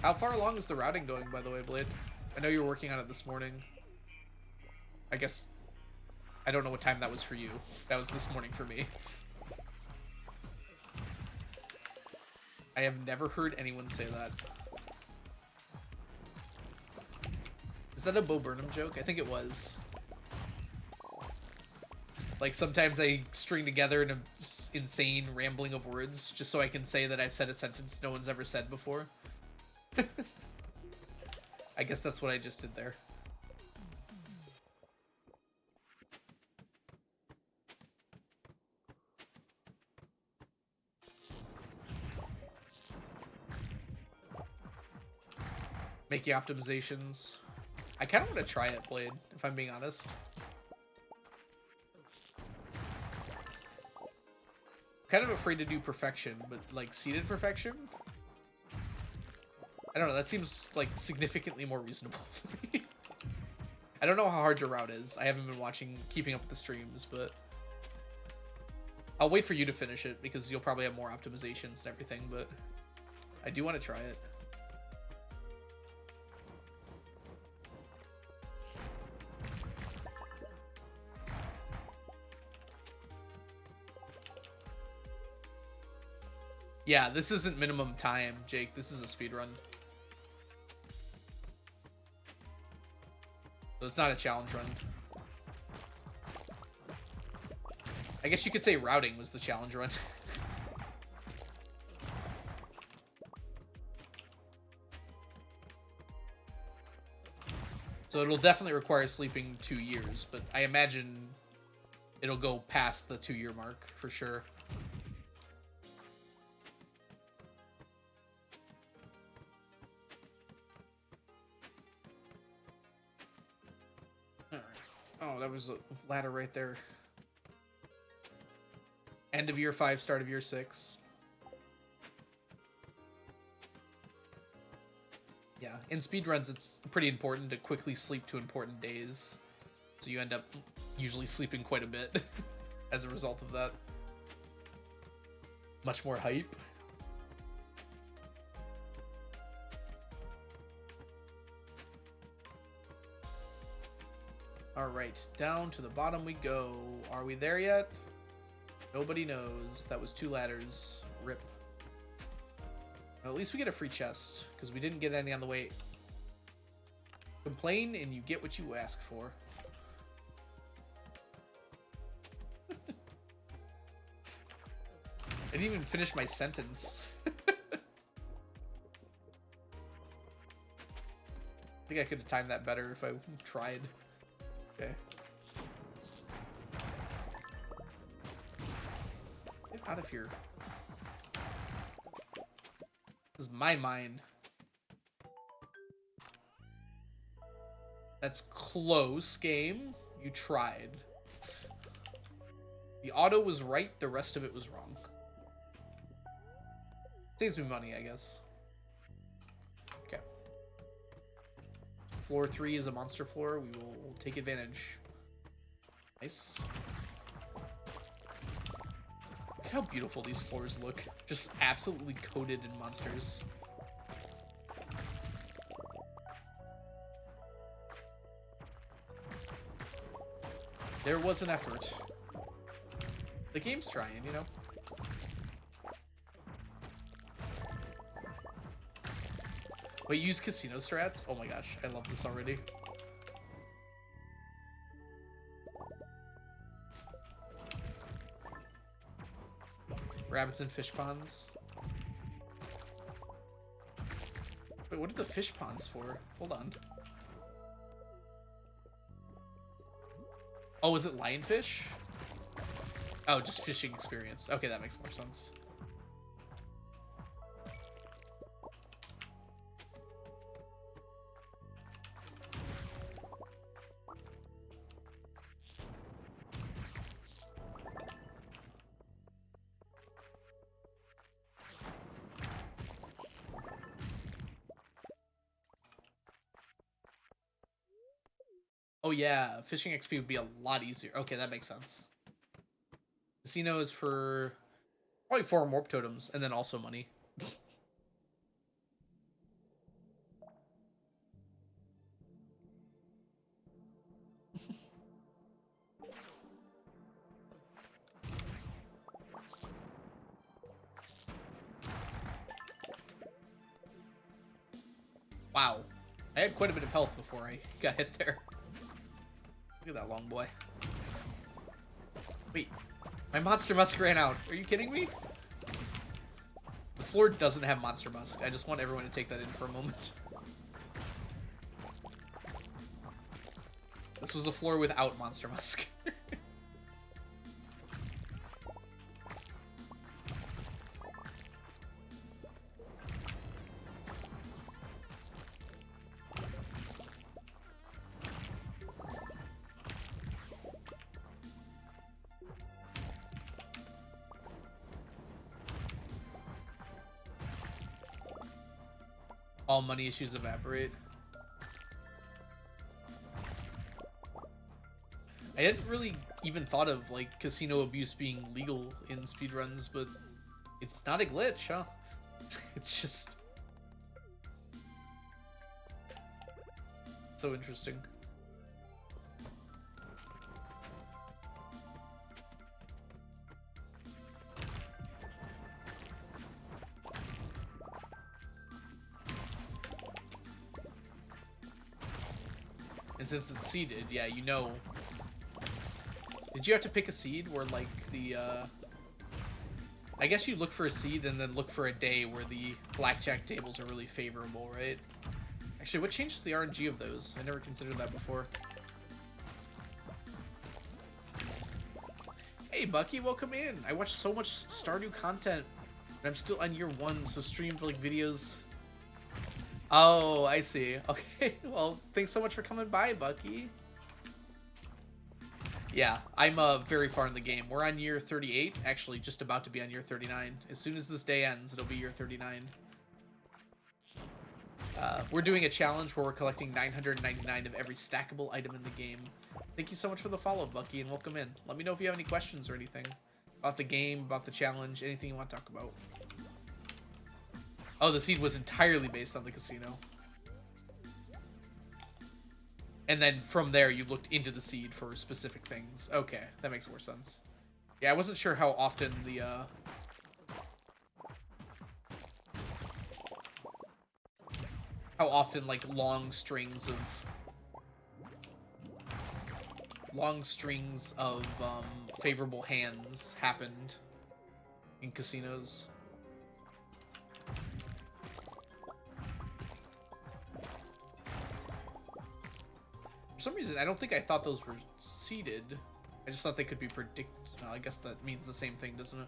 S1: How far along is the routing going, by the way, Blade? I know you were working on it this morning. I guess... I don't know what time that was for you. That was this morning for me. I have never heard anyone say that. Is that a Bo Burnham joke? I think it was. Like, sometimes I string together an insane rambling of words just so I can say that I've said a sentence no one's ever said before. I guess that's what I just did there. Making optimizations. I kind of want to try it, Blade, if I'm being honest. Kind of afraid to do perfection, but like seated perfection? I don't know, that seems like significantly more reasonable to me. I don't know how hard your route is. I haven't been keeping up with the streams, but I'll wait for you to finish it because you'll probably have more optimizations and everything, but I do want to try it. Yeah, this isn't minimum time, Jake. This is a speedrun. So it's not a challenge run. I guess you could say routing was the challenge run. So it'll definitely require sleeping 2 years, but I imagine it'll go past the 2-year mark for sure. Oh, that was a ladder right there. End of year 5, start of year 6. Yeah, in speedruns, it's pretty important to quickly sleep to important days. So you end up usually sleeping quite a bit as a result of that. Much more hype. All right, down to the bottom we go. Are we there yet? Nobody knows. That was 2 ladders. Rip. Well, at least we get a free chest, because we didn't get any on the way. Complain and you get what you ask for. I didn't even finish my sentence. I think I could have timed that better if I tried. Okay. Get out of here. This is my mine. That's close, game. You tried. The auto was right, the rest of it was wrong. Saves me money, I guess. Okay. Floor 3 is a monster floor. We will take advantage. Nice. Look at how beautiful these floors look. Just absolutely coated in monsters. There was an effort. The game's trying, you know? Wait, use casino strats? Oh my gosh, I love this already. Rabbits and fish ponds. Wait, what are the fish ponds for? Hold on. Oh, is it lionfish? Oh, just fishing experience. Okay, that makes more sense. Oh yeah, fishing XP would be a lot easier. Okay, that makes sense. Casino is for probably 4 Morp Totems, and then also money. Wow. I had quite a bit of health before I got hit there. Look at that long boy. Wait, my Monster Musk ran out. Are you kidding me? This floor doesn't have Monster Musk. I just want everyone to take that in for a moment. This was a floor without Monster Musk. All money issues evaporate. I hadn't really even thought of like casino abuse being legal in speedruns, but it's not a glitch, huh? It's just so interesting. And since it's seeded, yeah, you know. Did you have to pick a seed where like the I guess you look for a seed and then look for a day where the blackjack tables are really favorable, right? Actually, what changes the RNG of those? I never considered that before. Hey Bucky, welcome in. I watched so much Stardew content and I'm still on year 1, so streamed like videos. Oh, I see. Okay, well, thanks so much for coming by, Bucky. Yeah, I'm very far in the game. We're on year 38, actually just about to be on year 39. As soon as this day ends, it'll be year 39. We're doing a challenge where we're collecting 999 of every stackable item in the game. Thank you so much for the follow, Bucky, and welcome in. Let me know if you have any questions or anything about the game, about the challenge, anything you want to talk about. Oh, the seed was entirely based on the casino. And then from there, you looked into the seed for specific things. Okay, that makes more sense. Yeah, I wasn't sure how often the, like, long strings of favorable hands happened in casinos. For some reason, I don't think I thought those were seeded. I just thought they could be predicted. No, I guess that means the same thing, doesn't it?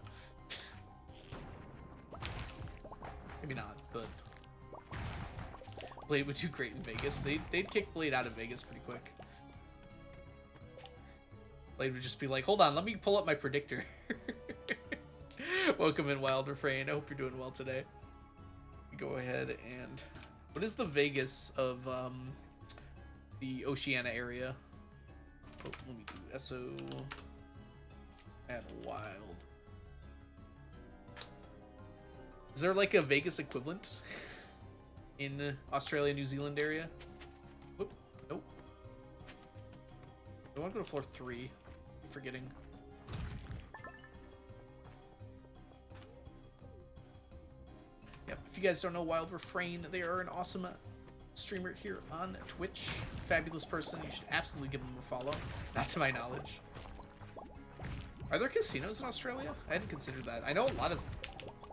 S1: Maybe not, but Blade would do great in Vegas. They'd kick Blade out of Vegas pretty quick. Blade would just be like, hold on, let me pull up my predictor. Welcome in, Wild Refrain. I hope you're doing well today. Go ahead and... What is the Vegas of the Oceania area? Oh, let me do SO... Add Wild. Is there like a Vegas equivalent in Australia, New Zealand area? Whoop, nope. I want to go to floor 3. I'm forgetting. Yep, if you guys don't know Wild Refrain, they are an awesome streamer here on Twitch. Fabulous person. You should absolutely give them a follow. Not to my knowledge. Are there casinos in Australia? I hadn't considered that. I know a lot of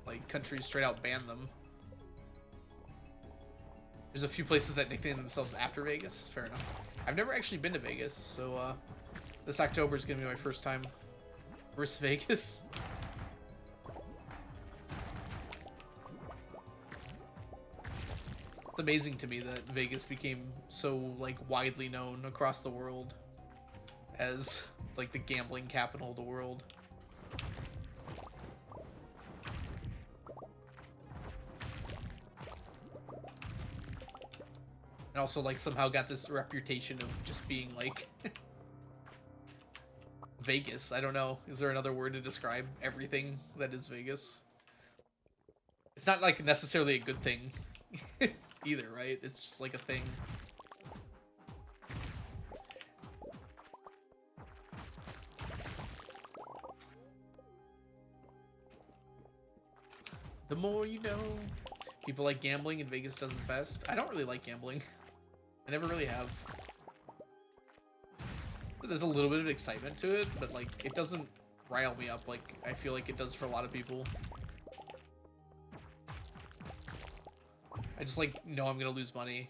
S1: like countries straight out ban them. There's a few places that nickname themselves after Vegas. Fair enough. I've never actually been to Vegas, so this October is gonna be my first time versus Vegas. It's amazing to me that Vegas became so like widely known across the world as like the gambling capital of the world. And also, like, somehow got this reputation of just being, like, Vegas. I don't know. Is there another word to describe everything that is Vegas? It's not, like, necessarily a good thing either, right? It's just, like, a thing. The more you know. People like gambling and Vegas does its best. I don't really like gambling. I never really have. But there's a little bit of excitement to it, but like it doesn't rile me up like I feel like it does for a lot of people. I just like know I'm gonna lose money.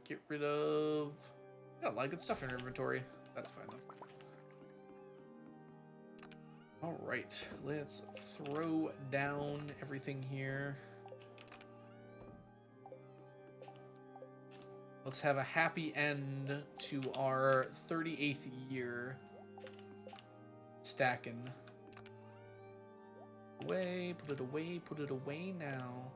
S1: Get rid of... Yeah, a lot of good stuff in your inventory. That's fine though. Alright, let's throw down everything here. Let's have a happy end to our 38th year. Stacking. Away, put it away now.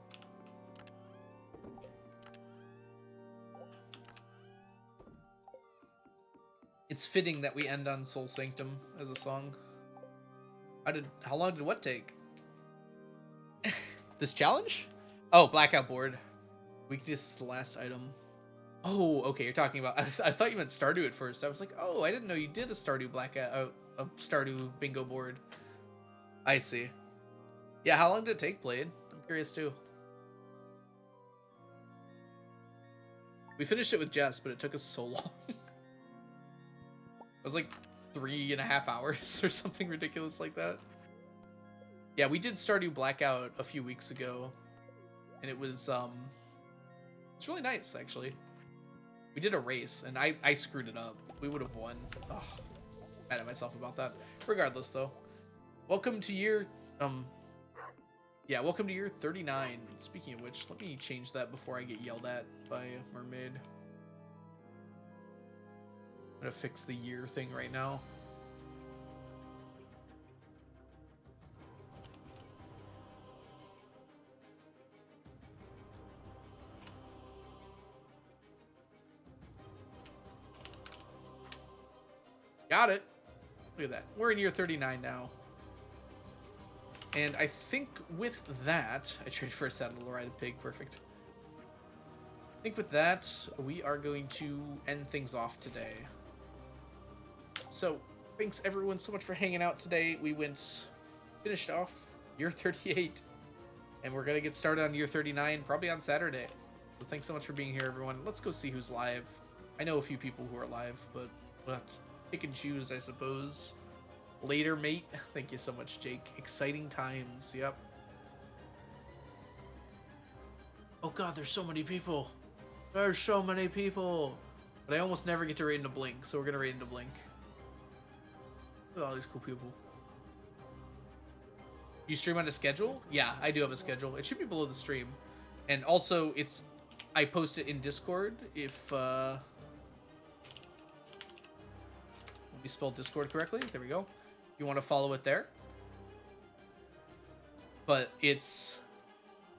S1: It's fitting that we end on Soul Sanctum as a song. How long did what take? This challenge? Oh, blackout board. Weakness is the last item. Oh, okay, you're talking about... I thought you meant Stardew at first. I was like, oh, I didn't know you did a Stardew blackout... a Stardew bingo board. I see. Yeah, how long did it take, Blade? I'm curious, too. We finished it with Jess, but it took us so long. It was like 3.5 hours or something ridiculous like that. Yeah, we did Stardew Blackout a few weeks ago, and it was it's really nice actually. We did a race, and I screwed it up. We would have won. Oh, mad at myself about that. Regardless, though, welcome to year welcome to year 39. Speaking of which, let me change that before I get yelled at by Mermaid. I'm gonna fix the year thing right now. Got it. Look at that. We're in year 39 now. And I think with that, I traded for a saddle-rided pig. Perfect. I think with that, we are going to end things off today. So, thanks everyone so much for hanging out today. We finished off year 38, and we're gonna get started on year 39 probably on Saturday. So thanks so much for being here, everyone. Let's go see who's live. I know a few people who are live, but we'll have to pick and choose, I suppose. Later, mate. Thank you so much, Jake. Exciting times. Yep. Oh god, there's so many people. There's so many people. But I almost never get to raid into Blink, so we're gonna raid into Blink. Look at all these cool people. You stream on a schedule? Yeah, I do have a schedule. It should be below the stream. And also, I post it in Discord if, let me spell Discord correctly. There we go. You want to follow it there. But it's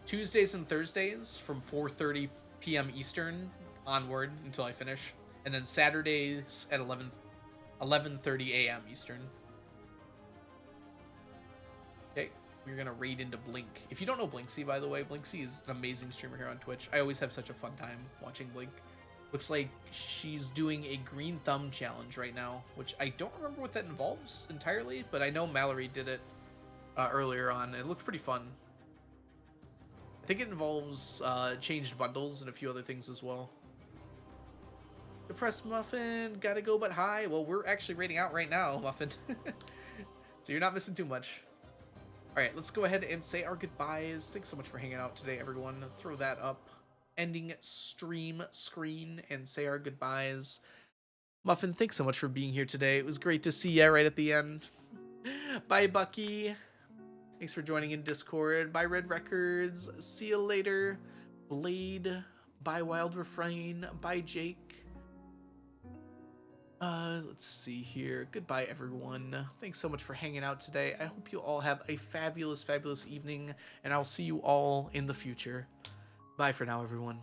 S1: Tuesdays and Thursdays from 4:30 p.m. Eastern onward until I finish. And then Saturdays at 11:30 a.m. Eastern. Okay, we're gonna raid into Blink. If you don't know Blinksy, by the way, Blinksy is an amazing streamer here on Twitch. I always have such a fun time watching Blink. Looks like she's doing a green thumb challenge right now, which I don't remember what that involves entirely, but I know Mallory did it earlier on. It looked pretty fun. I think it involves changed bundles and a few other things as well. Depressed Muffin, gotta go but hi. Well, we're actually rating out right now, Muffin. So you're not missing too much. Alright, let's go ahead and say our goodbyes. Thanks so much for hanging out today, everyone. Throw that up. Ending stream screen and say our goodbyes. Muffin, thanks so much for being here today. It was great to see you right at the end. Bye, Bucky. Thanks for joining in Discord. Bye, Red Records. See you later. Blade. Bye, Wild Refrain. Bye, Jake. Let's see here. Goodbye, everyone. Thanks so much for hanging out today. I hope you all have a fabulous, fabulous evening, and I'll see you all in the future. Bye for now, everyone.